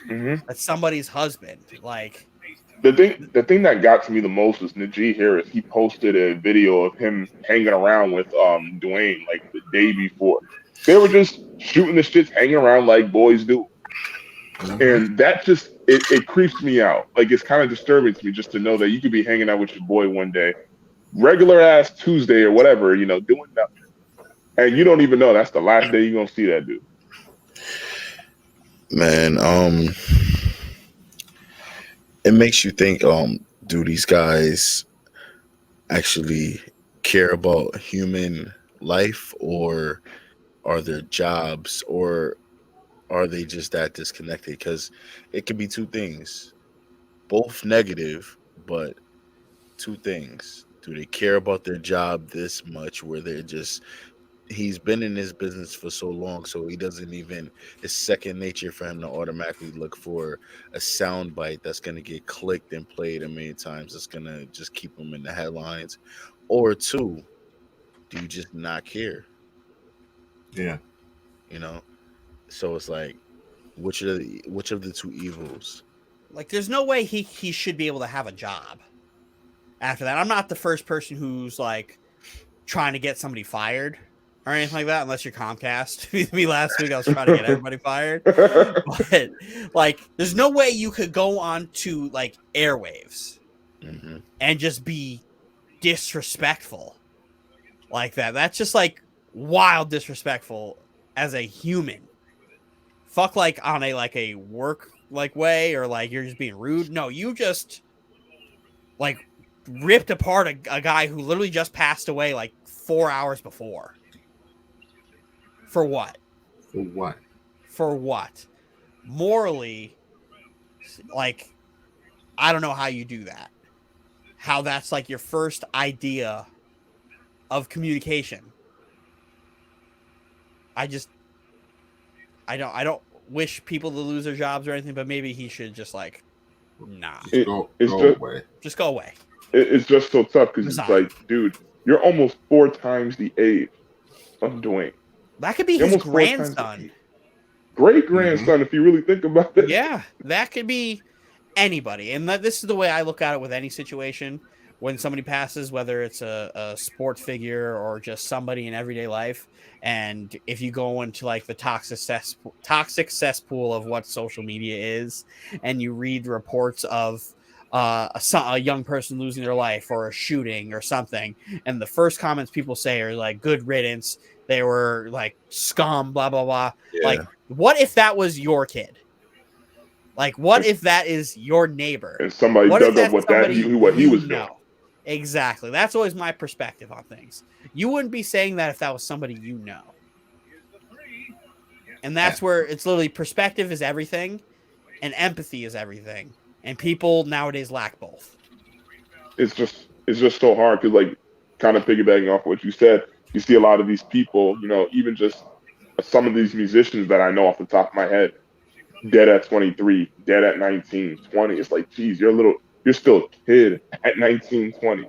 fuck. that's somebody's husband. Like The thing that got to me the most was Najee Harris. He posted a video of him hanging around with Dwayne like the day before. They were just shooting the shits, hanging around like boys do. Mhm. And that just it creeps me out. Like it's kind of disturbing to me just to know that you could be hanging out with your boy one day, regular ass Tuesday or whatever, doing nothing. And you don't even know that's the last day you're gonna see that dude. Man, it makes you think, do these guys actually care about human life, or are their jobs, or are they just that disconnected? Because it could be two things, both negative, but two things. Do they care about their job this much where they're just, he's been in this business for so long, so he doesn't even, it's second nature for him to automatically look for a sound bite that's going to get clicked and played a million times, that's going to just keep him in the headlines? Or two, do you just not care? Yeah. You know, so it's like, which of the two evils? like there's no way he should be able to have a job after that. I'm not the first person who's like trying to get somebody fired or anything like that, unless you're Comcast. Me last week, I was trying to get everybody fired. But like, there's no way you could go on to like airwaves Mm-hmm. and just be disrespectful like that. That's just like wild disrespectful as a human. Fuck like on a work like way or like you're just being rude. No, you just like ripped apart a guy who literally just passed away like 4 hours before. For what? For what? For what? Morally, like, I don't know how you do that. How that's like your first idea of communication. I don't wish people to lose their jobs or anything, but maybe he should just like Nah. Just go It's away. Just go away. it's just so tough because it's Resign. like, dude, you're almost 4 times the age of Dwayne. That could be You're his almost 4 times the grandson. age. Great grandson, if you really think about it. Yeah, that could be anybody. And this is the way I look at it with any situation. When somebody passes, whether it's a sports figure or just somebody in everyday life, and if you go into like the toxic cesspool of what social media is, and you read reports of a young person losing their life or a shooting or something, and the first comments people say are like "good riddance," they were like scum, blah blah blah. Yeah. Like, what if that was your kid? Like, what if that is your neighbor? And somebody What if dug up that's somebody what he you was doing. know? Exactly. That's always my perspective on things. You wouldn't be saying that if that was somebody you know. And that's where it's literally perspective is everything and empathy is everything. And people nowadays lack both. It's just so hard because, like, kind of piggybacking off what you said, you see a lot of these people, even just some of these musicians that I know off the top of my head, dead at 23, dead at 19, 20. It's like, geez, you're still a kid at 19, 20,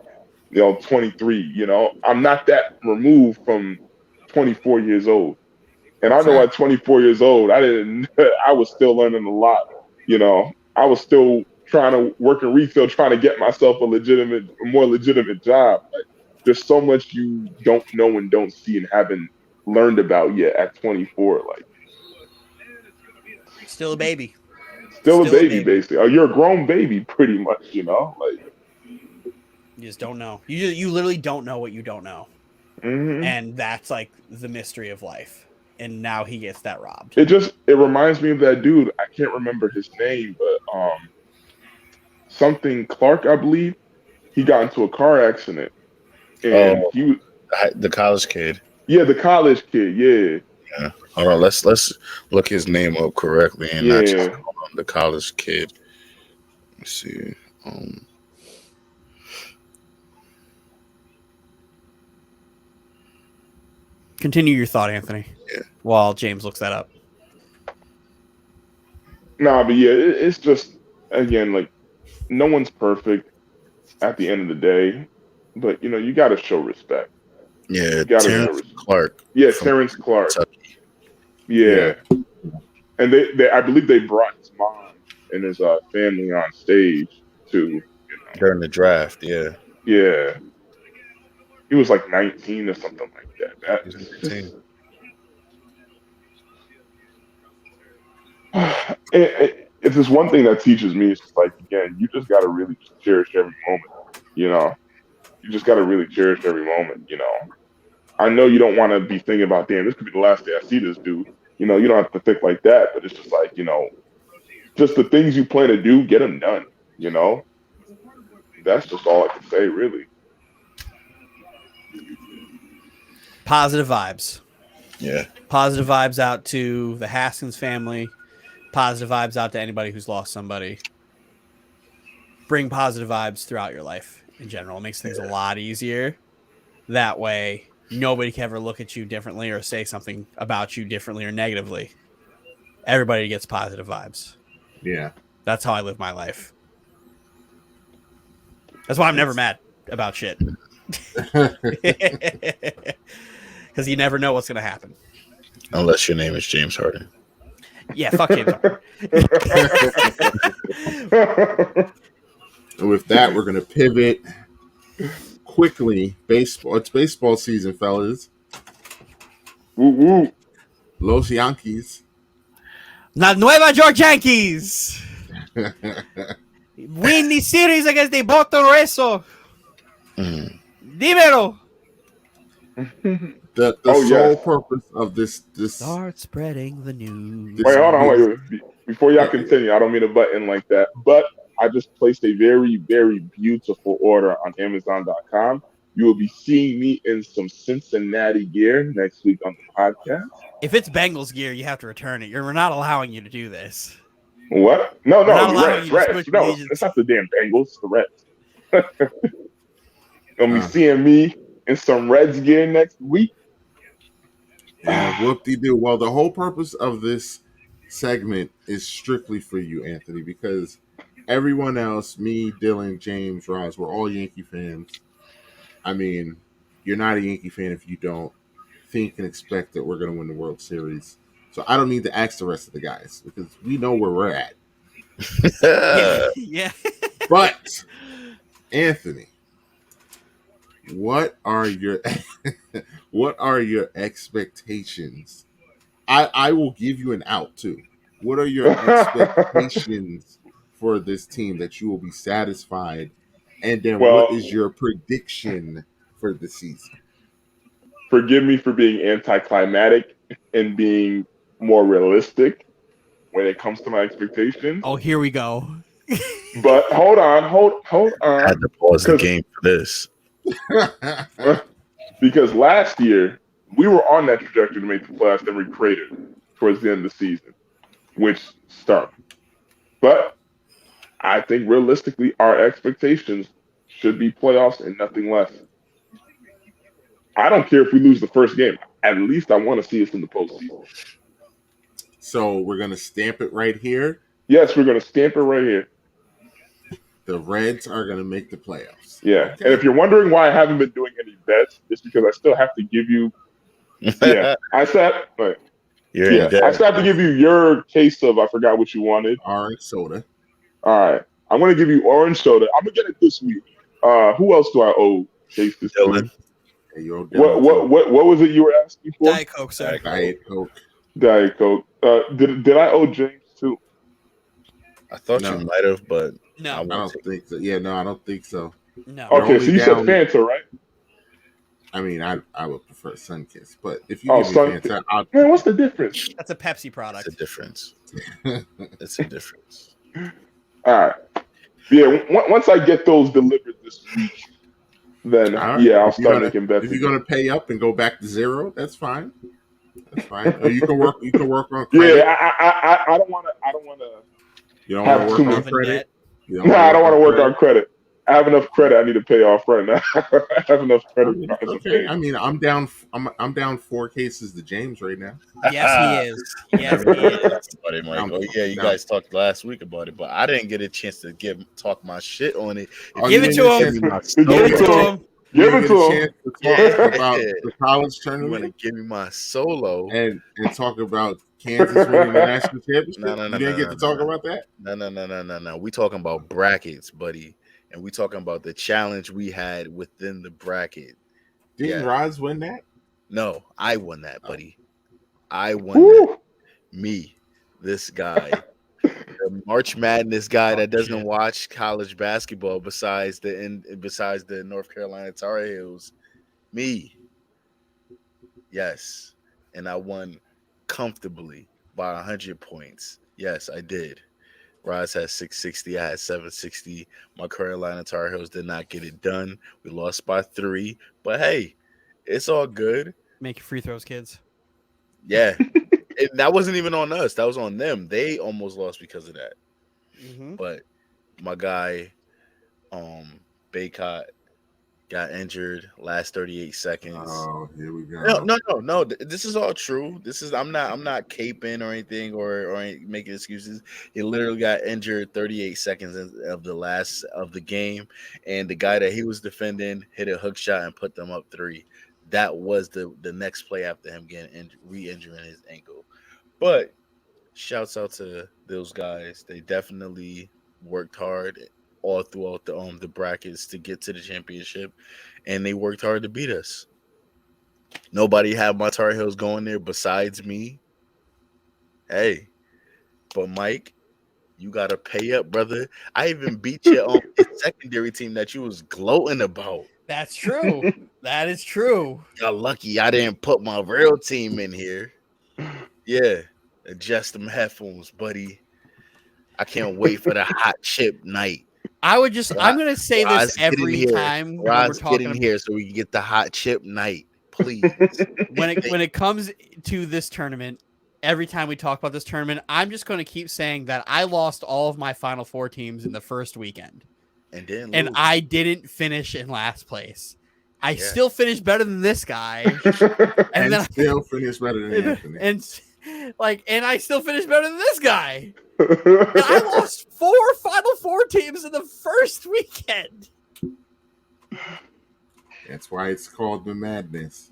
23. I'm not that removed from 24 years old. And I know at 24 years old, I was still learning a lot. I was still trying to work in retail, trying to get myself a more legitimate job. Like, there's so much you don't know and don't see and haven't learned about yet at 24. Like, Still a baby. still a baby, basically. Oh, you're a grown baby, pretty much. Like, you just don't know. You literally don't know what you don't know, and that's like the mystery of life. And now he gets that robbed. It reminds me of that dude. I can't remember his name, but something Clark, I believe. He got into a car accident, and he was the college kid. Yeah, the college kid. Yeah. Hold on, let's look his name up correctly and not just call him the college kid. Let's see. Continue your thought, Anthony. Yeah. While James looks that up. Nah, but yeah, it's just, again, like, no one's perfect at the end of the day, but you got to show respect. Yeah, Terrence Clark. Yeah, Terrence Clark. Kentucky. Yeah. And I believe they brought his mom and his family on stage too. During the draft, yeah. Yeah. He was like 19 or something like that. He was 19. It's just one thing that teaches me. It's just like, again, you just got to really just cherish every moment. You just got to really cherish every moment. I know you don't want to be thinking about, damn, this could be the last day I see this dude. You don't have to think like that, but it's just like, just the things you plan to do, get them done. That's just all I can say, really. Positive vibes. Yeah. Positive vibes out to the Haskins family. Positive vibes out to anybody who's lost somebody. Bring positive vibes throughout your life in general. It makes things a lot easier. That way, nobody can ever look at you differently or say something about you differently or negatively. Everybody gets positive vibes. Yeah. That's how I live my life. That's why I'm never mad about shit. Because you never know what's going to happen. Unless your name is James Harden. Yeah, fuck James Harden. With that, we're going to pivot quickly. Baseball. It's baseball season, fellas. Woo-woo. Los Yankees. La Nueva York Yankees win the series against the Boston Red Sox. Dímelo. The sole purpose of this Start spreading the news. Wait, hold on, wait. Before y'all continue, I don't mean to butt in like that, but I just placed a very, very beautiful order on Amazon.com. You will be seeing me in some Cincinnati gear next week on the podcast. If it's Bengals gear, you have to return it. We're not allowing you to do this. What? No, the Reds. No, it's not the damn Bengals, it's the Reds. You'll be seeing me in some Reds gear next week. Yeah, whoop-de-doo. Well, the whole purpose of this segment is strictly for you, Anthony, because everyone else, me, Dylan, James, Roz, we're all Yankee fans. I mean, you're not a Yankee fan if you don't think and expect that we're going to win the World Series. So I don't need to ask the rest of the guys because we know where we're at. Yeah, yeah. But Anthony, what are your what are your expectations? I will give you an out too. What are your expectations for this team that you will be satisfied? And then what Well, is your prediction for the season? forgive me for being anticlimactic and being more realistic when it comes to my expectations. Oh, here we go. But hold I on, had to pause the because game for this. because last year we were on that trajectory to make the playoffs, then we cratered towards the end of the season, which stunk. But I think realistically, our expectations should be playoffs and nothing less. I don't care if we lose the first game. At least I want to see us in the postseason. So we're gonna stamp it right here. Yes, we're going to stamp it right here. The Reds are gonna make the playoffs. Yeah. Okay. And if you're wondering why I haven't been doing any bets, it's because I still have to give you. Yeah, I said. You're Yeah, in debt. I still have to give you your case of I forgot what you wanted. Orange soda. All right, I'm going to give you orange soda. I'm going to get it this week. Who else do I owe case this Dylan. week? Hey, yo, What was it you were asking for? Diet Coke, sir. Diet Coke. Diet Coke. Did I owe James too? I thought No. you might have, but No, I don't think so. Yeah, no, I don't think so. no. You're Okay, only so you down- said Fanta, right? I mean, I would prefer Sunkiss, but if you Oh, give me Sun- Fanta, I'll Man, what's the difference? That's a Pepsi product. it's a difference. It's a difference. All right. Yeah, once I get those delivered this week, then All right. yeah, I'll If you're start gonna- making bets. If you're gonna pay up and go back to zero, that's fine. That's fine. Or you can work. You can work on credit. Yeah, I don't want to. You don't have want to too work on much in credit. debt. You No, I don't want to work on credit. I have enough credit I need to pay off right now. I have enough I credit. mean, cards to okay. pay. I mean, I'm down. I'm down 4 cases to James right now. Yes, he is. Yes, he is. About it, Mike. I'm- Oh yeah, you no. guys talked last week about it, but I didn't get a chance to talk my shit on it. Oh, Give you it didn't to get a him. chance- Give Give it it to to him. him. you Give didn't it get a to him. chance to talk about Yeah. the college You want tournament to give me my solo? and talk about Kansas winning the national championship. No, You didn't get to talk about that. No. We talking about brackets, buddy, and we talking about the challenge we had within the bracket. Didn't Yeah. Roz win that? No, I won that, buddy. I won that. Woo! Me, this guy, the March Madness guy that doesn't shit. watch college basketball besides the North Carolina Tar Heels. Me, yes, and I won comfortably by 100 points. Yes, I did. Roz had 660. I had 760. My Carolina Tar Heels did not get it done. We lost by 3, but hey, it's all good. Make your free throws, kids. Yeah. That wasn't even on us. That was on them. They almost lost because of that. Mm-hmm. But my guy, Baycott, got injured last 38 seconds. Oh, here we go. No. This is all true. I'm not caping or anything or making excuses. He literally got injured 38 seconds of the last of the game, and the guy that he was defending hit a hook shot and put them up 3. That was the next play after him getting re-injuring his ankle. But shouts out to those guys. They definitely worked hard all throughout the brackets to get to the championship, and they worked hard to beat us. Nobody had my Tar Heels going there besides me. Hey, but Mike, you gotta pay up, brother. I even beat you on the secondary team that you was gloating about. That's true. That is true. Got lucky I didn't put my real team in here. Yeah, adjust them headphones, buddy. I can't wait for the hot chip night. I'm going to say this every time when we're Roz, talking get in here so we can get the hot chip night, please. when it comes to this tournament, every time we talk about this tournament, I'm just going to keep saying that I lost all of my Final Four teams in the first weekend. And I didn't finish in last place. I still finished better than this guy. And then still finished better than Anthony. and I still finished better than this guy. And I lost 4 Final Four teams in the first weekend. That's why it's called the Madness.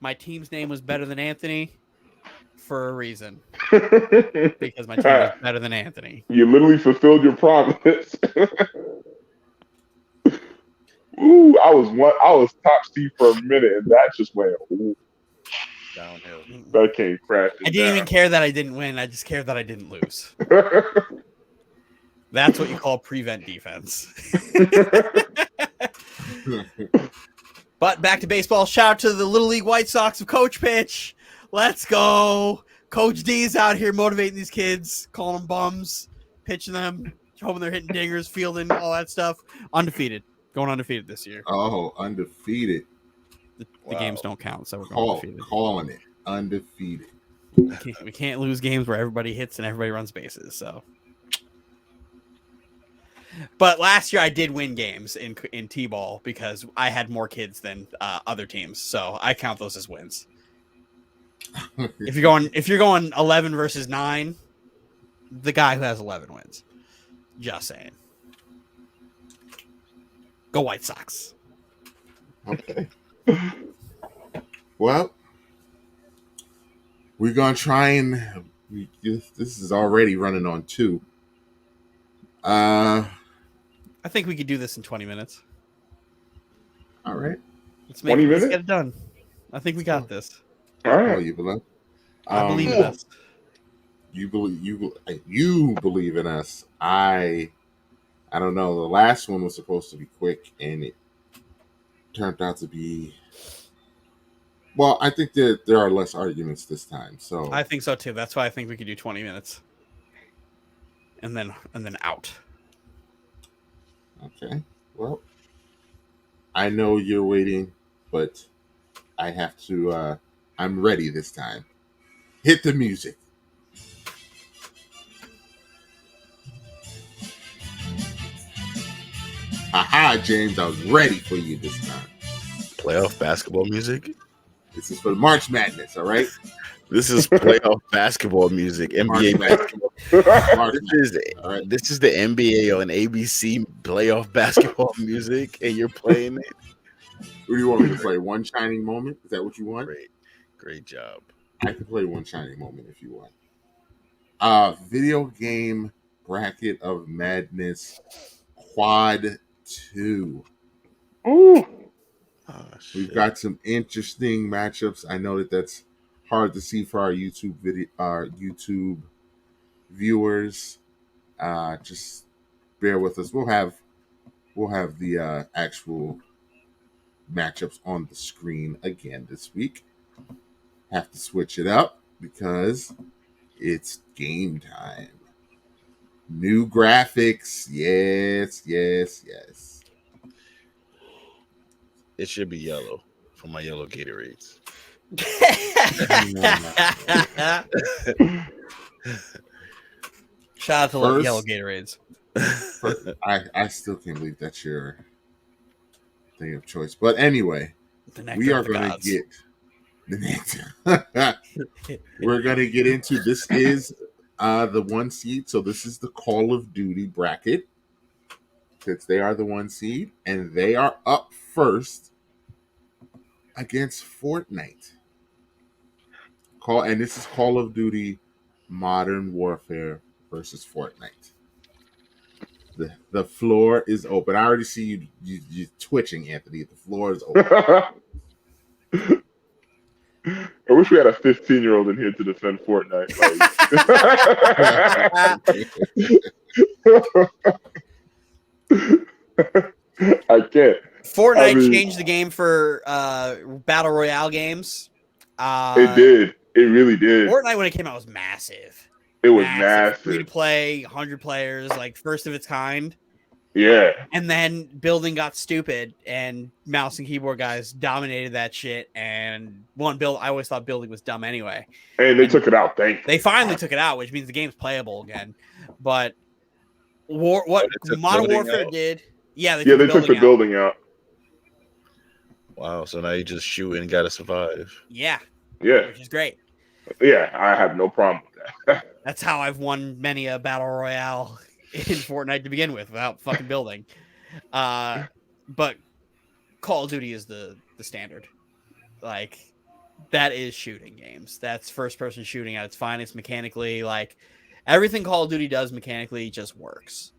My team's name was better than Anthony for a reason. Because my team was better than Anthony. You literally fulfilled your promise. Ooh, I was top seed for a minute, and that just went downhill. That came crashing. I didn't even care that I didn't win. I just cared that I didn't lose. That's what you call prevent defense. But back to baseball. Shout out to the Little League White Sox of Coach Pitch. Let's go. Coach D is out here motivating these kids, calling them bums, pitching them, hoping they're hitting dingers, fielding, all that stuff. Undefeated. Going undefeated this year. Oh, undefeated. The games don't count, so we're going undefeated. Calling it undefeated. We can't lose games where everybody hits and everybody runs bases. So, but last year I did win games in T-ball because I had more kids than other teams, so I count those as wins. If you're going 11 versus 9, the guy who has 11 wins. Just saying. Go White Sox. Okay. Well, we're gonna try and this is already running on 2. I think we could do this in 20 minutes. All right. Let's get it done. I think we got this. All right. Oh, you believe? I believe in us. You believe in us. I don't know. The last one was supposed to be quick, and it turned out to be. Well, I think that there are less arguments this time. So I think so too. That's why I think we could do 20 minutes, and then out. Okay. Well, I know you're waiting, but I have to. I'm ready this time. Hit the music. Aha, James, I was ready for you this time. Playoff basketball music? This is for March Madness, all right? This is playoff basketball music. NBA basketball. This is the NBA on ABC playoff basketball music, and you're playing it? What do you want me to play? One Shining Moment? Is that what you want? Great job. I can play One Shining Moment if you want. Video game Bracket of Madness Quad 2. Ooh. We've got some interesting matchups. I know that's hard to see for our YouTube viewers. Just bear with us. We'll have the actual matchups on the screen again this week. Have to switch it up because it's game time. New graphics. Yes. It should be yellow for my yellow Gatorades. Shout out to yellow Gatorades. I still can't believe that's your thing of choice. But anyway, we are going to get the next. We're going to get into this is the 1 seed. So this is the Call of Duty bracket. Since they are the 1 seed, and they are up first against Fortnite. And this is Call of Duty Modern Warfare versus Fortnite. The floor is open. I already see you twitching, Anthony. The floor is open. I wish we had a 15-year-old in here to defend Fortnite. I can't. Fortnite changed the game for Battle Royale games. It did. It really did. Fortnite, when it came out, was massive. It was massive. Free to play, 100 players, like first of its kind. Yeah. And then building got stupid, and mouse and keyboard guys dominated that shit. And I always thought building was dumb anyway. And they took it out. They finally took it out, which means the game's playable again. But what Modern Warfare did, they took the building out. Wow, so now you just shoot and gotta survive. Yeah, which is great. Yeah, I have no problem with that. That's how I've won many a battle royale in Fortnite to begin with without fucking building. But Call of Duty is the standard. Like, that is shooting games. That's first person shooting at its finest mechanically. Like, everything Call of Duty does mechanically just works.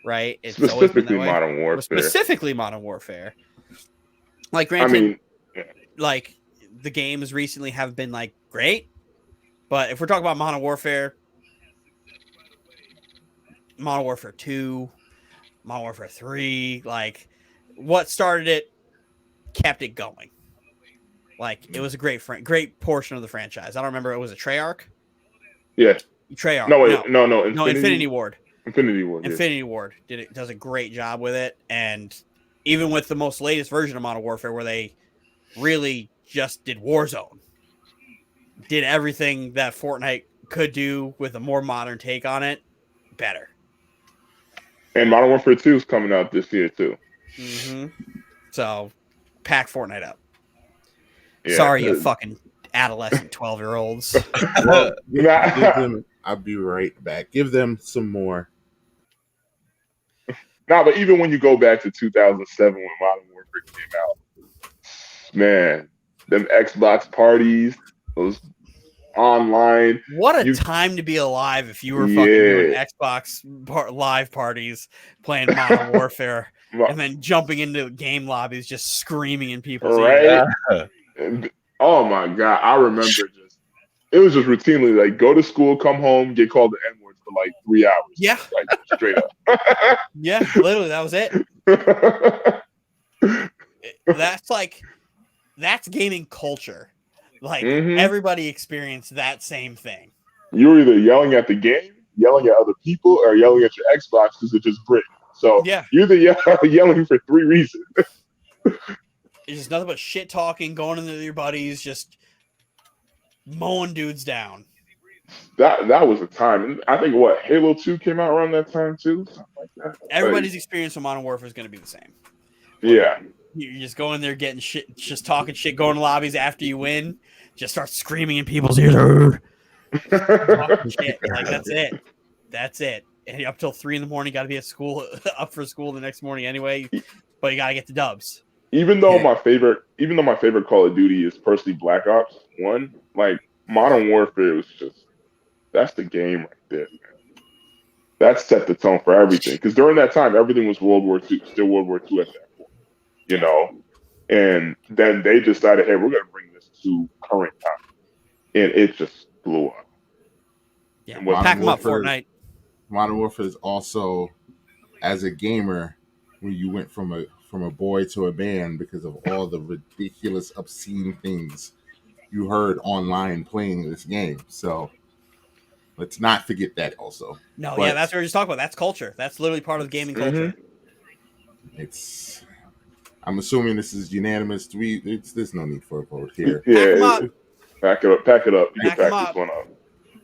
Right? It's always been that Specifically way. Modern Warfare. Specifically Modern Warfare. Like, I granted, mean, yeah. like, the games recently have been like great, but if we're talking about Modern Warfare 2, Modern Warfare 3, like, what started it kept it going. Like, it was a great portion of the franchise. I don't remember, it was a Treyarch. Yeah. Treyarch. No, wait, no. Infinity Ward. Infinity Ward. Infinity Ward does a great job with it, and even with the most latest version of Modern Warfare, where they really just did Warzone, did everything that Fortnite could do with a more modern take on it, better. And Modern Warfare 2 is coming out this year too. Mm-hmm. So, pack Fortnite up. Yeah, sorry, you fucking adolescent 12-year-olds. Well, give them, I'll be right back. Give them some more. Nah, but even when you go back to 2007 when Modern Warfare came out, man, them Xbox parties, those online. What a time to be alive if you were fucking doing Xbox live parties playing Modern Warfare and then jumping into game lobbies just screaming in people's ears. Oh my God. I remember it was just routinely like go to school, come home, get called the N-word for like 3 hours. Yeah. Like straight up. Yeah, literally, that was it. That's gaming culture. Like, everybody experienced that same thing. You're either yelling at the game, yelling at other people, or yelling at your Xbox because it just bricked. So yeah, you're either yelling for 3 reasons. It's just nothing but shit talking, going into your buddies, just mowing dudes down. That was a time. And I think Halo 2 came out around that time too. Something like that. Everybody's experience with Modern Warfare is going to be the same. Yeah. You just go in there getting shit, just talking shit, going to lobbies after you win, just start screaming in people's ears. Shit. Like, that's it. And up till 3 a.m, got to be at school, up for school the next morning anyway. But you got to get the dubs. Even though my favorite Call of Duty is personally Black Ops 1, like Modern Warfare was that's the game right there, man. That set the tone for everything. Because during that time, everything was World War II, still World War II at that point, you know. And then they decided, hey, we're going to bring this to current time, and it just blew up. Yeah, pack them up, Fortnite. Modern Warfare is also, as a gamer, when you went from a boy to a man because of all the ridiculous, obscene things you heard online playing this game. So let's not forget that also. No, but, that's what we're just talking about. That's culture. That's literally part of the gaming culture. I'm assuming this is unanimous. There's no need for a vote here. Yeah, pack it up. You can pack this one up.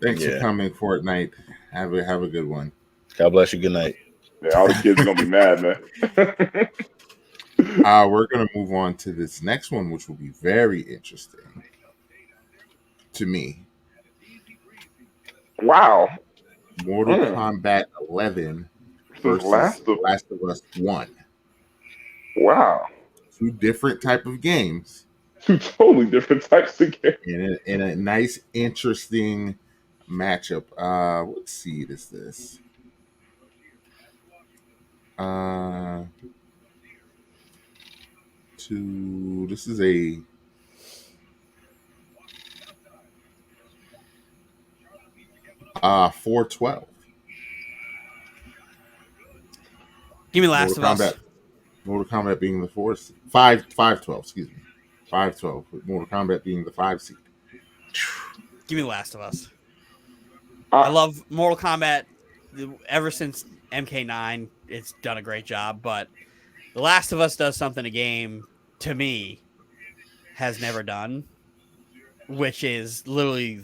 Thanks for coming, Fortnite. Have a good one. God bless you. Good night. Yeah, all the kids are gonna be mad, man. We're gonna move on to this next one, which will be very interesting to me. Wow. Mortal Kombat 11 versus Last of Us 1. Wow. 2 different type of games. 2 totally different types of games. In a nice, interesting matchup. What seed is this? This is a $4.12. Give me Last of Us. Mortal Kombat being the 5-12. Excuse me, 5-12. With Mortal Kombat being the 5 seed. Give me Last of Us. I love Mortal Kombat. Ever since MK9, it's done a great job. But The Last of Us does something a game, to me, has never done, which is literally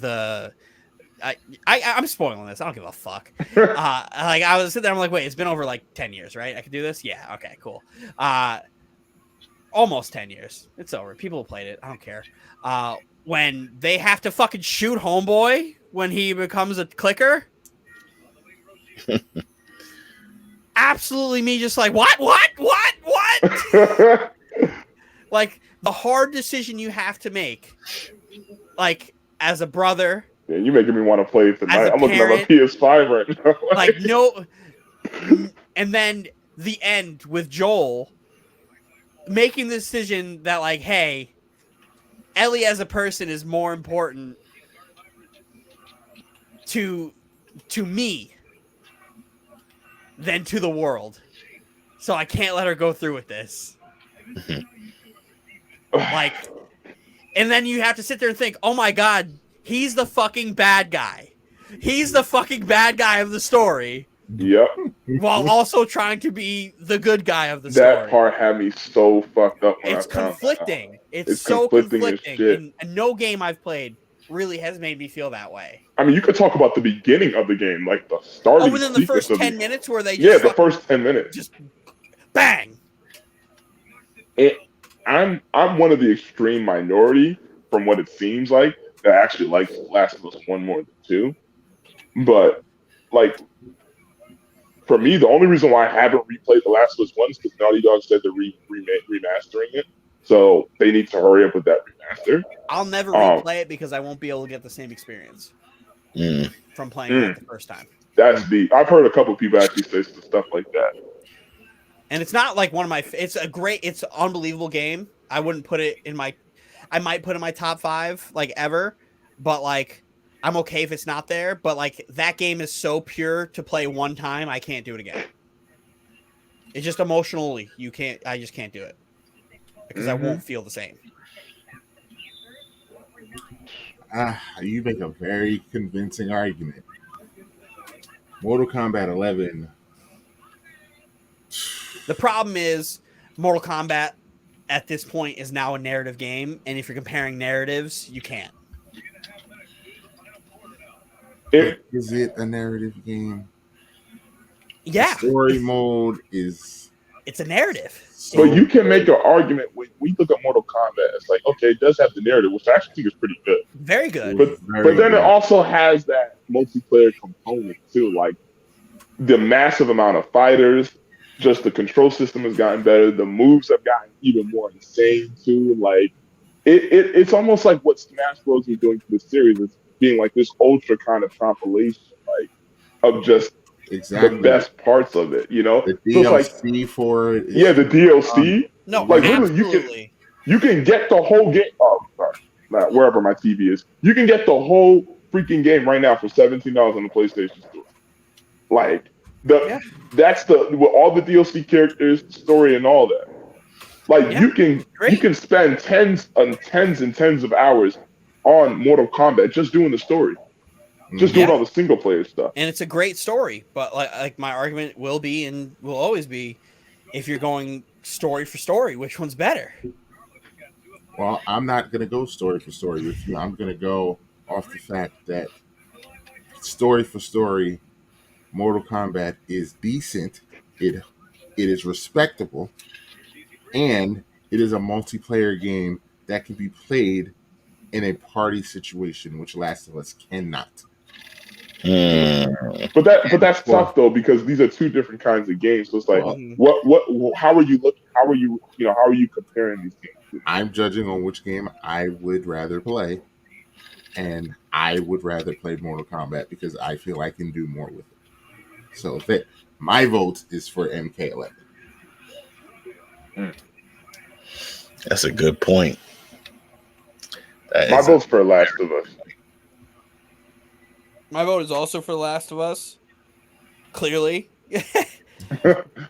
I'm spoiling this. I don't give a fuck. I was sitting there, I'm like, wait, it's been over like 10 years, right? I can do this? Yeah, okay, cool. Almost 10 years. It's over. People have played it. I don't care. when they have to fucking shoot homeboy when he becomes a clicker. Absolutely me just like, what? Like, the hard decision you have to make, like, as a brother. Yeah, you're making me want to play it tonight. I'm looking at my PS5 right now. Like, no. And then the end with Joel making the decision that, like, hey, Ellie as a person is more important to me than to the world. So I can't let her go through with this. Like, and then you have to sit there and think, oh my God, he's the fucking bad guy. He's the fucking bad guy of the story. Yep. While also trying to be the good guy of the story. That part had me so fucked up when it's I found conflicting. out. It's so conflicting. Shit. And no game I've played really has made me feel that way. I mean, you could talk about the beginning of the game, like the starting. Within the first 10 minutes where they just the first 10 minutes, just bang. I'm one of the extreme minority from what it seems like that actually likes Last of Us 1 more than 2. But like, for me, the only reason why I haven't replayed The Last of Us 1 is because Naughty Dog said they're remastering it. So they need to hurry up with that remaster. I'll never replay it because I won't be able to get the same experience from playing it the first time. That's deep. I've heard a couple of people actually say stuff like that. And it's not like one of my. It's an unbelievable game. I wouldn't put it in my. I might put it in my top 5 like ever, but like I'm okay if it's not there. But like that game is so pure to play one time, I can't do it again. It's just emotionally, you can't. I just can't do it because I won't feel the same. You make a very convincing argument. Mortal Kombat 11. The problem is Mortal Kombat at this point is now a narrative game, and if you're comparing narratives, you can't. Is it a narrative game? Yeah. The story mode is... It's a narrative. But you can make an argument when we look at Mortal Kombat. It's like, okay, it does have the narrative, which I actually think is pretty good. Very good. But then it also has that multiplayer component too, like the massive amount of fighters. Just the control system has gotten better. The moves have gotten even more insane too. Like it's almost like what Smash Bros. Is doing to the series is being like this ultra kind of compilation, like of just the best parts of it. You know, the DLC for it. The DLC. No, like absolutely. You can get the whole game. Oh, sorry, wherever my TV is, you can get the whole freaking game right now for $17 on the PlayStation Store. Like that's with all the DLC characters, story, and all that. Like you can spend tens and tens of hours on Mortal Kombat just doing the story, just doing all the single player stuff. And it's a great story, but like my argument will be and will always be, if you're going story for story, which one's better? Well, I'm not gonna go story for story with you. I'm gonna go off the fact that story for story, Mortal Kombat is decent. It is respectable, and it is a multiplayer game that can be played in a party situation, which Last of Us cannot. But that's tough though, because these are two different kinds of games. So it's like, how are you looking? How are you comparing these games? I'm judging on which game I would rather play, and I would rather play Mortal Kombat because I feel I can do more with it. So my vote is for MK11. That's a good point. My vote's for Last of Us. My vote is also for Last of Us. Clearly.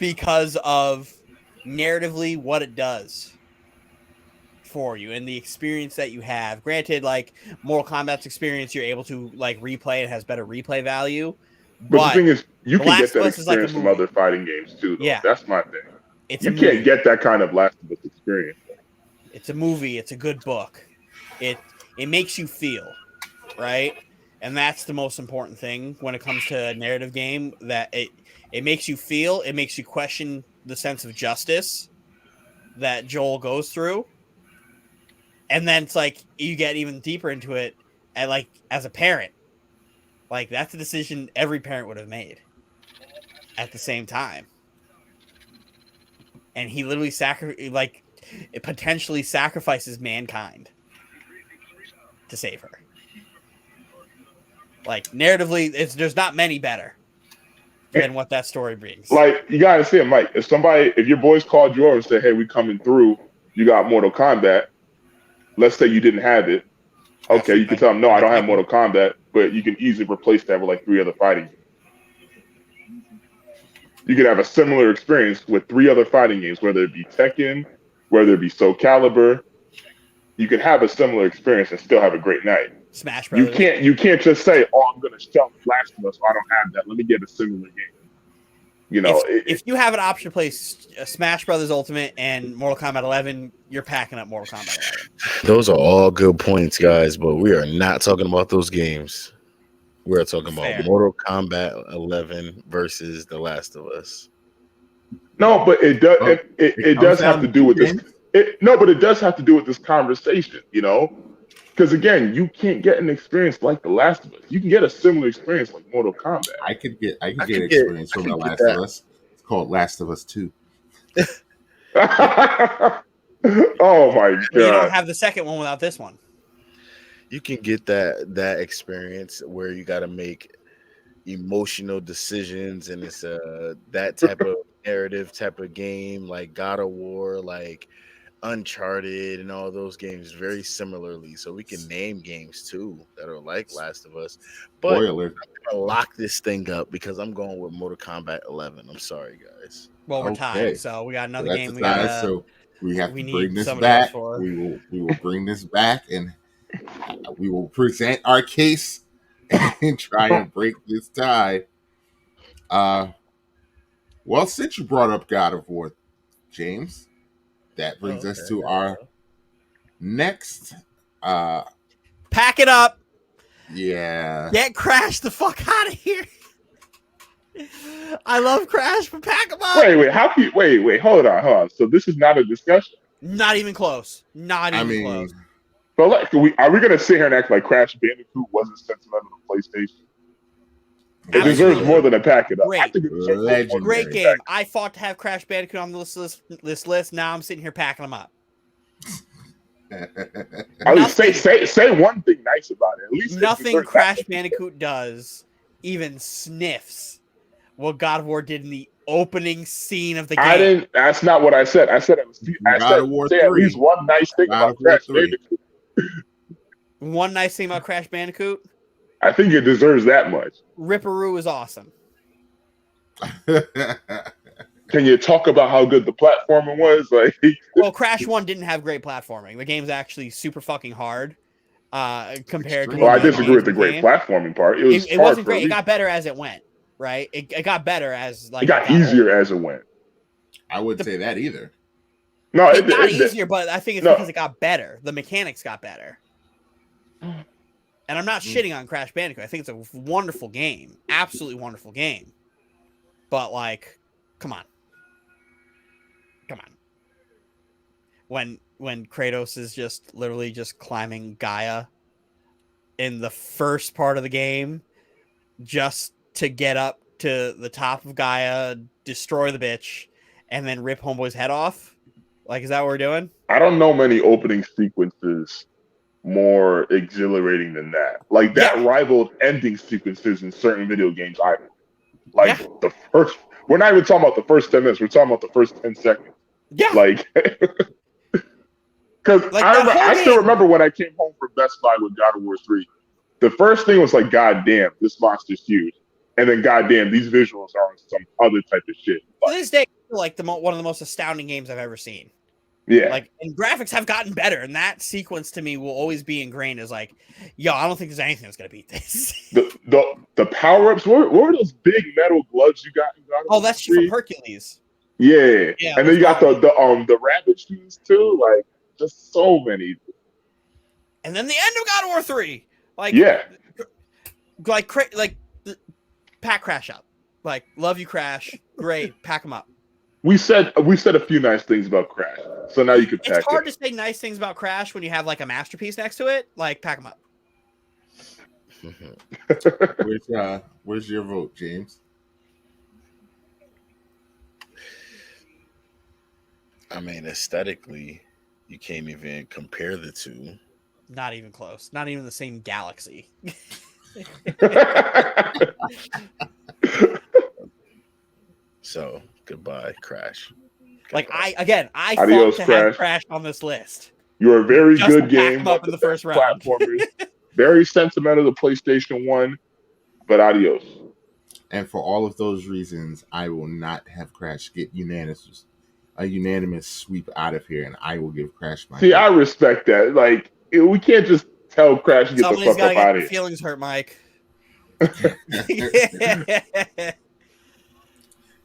Because of narratively what it does for you and the experience that you have. Granted, like Mortal Kombat's experience, you're able to like replay. It has better replay value. But the thing is, you can get that experience from other fighting games too. Though. Yeah, that's my thing. You can't get that kind of Last of Us experience. It's a movie. It's a good book. It makes you feel, right? And that's the most important thing when it comes to a narrative game. That it makes you feel. It makes you question the sense of justice that Joel goes through. And then it's like you get even deeper into it, and like as a parent, like that's a decision every parent would have made at the same time. And he literally it potentially sacrifices mankind to save her. Like narratively, there's not many better than what that story brings. Like, you gotta see it, Mike. If your boys called you over and said, "Hey, we coming through. You got Mortal Kombat." Let's say you didn't have it. Okay, you can tell them, "No, I don't have Mortal Kombat," but you can easily replace that with like 3 other fighting games. You could have a similar experience with 3 other fighting games, whether it be Tekken, whether it be Soul Calibur. You can have a similar experience and still have a great night. Smash Brothers. You can't just say, "Oh, I'm going to sell Last of Us, so I don't have that. Let me get a similar game." You know, if you have an option to play Smash Brothers Ultimate and Mortal Kombat 11, you're packing up Mortal Kombat 11. Those are all good points, guys, but we are not talking about those games. We're talking about Mortal Kombat 11 versus The Last of Us. No, but it does. It does have to do with this. But it does have to do with this conversation. You know, because again, you can't get an experience like The Last of Us. You can get a similar experience like Mortal Kombat. I could get experience from The Last of Us. It's called Last of Us 2. Oh my god! You don't have the second one without this one. You can get that experience where you got to make emotional decisions, and it's that type of narrative type of game, like God of War, like Uncharted, and all those games very similarly. So we can name games too that are like Last of Us. But Spoiler. I'm gonna lock this thing up because I'm going with Mortal Kombat 11. I'm sorry, guys. Well, we're tied, so we got another game. So we have to bring this back. We will bring this back, and we will present our case and try and break this tie. Well, since you brought up God of War, James, that brings us to our next. Pack it up. Yeah. Get Crash the fuck out of here. I love Crash, but pack him up. Wait, how can you wait, hold on. So this is not a discussion? Not even close. Not even close. But like, are we gonna sit here and act like Crash Bandicoot wasn't sentimental to PlayStation? It deserves more than a pack it up. Great game. I fought to have Crash Bandicoot on this list. Now I'm sitting here packing them up. At least say one thing nice about it. At least nothing Crash Bandicoot does even sniffs what God of War did in the opening scene of the game. That's not what I said. I said at least one nice thing about Crash Bandicoot. One nice thing about Crash Bandicoot? I think it deserves that much. Ripperoo is awesome. Can you talk about how good the platforming was? Like, well, Crash 1 didn't have great platforming. The game's actually super fucking hard compared to. Well, I disagree with the great platforming part. It wasn't great. It got better as it went, right? It got better as like. It got easier as it went. I wouldn't say that either. No, it got easier, but I think it's because it got better. The mechanics got better. And I'm not shitting on Crash Bandicoot. I think it's a wonderful game. Absolutely wonderful game. But, like, come on. When Kratos is just literally just climbing Gaia in the first part of the game just to get up to the top of Gaia, destroy the bitch, and then rip Homeboy's head off? Like, is that what we're doing? I don't know many opening sequences more exhilarating than that. Like, that rivaled ending sequences in certain video games. The first, we're not even talking about the first 10 minutes. We're talking about the first 10 seconds. Yeah. Like, because I still remember when I came home from Best Buy with God of War 3. The first thing was like, God damn, this monster's huge. And then, God damn, these visuals are on some other type of shit. To this day, like one of the most astounding games I've ever seen. Yeah. Like, and graphics have gotten better, and that sequence to me will always be ingrained as like, yo, I don't think there's anything that's gonna beat this. The power-ups, what were those big metal gloves you got in God of War? Oh, that's from Hercules. Yeah. And then you got the rabbit shoes too, like just so many. And then the end of God of War 3. Like, pack Crash up. Like, love you, Crash. Great, pack them up. We said a few nice things about Crash, so now you could pack It's hard it to say nice things about Crash when you have like a masterpiece next to it. Like, pack them up. Where's your vote, James? I mean, aesthetically, you can't even compare the two. Not even close. Not even the same galaxy. So goodbye, Crash. Like Goodbye. I Adios, fought to have Crash. Crash on this list. You're a very Just good to pack game. him up One in of the the first best round. platformers. Very sentimental to PlayStation 1, but adios. And for all of those reasons, I will not have Crash get a unanimous sweep out of here, and I will give Crash my See, vote. I respect that. Like, we can't just tell Crash to get Somebody's the got fuck to up get out the of here. feelings hurt, Mike.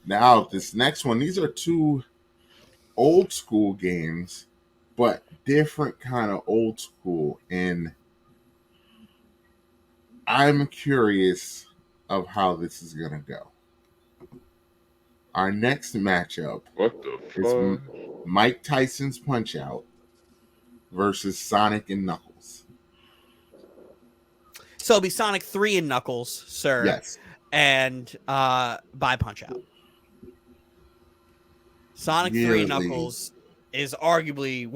Now, this next one, these are two old school games, but different kind of old school, and I'm curious of how this is gonna go. Our next matchup What the is fuck? Mike Tyson's Punch Out versus Sonic and Knuckles. So it'll be Sonic 3 and Knuckles, sir. Yes. And by Punch Out. Sonic 3 and Knuckles is arguably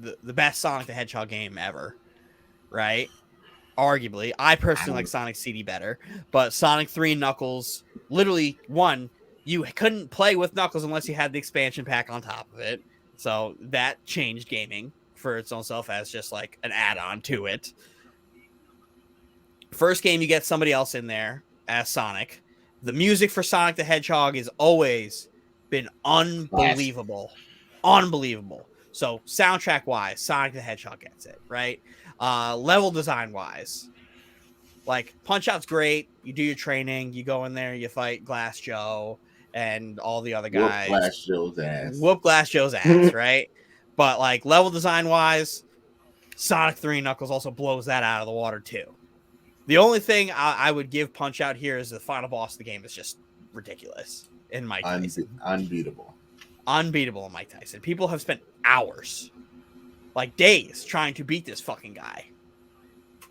the best Sonic the Hedgehog game ever. Right? Arguably. I personally like Sonic CD better. But Sonic 3 and Knuckles, literally, you couldn't play with Knuckles unless you had the expansion pack on top of it. So that changed gaming for its own self as just like an add-on to it. First game, you get somebody else in there as Sonic. The music for Sonic the Hedgehog has always been unbelievable. Unbelievable. So soundtrack-wise, Sonic the Hedgehog gets it, right? Level design-wise, like Punch-Out's great. You do your training. You go in there. You fight Glass Joe and all the other guys. Whoop Glass Joe's ass, right? But like level design-wise, Sonic 3 Knuckles also blows that out of the water too. The only thing I would give Punch-Out here is the final boss of the game is just ridiculous in Mike Tyson. Unbeatable In Mike Tyson. People have spent hours, like days, trying to beat this fucking guy.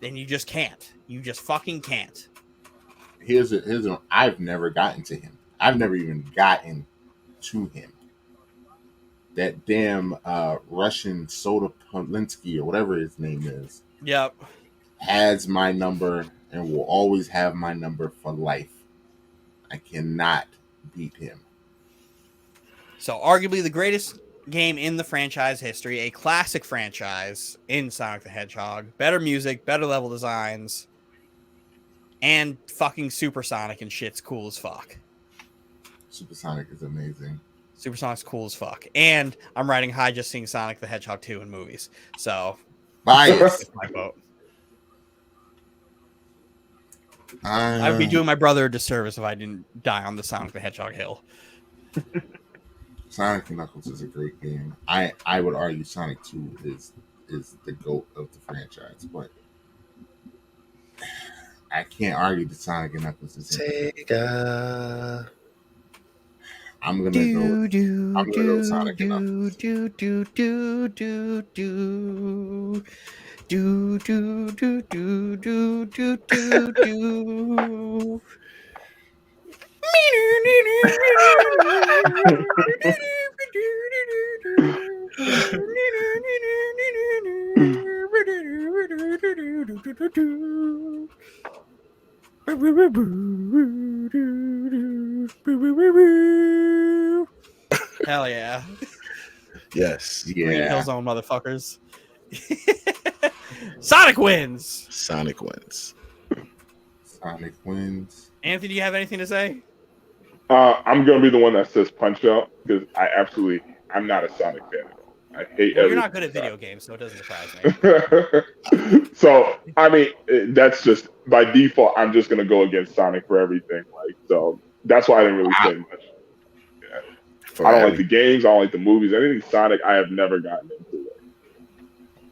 And you just can't. You just fucking can't. I've never gotten to him. I've never even gotten to him. That damn Russian Soda Polinsky or whatever his name is. Yep. Has my number and will always have my number for life. I cannot beat him. So arguably the greatest game in the franchise history, a classic franchise in Sonic the Hedgehog, better music, better level designs, and fucking Supersonic and shit's cool as fuck. Supersonic is amazing. Supersonic's cool as fuck. And I'm riding high just seeing Sonic the Hedgehog 2 in movies. So bias. My vote. I'd be doing my brother a disservice if I didn't die on the Sonic the Hedgehog hill. Sonic and Knuckles is a great game. I would argue Sonic 2 is the GOAT of the franchise, but I can't argue that Sonic and Knuckles is Sega. I'm gonna go Sonic and Knuckles. Hell yeah. Yes. Green Hill Zone motherfuckers. Sonic wins. Sonic wins. Sonic wins. Anthony, do you have anything to say? I'm gonna be the one that says Punch Out because I'm not a Sonic fan at all. I hate. Well, you're not good at video games, so it doesn't surprise me. So I mean, that's just by default. I'm just gonna go against Sonic for everything. Like, so that's why I didn't really say much. Yeah. I don't like the games. I don't like the movies. Anything Sonic, I have never gotten into.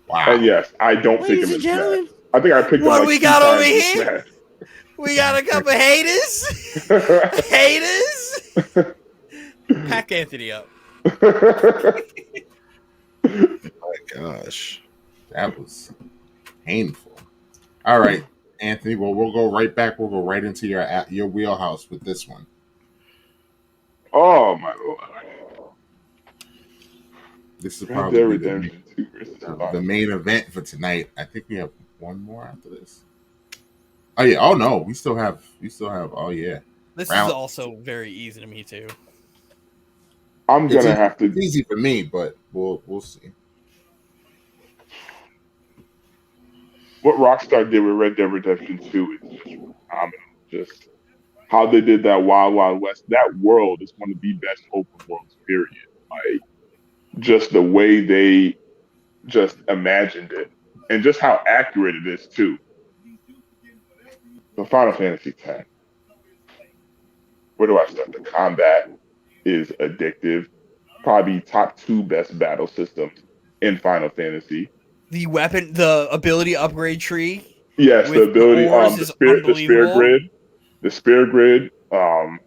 Wow. And yes, I don't pick him in Smash. I think I picked him. What like we got over here? We got a couple haters. Haters. Pack Anthony up. My gosh. That was painful. All right, Anthony. Well, we'll go right back. We'll go right into your wheelhouse with this one. Oh my lord! This will Red probably Dead be Redemption 2 versus the Final main event for tonight. I think we have one more after this. Oh yeah. Oh no, we still have. Oh yeah. This is Round. also very easy to me too. I'm It's gonna have to. easy for me, but we'll see. What Rockstar did with Red Dead Redemption 2 is just phenomenal. Just how they did that Wild Wild West. That world is one of the best open worlds, period. Like, just the way they just imagined it and just how accurate it is, too. So, Final Fantasy X. Where do I start? The combat is addictive. Probably top 2 best battle systems in Final Fantasy. The ability upgrade tree Yes, the with the ability, ores is the spear unbelievable. grid, the spear grid. Jeez.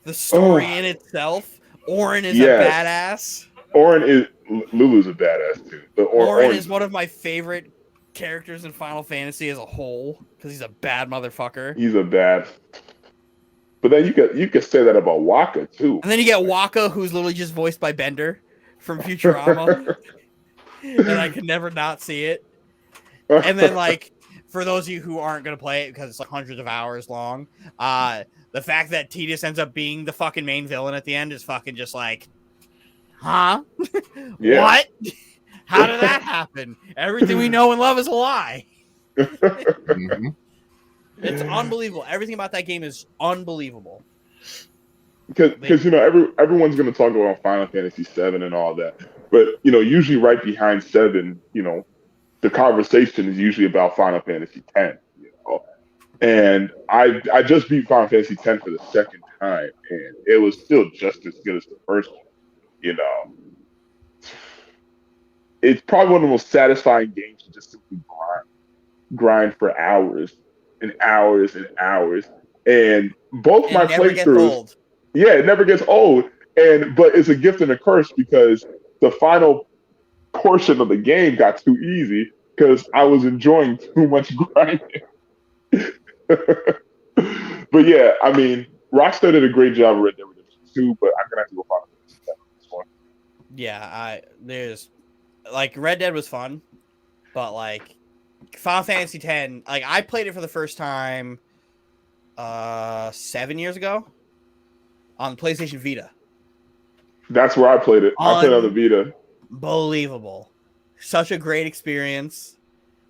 The story Oh, in itself. Orin is a yes. badass. Orin is Lulu's a badass too, but Orin Orin's is one of my favorite characters in Final Fantasy as a whole because he's a bad motherfucker. he's a bad. But then you could say that about Waka too. And then you get Waka, who's literally just voiced by Bender from Futurama, and I can never not see it. And then, like, for those of you who aren't going to play it because it's like hundreds of hours long, the fact that Tidus ends up being the fucking main villain at the end is fucking just like, huh? Yeah. What? How did that happen? Everything we know and love is a lie. Mhm. It's unbelievable. Everything about that game is unbelievable. Because everyone's going to talk about Final Fantasy VII and all that, but usually right behind 7, the conversation is usually about Final Fantasy X. And I just beat Final Fantasy X for the second time, and it was still just as good as the first one. It's probably one of the most satisfying games to just simply grind for hours and hours and hours. And both my It never gets playthroughs, old. yeah, it never gets old. But it's a gift and a curse because the final portion of the game got too easy because I was enjoying too much grinding. But yeah, I mean, Rockstar did a great job of Red Dead Redemption 2, but I'm gonna have to go Final Fantasy 7 on this one. Yeah, there's like Red Dead was fun, but like Final Fantasy X, like I played it for the first time 7 years ago on PlayStation Vita. That's where I played it. I played on the Vita. Unbelievable. Such a great experience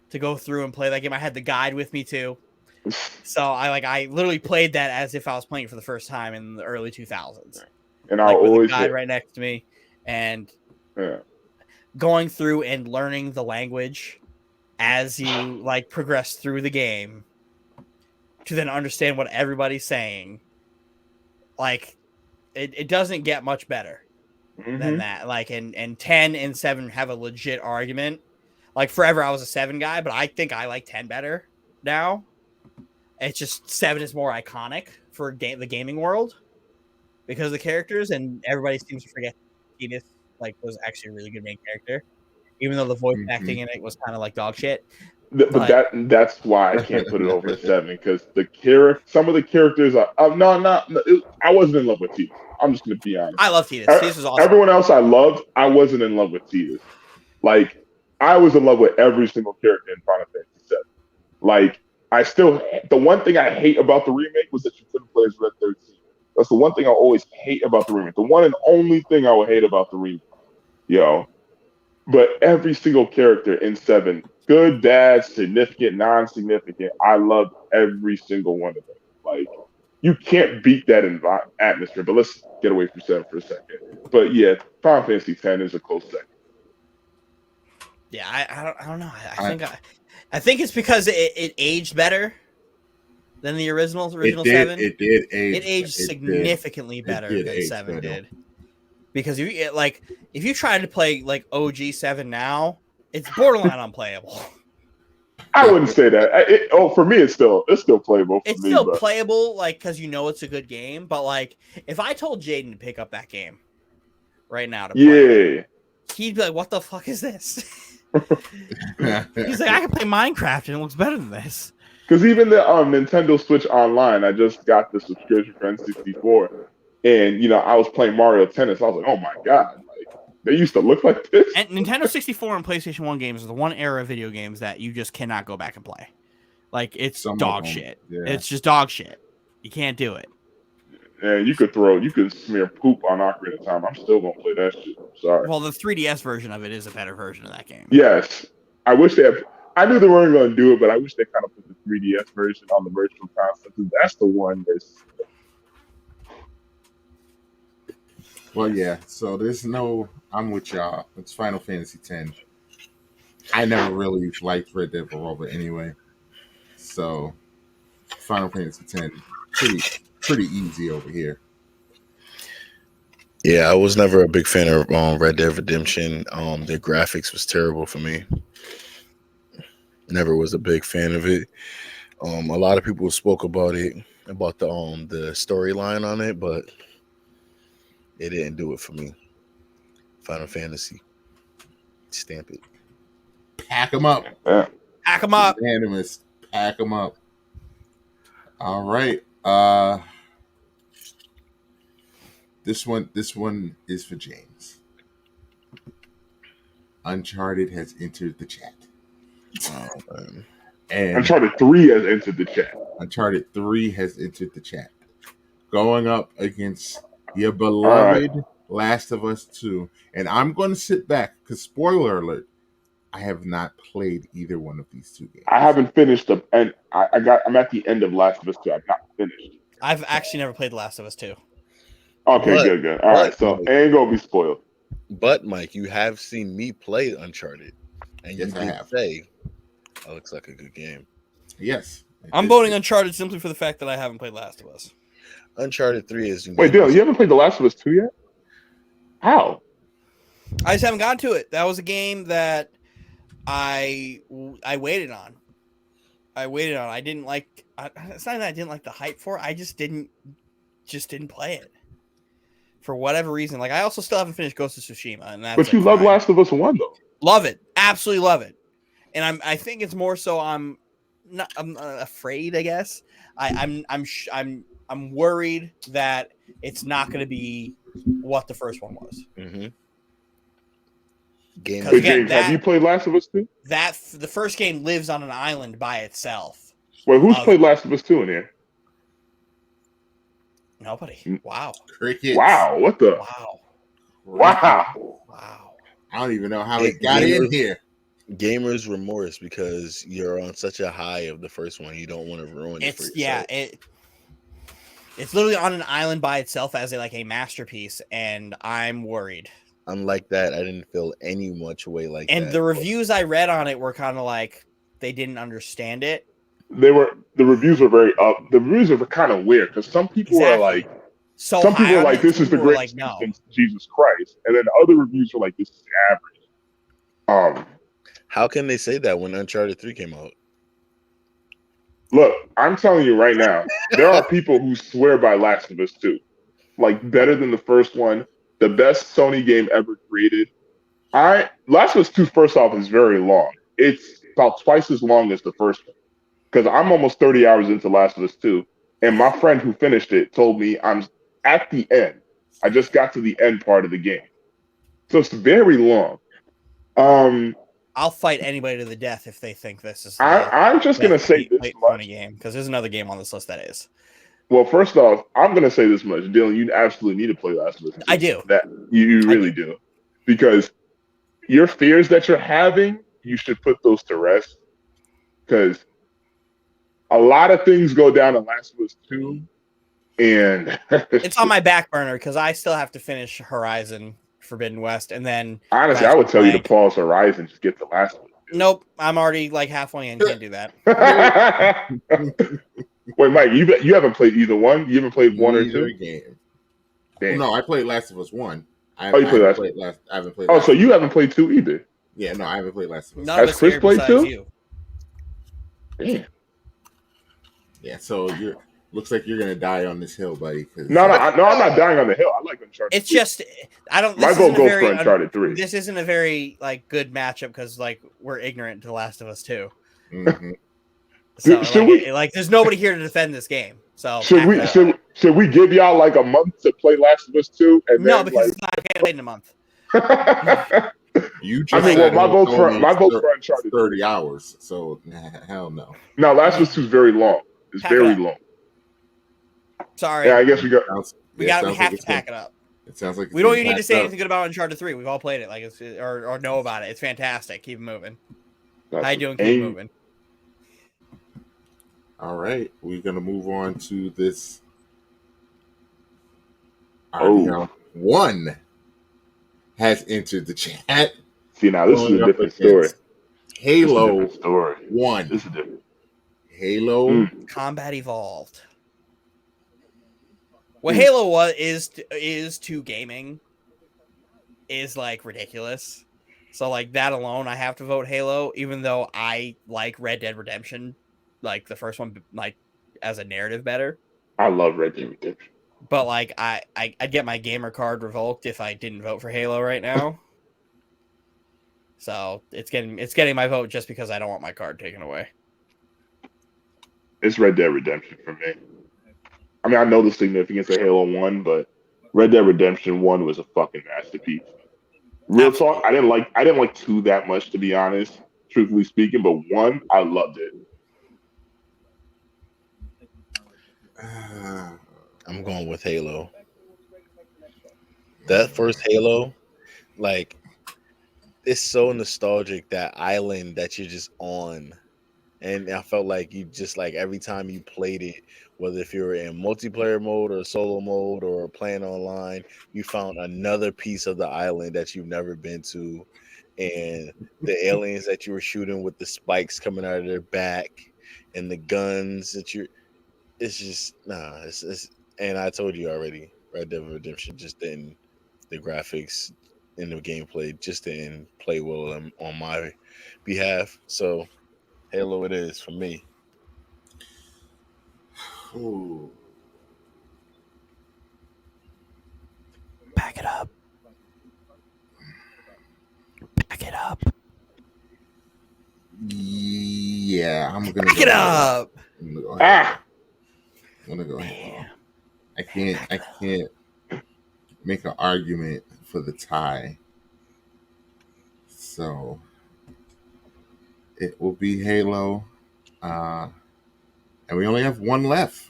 to go through and play that game. I had the guide with me too. So I literally played that as if I was playing it for the first time in the early 2000s. And like I'll with always a guide right next to me and going through and learning the language as you like progress through the game to then understand what everybody's saying. Like it doesn't get much better than that. Like and 10 and 7 have a legit argument. Like forever I was a 7 guy, but I think I like 10 better now. It's just 7 is more iconic for the gaming world because of the characters, and everybody seems to forget Edith like was actually a really good main character, even though the voice acting in it was kind of like dog shit. But that's why I can't put it over a 7 because some of the characters are I wasn't in love with Tidus. I'm just gonna be honest. I love Tidus. Tidus was awesome. Everyone else I loved, I wasn't in love with Tidus. Like I was in love with every single character in Final Fantasy 7. Like the one thing I hate about the remake was that you couldn't play as Red 13. That's the one thing I always hate about the remake. The one and only thing I would hate about the remake. But every single character in 7, good, bad, significant, non-significant, I loved every single one of them. Like, you can't beat that atmosphere. But let's get away from 7 for a second. But yeah, Final Fantasy X is a close second. Yeah, I don't know. I think it's because it aged better than the original 7. It did age. It aged significantly better than 7 did. Because if you try to play like OG 7 now, it's borderline unplayable. I wouldn't say that. For me, it's still playable for It's me. still But playable, like, because you know it's a good game. But like, if I told Jaden to pick up that game right now to play it, yeah, he'd be like, "What the fuck is this?" He's like, "I can play Minecraft and it looks better than this." because even the Nintendo Switch Online, I just got the subscription for N64, and I was playing Mario Tennis. I was like, oh my god, like they used to look like this. And Nintendo 64 and PlayStation 1 games are the one era of video games that you just cannot go back and play. Like, it's dog shit. Yeah. It's just dog shit. You can't do it. And you could smear poop on Ocarina of Time. I'm still gonna play that shit. I'm sorry. Well, the 3DS version of it is a better version of that game. Yes, I wish they had. I knew they weren't going to do it, but I wish they kind of put the 3DS version on the virtual console because that's the one that's. Well, yeah. So I'm with y'all. It's Final Fantasy X. I never really liked Red Dead Revolver anyway, so Final Fantasy X pretty easy over here. Yeah, I was never a big fan of Red Dead Redemption. Their graphics was terrible for me. Never was a big fan of it. A lot of people spoke about the storyline on it, but it didn't do it for me. Final Fantasy, stamp it. Pack them up. Yeah. Pack them up. Unanimous. Pack them up. All right. This one is for James. Uncharted has entered the chat. And Uncharted 3 has entered the chat. Uncharted 3 has entered the chat. Going up against your beloved Last of Us 2. And I'm going to sit back because, spoiler alert, I have not played either one of these two games. I haven't finished and I'm at the end of Last of Us 2. I've not finished. I've actually never played The Last of Us 2. Okay, good. All right, so Mike, ain't gonna be spoiled. But Mike, you have seen me play Uncharted, and Yes, you I did have. say, "Oh, looks like a good game." Yes. I'm voting Uncharted simply for the fact that I haven't played Last of Us. Uncharted 3 is. Wait, Dylan, you haven't played The Last of Us 2 yet? How? I just haven't gotten to it. That was a game that I waited on. I didn't like. It's not that I didn't like the hype for it. I just didn't play it for whatever reason. Like, I also still haven't finished Ghost of Tsushima, and that's. But you love Last of Us 1 though. Love it, absolutely love it, and I think it's more so I'm afraid. I guess I'm worried that it's not going to be what the first one was. Mm-hmm. Wait, James, have you played Last of Us 2? The first game lives on an island by itself. Wait, who's played Last of Us 2 in here? Nobody. Wow. Crickets. Wow, what the? Wow. I don't even know how it got in here. Gamer's remorse because you're on such a high of the first one. You don't want to ruin it for yourself. Yeah, it's literally on an island by itself as a masterpiece, and I'm worried. Unlike that, I didn't feel any much way like that. And the reviews I read on it were kind of like they didn't understand it. The reviews were very up. The reviews are kind of weird because some people are like, some people are like, this is the greatest since Jesus Christ, and then other reviews are like, this is average. How can they say that when Uncharted 3 came out? Look, I'm telling you right now, there are people who swear by Last of Us 2, like better than the first one, the best Sony game ever created. Last of Us 2, first off, is very long. It's about twice as long as the first one. Because I'm almost 30 hours into Last of Us 2, and my friend who finished it told me I'm at the end. I just got to the end part of the game. So it's very long. I'll fight anybody to the death if they think this is. I'm just going to say this much. Game, because there's another game on this list that is. Well, first off, I'm going to say this much. Dylan, you absolutely need to play Last of Us 2. I do. That you really do. Because your fears that you're having, you should put those to rest. Because a lot of things go down in Last of Us 2. And it's on my back burner because I still have to finish Horizon Forbidden West. And then honestly, I would tell you to pause Horizon, just get the last one. Nope. I'm already halfway in. Can't do that. Wait, Mike, you haven't played either one? You haven't played one or two? Game. No, I played Last of Us 1. I haven't played. Oh, so you haven't played 2 either? Yeah, no, I haven't played Last of Us. Has Chris played 2? Damn. Yeah, so looks like you're gonna die on this hill, buddy. Cause No, I'm not dying on the hill. I like Uncharted. It's 3. just I don't. My vote goes for Uncharted 3. This isn't a very like good matchup because like we're ignorant to The Last of Us 2. Mm-hmm. So there's nobody here to defend this game. So should we give y'all like a month to play Last of Us 2? And no, then, because like... it's not getting played in a month. You just my vote's for Uncharted 30 hours. So hell no. No, Last of Us 2 is very long. It's very long. Sorry. Yeah, I guess we got. We have to pack it up. It sounds like we don't even need to say anything good about Uncharted 3. We've all played it, like or know about it. It's fantastic. Keep moving. How you doing? Keep moving. All right, we're gonna move on to this. One has entered the chat. See, now this is a different story. Halo 1. This is different. Halo Combat Evolved. What Halo is to gaming is like ridiculous. So like that alone, I have to vote Halo, even though I like Red Dead Redemption, like the first one, like as a narrative better. I love Red Dead Redemption. But like I'd get my gamer card revoked if I didn't vote for Halo right now. So it's getting my vote just because I don't want my card taken away. It's Red Dead Redemption for me. I mean, I know the significance of Halo 1, but Red Dead Redemption 1 was a fucking masterpiece. Real talk, I didn't like 2 that much, to be honest, truthfully speaking, but 1, I loved it. I'm going with Halo. That first Halo, like, it's so nostalgic, that island that you're just on. And I felt like you just like every time you played it, whether if you were in multiplayer mode or solo mode or playing online, you found another piece of the island that you've never been to. And the aliens that you were shooting with the spikes coming out of their back and the guns that it's just, it's and I told you already, Red Dead Redemption just didn't, the graphics and the gameplay just didn't play well on my behalf. So Halo it is for me. Ooh. Back it up. Back it up. Yeah, I'm gonna back it up. I'm gonna go ahead. I can't make an argument for the tie. So it will be Halo. And we only have one left.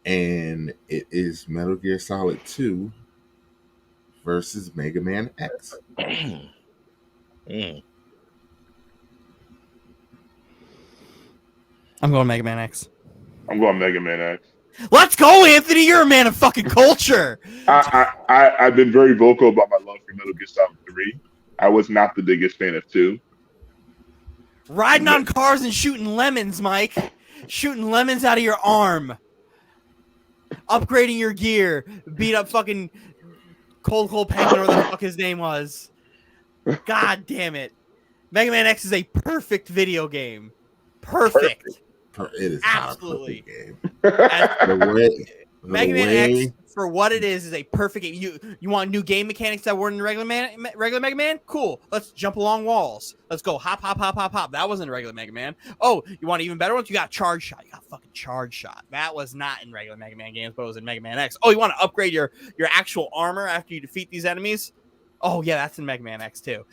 And it is Metal Gear Solid 2 versus Mega Man X. I'm going Mega Man X. I'm going Mega Man X. Let's go, Anthony. You're a man of fucking culture. I've been very vocal about my love for Metal Gear Solid 3. I was not the biggest fan of 2. Riding on cars and shooting lemons, Mike. Shooting lemons out of your arm. Upgrading your gear. Beat up fucking Cold Penguin, or the fuck his name was. God damn it. Mega Man X is a perfect video game. Perfect. It is absolutely not a perfect game. Mega Man X, for what it is a perfect game. You want new game mechanics that weren't in regular Mega Man? Cool. Let's jump along walls. Let's go hop. That wasn't in regular Mega Man. Oh, you want even better ones? You got Charge Shot. You got fucking Charge Shot. That was not in regular Mega Man games, but it was in Mega Man X. Oh, you want to upgrade your actual armor after you defeat these enemies? Oh, yeah, that's in Mega Man X, too.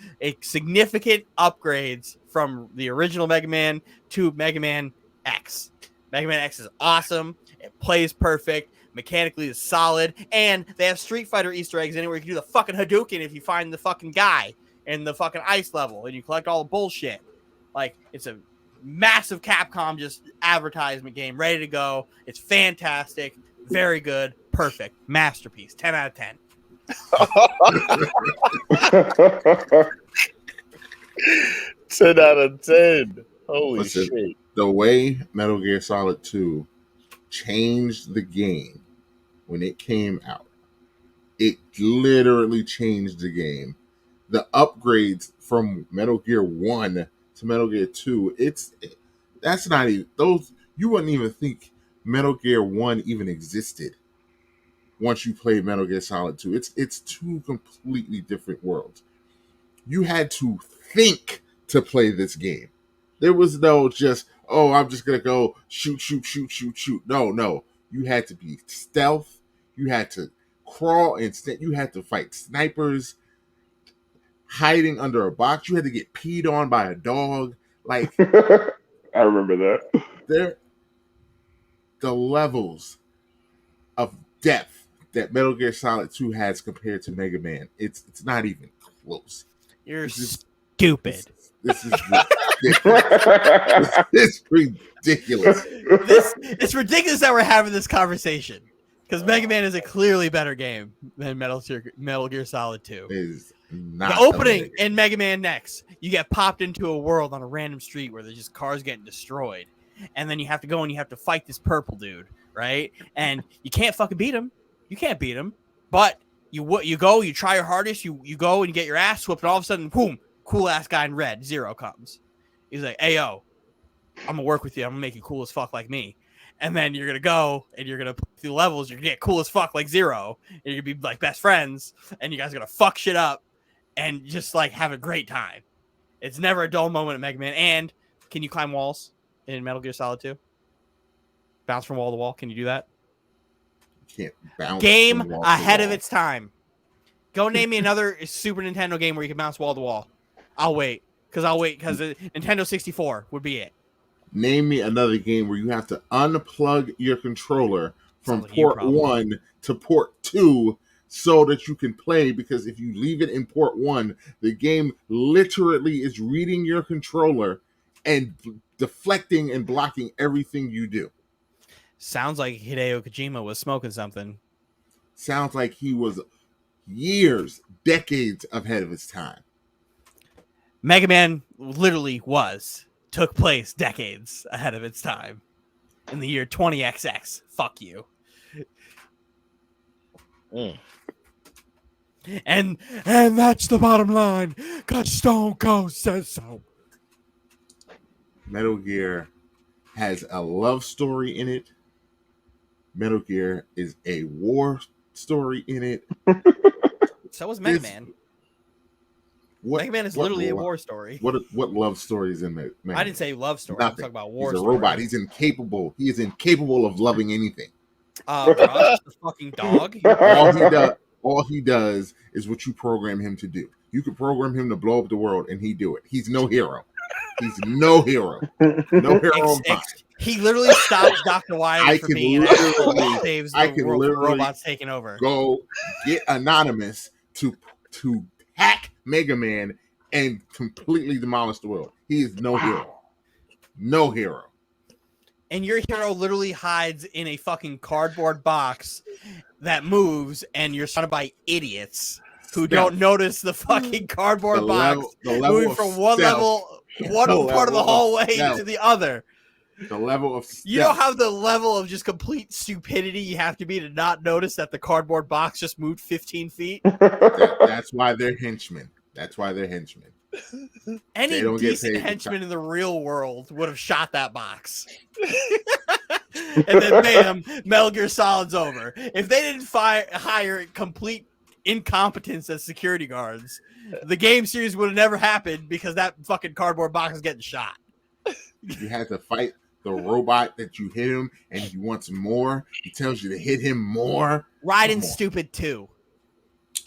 Significant upgrades from the original Mega Man to Mega Man X. Mega Man X is awesome. It plays perfect. Mechanically is solid. And they have Street Fighter Easter eggs in it where you can do the fucking Hadouken if you find the fucking guy in the fucking ice level and you collect all the bullshit. Like, it's a massive Capcom just advertisement game ready to go. It's fantastic. Very good. Perfect. Masterpiece. 10 out of 10. 10 out of 10. Holy shit. The way Metal Gear Solid 2 changed the game when it came out, it literally changed the game. the upgrades from Metal Gear 1 to Metal Gear 2, that's not even those. You wouldn't even think Metal Gear 1 even existed once you play Metal Gear Solid 2. It's two completely different worlds. You had to think to play this game. There was no just, oh, I'm just gonna go shoot, shoot, shoot, shoot, shoot. No. You had to be stealth. You had to crawl instead. You had to fight snipers, hiding under a box. You had to get peed on by a dog. Like I remember that. there, the levels of depth that Metal Gear Solid 2 has compared to Mega Man, it's not even close. You're This stupid. This is ridiculous. It's ridiculous. It's ridiculous that we're having this conversation because Mega Man is a clearly better game than Metal Gear Solid 2. It is not the opening in Mega Man X, you get popped into a world on a random street where there's just cars getting destroyed, and then you have to go and you have to fight this purple dude, right? And you can't fucking beat him. You can't beat him, but you go, you try your hardest, you go and you get your ass whooped, and all of a sudden, boom, cool ass guy in red, Zero comes. He's like, "Hey yo, I'm gonna work with you. I'm gonna make you cool as fuck like me." And then you're gonna go and you're gonna play through levels. You're gonna get cool as fuck like Zero, and you're gonna be like best friends, and you guys are gonna fuck shit up and just like have a great time. It's never a dull moment at Mega Man. And can you climb walls in Metal Gear Solid 2? Bounce from wall to wall. Can you do that? You can't bounce. Game ahead of its time. Go name me another Super Nintendo game where you can bounce wall to wall. I'll wait because Nintendo 64 would be it. Name me another game where you have to unplug your controller from port 1 to port 2 so that you can play, because if you leave it in port 1, the game literally is reading your controller and deflecting and blocking everything you do. Sounds like Hideo Kojima was smoking something. Sounds like he was years, decades ahead of his time. Mega Man literally took place decades ahead of its time in the year 20XX. Fuck you. And that's the bottom line, because Stone Cold says so. Metal Gear has a love story in it. Metal Gear is a war story in it. So is Mega Man. Mega Man is literally a war story. What love story is in Mega Man? I didn't say love story. Nothing. I'm talking about war He's a story. robot. He's incapable. He is incapable of loving anything. Rush, the fucking dog. All he does is what you program him to do. You could program him to blow up the world, and he do it. He's no hero. He's no hero. No hero of mine. He literally stops Dr. Wily from being an asshole and saves the world from robots taking over. Go get Anonymous to hack Mega Man and completely demolish the world. He is no hero. No hero. And your hero literally hides in a fucking cardboard box that moves, and you're surrounded by idiots who don't notice the fucking cardboard box moving from one part of the hallway to the other. The level of stealth. You know how the level of just complete stupidity you have to be to not notice that the cardboard box just moved 15 feet? That's why they're henchmen. Any decent henchman in the real world would have shot that box. And then bam, Metal Gear Solid's over. If they didn't hire complete incompetence as security guards, the game series would have never happened because that fucking cardboard box is getting shot. You had to fight the robot that you hit him, and he wants more. He tells you to hit him more. Raiden Stupid 2.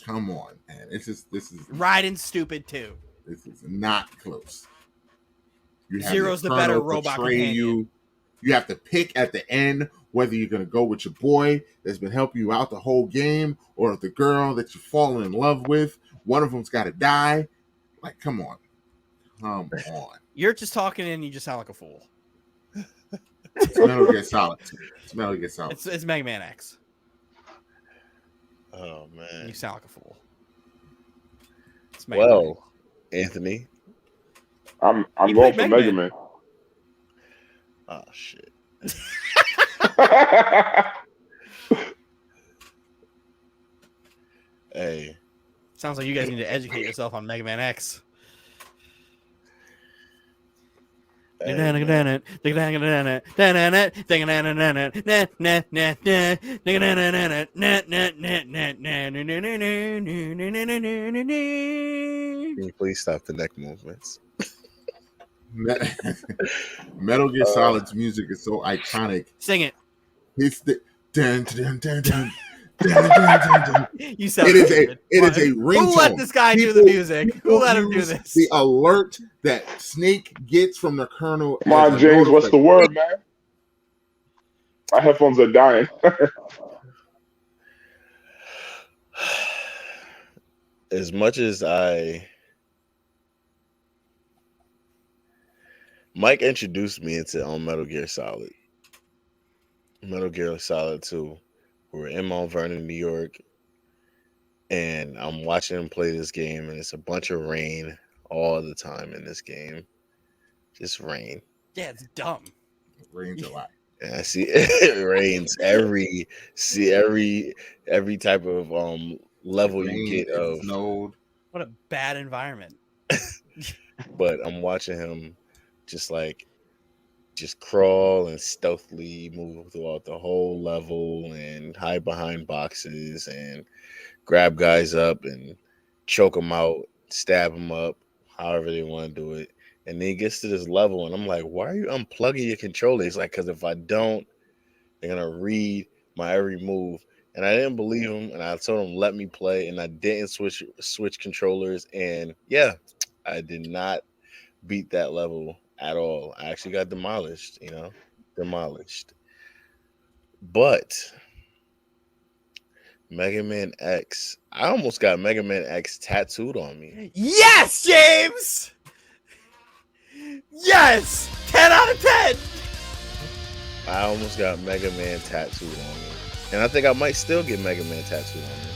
Come on, man. This is Raiden Stupid 2. This is not close. Zero's the better robot companion. You have to pick at the end whether you're going to go with your boy that's been helping you out the whole game, or the girl that you've fallen in love with. One of them's got to die. Like, come on. You're just talking and you just sound like a fool. It's Metal Gear Solid. It's Mega Man X. Oh man, you sound like a fool. Well, Anthony, I'm going for Mega Man. Oh shit. Hey, Sounds like you guys need to educate yourself on Mega Man X. Hey, man. Can you please stop the neck movements? Metal Gear Solid's music is so iconic. Sing it. It's the dun, dun, dun, dun, dun, dun, dun, dun. You sound It is stupid. a ringtone. Who let this guy do the music? Who let him do use this? The alert that Snake gets from the Colonel. Come on, James, what's the word, man? My headphones are dying. As much as Mike introduced me into Metal Gear Solid. Metal Gear Solid 2. We were in Mount Vernon, New York, and I'm watching him play this game, and it's a bunch of rain all the time in this game. Just rain. Yeah, it's dumb. It rains a lot. And I see it rains every type of level you get of snowed. What a bad environment. But I'm watching him just crawl and stealthily move throughout the whole level and hide behind boxes and grab guys up and choke them out, stab them up, however they want to do it. And then he gets to this level and I'm like, why are you unplugging your controller? He's like, because if I don't, they're going to read my every move. And I didn't believe him, and I told him let me play, and I didn't switch controllers. And yeah, I did not beat that level at all. I actually got demolished. But Mega Man X, I almost got Mega Man X tattooed on me. Yes, James. Yes, 10 out of 10. I almost got Mega Man tattooed on me. And I think I might still get Mega Man tattooed on me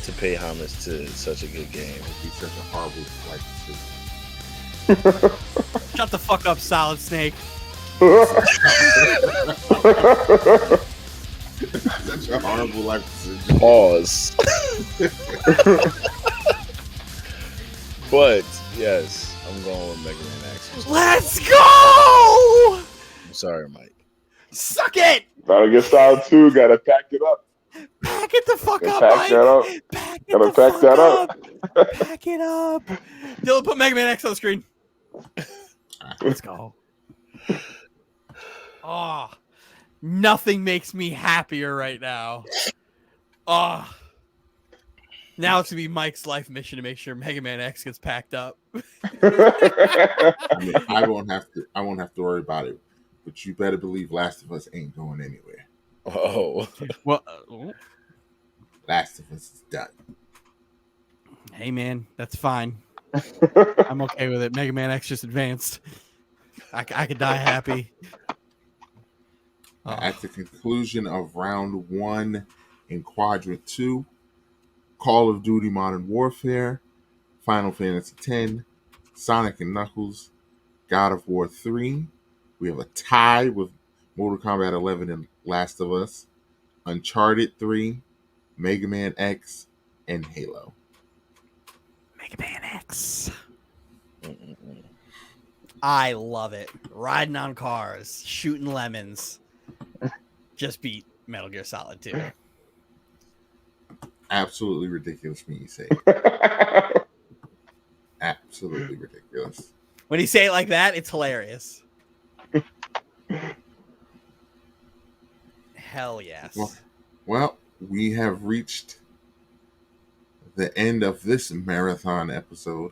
to pay homage to such a good game. It'd be such a horrible life decision. Shut the fuck up, Solid Snake. Such a horrible life decision. Pause. But yes, I'm going with Mega Man X. Let's go! I'm sorry, Mike. Suck it! Gotta get Solid 2, gotta pack it up. Pack it the fuck up, Pack Mike. that up. Pack it Gotta the pack fuck that up. up. Pack it up. Dylan, put Mega Man X on the screen. Let's go. Oh, nothing makes me happier right now. Oh, now it's gonna be Mike's life mission to make sure Mega Man X gets packed up. I mean, I won't have to worry about it. But you better believe Last of Us ain't going anywhere. Oh. Well, Last of Us is done. hey man, that's fine. I'm okay with it. Mega Man X just advanced. I could die happy. At the conclusion of round 1 in quadrant 2, Call of Duty Modern Warfare, Final Fantasy X, Sonic and Knuckles, God of War 3. We have a tie with Mortal Kombat 11 and Last of Us, Uncharted 3, Mega Man X, and Halo. Mega Man X. I love it. Riding on cars, shooting lemons. Just beat Metal Gear Solid 2. Absolutely ridiculous when you say it. Absolutely ridiculous. When you say it like that, it's hilarious. Hell yes. Well, we have reached the end of this marathon episode.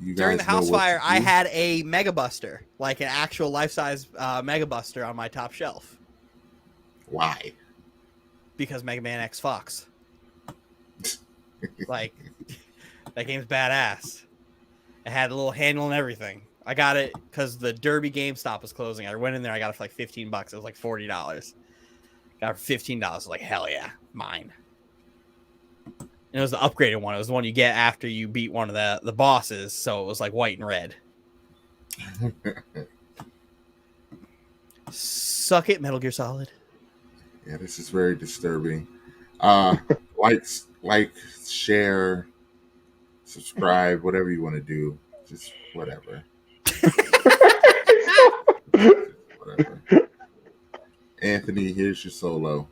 You During guys the know house what fire, to I do. had a Mega Buster, like an actual life-size Mega Buster on my top shelf. Why? Because Mega Man X Fox. Like, that game's badass. It had a little handle and everything. I got it because the Derby GameStop was closing. I went in there. I got it for like $15. It was like $40. Got it for $15. I was like, hell yeah, mine. And it was the upgraded one. It was the one you get after you beat one of the bosses. So it was like white and red. Suck it, Metal Gear Solid. Yeah, this is very disturbing. Like, share, subscribe, whatever you want to do. Just whatever. Whatever. Anthony, here's your solo.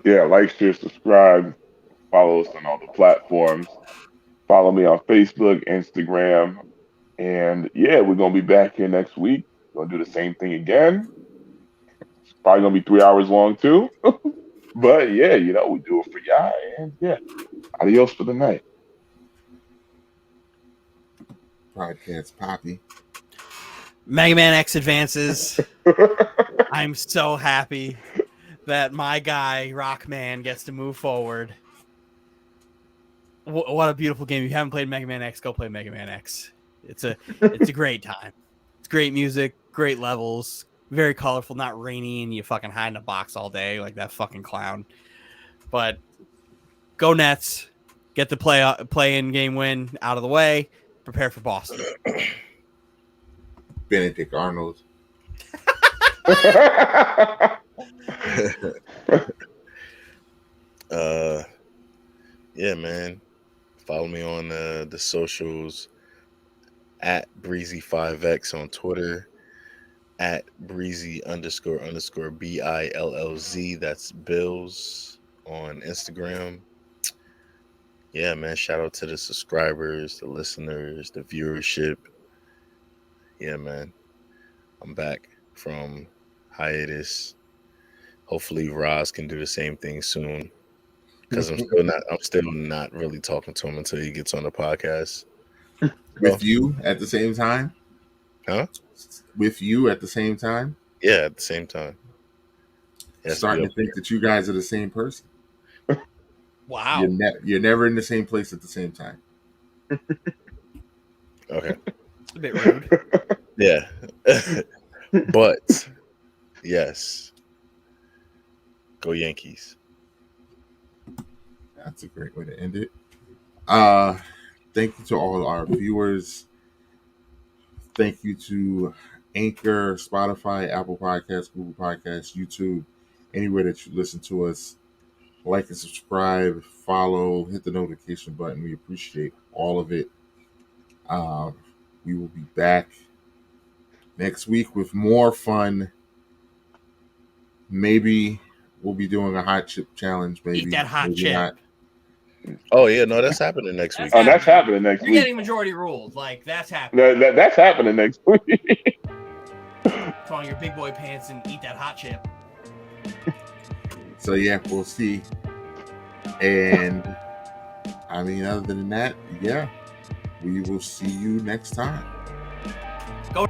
Yeah, like, share, subscribe, follow us on all the platforms. Follow me on Facebook, Instagram, and yeah, we're gonna be back here next week. Gonna do the same thing again. It's probably gonna be 3 hours long too. But yeah, we do it for y'all, and yeah, adios for the night. Podcast Poppy. Mega Man X advances. I'm so happy that my guy Rockman gets to move forward. What a beautiful game! If you haven't played Mega Man X, go play Mega Man X. It's a great time. It's great music, great levels, very colorful, not rainy, and you fucking hide in a box all day like that fucking clown. But go Nets! Get the play-in game win out of the way. Prepare for Boston. Benedict Arnold. Yeah, man. Follow me on the socials at Breezy5X on Twitter, at Breezy __ BILLZ. That's Bills on Instagram. Yeah, man. Shout out to the subscribers, the listeners, the viewership. Yeah, man. I'm back from hiatus. Hopefully Roz can do the same thing soon. Because I'm still not really talking to him until he gets on the podcast. With you at the same time? Huh? With you at the same time? Yeah, at the same time. Starting to think that you guys are the same person. Wow. You're never in the same place at the same time. Okay. It's a bit rude. Yeah. But yes. Go Yankees. That's a great way to end it. Thank you to all our viewers. Thank you to Anchor, Spotify, Apple Podcasts, Google Podcasts, YouTube, anywhere that you listen to us. Like and subscribe, follow, hit the notification button. We appreciate all of it. We will be back next week with more fun. Maybe we'll be doing a hot chip challenge. Maybe Eat that hot maybe chip. not. Oh yeah, no, that's happening next week. Oh, that's happening next You're week. getting majority ruled. Like, that's happening. That's happening next week. Put on your big boy pants and eat that hot chip. So yeah, we'll see. And I mean, other than that, yeah, we will see you next time. Go.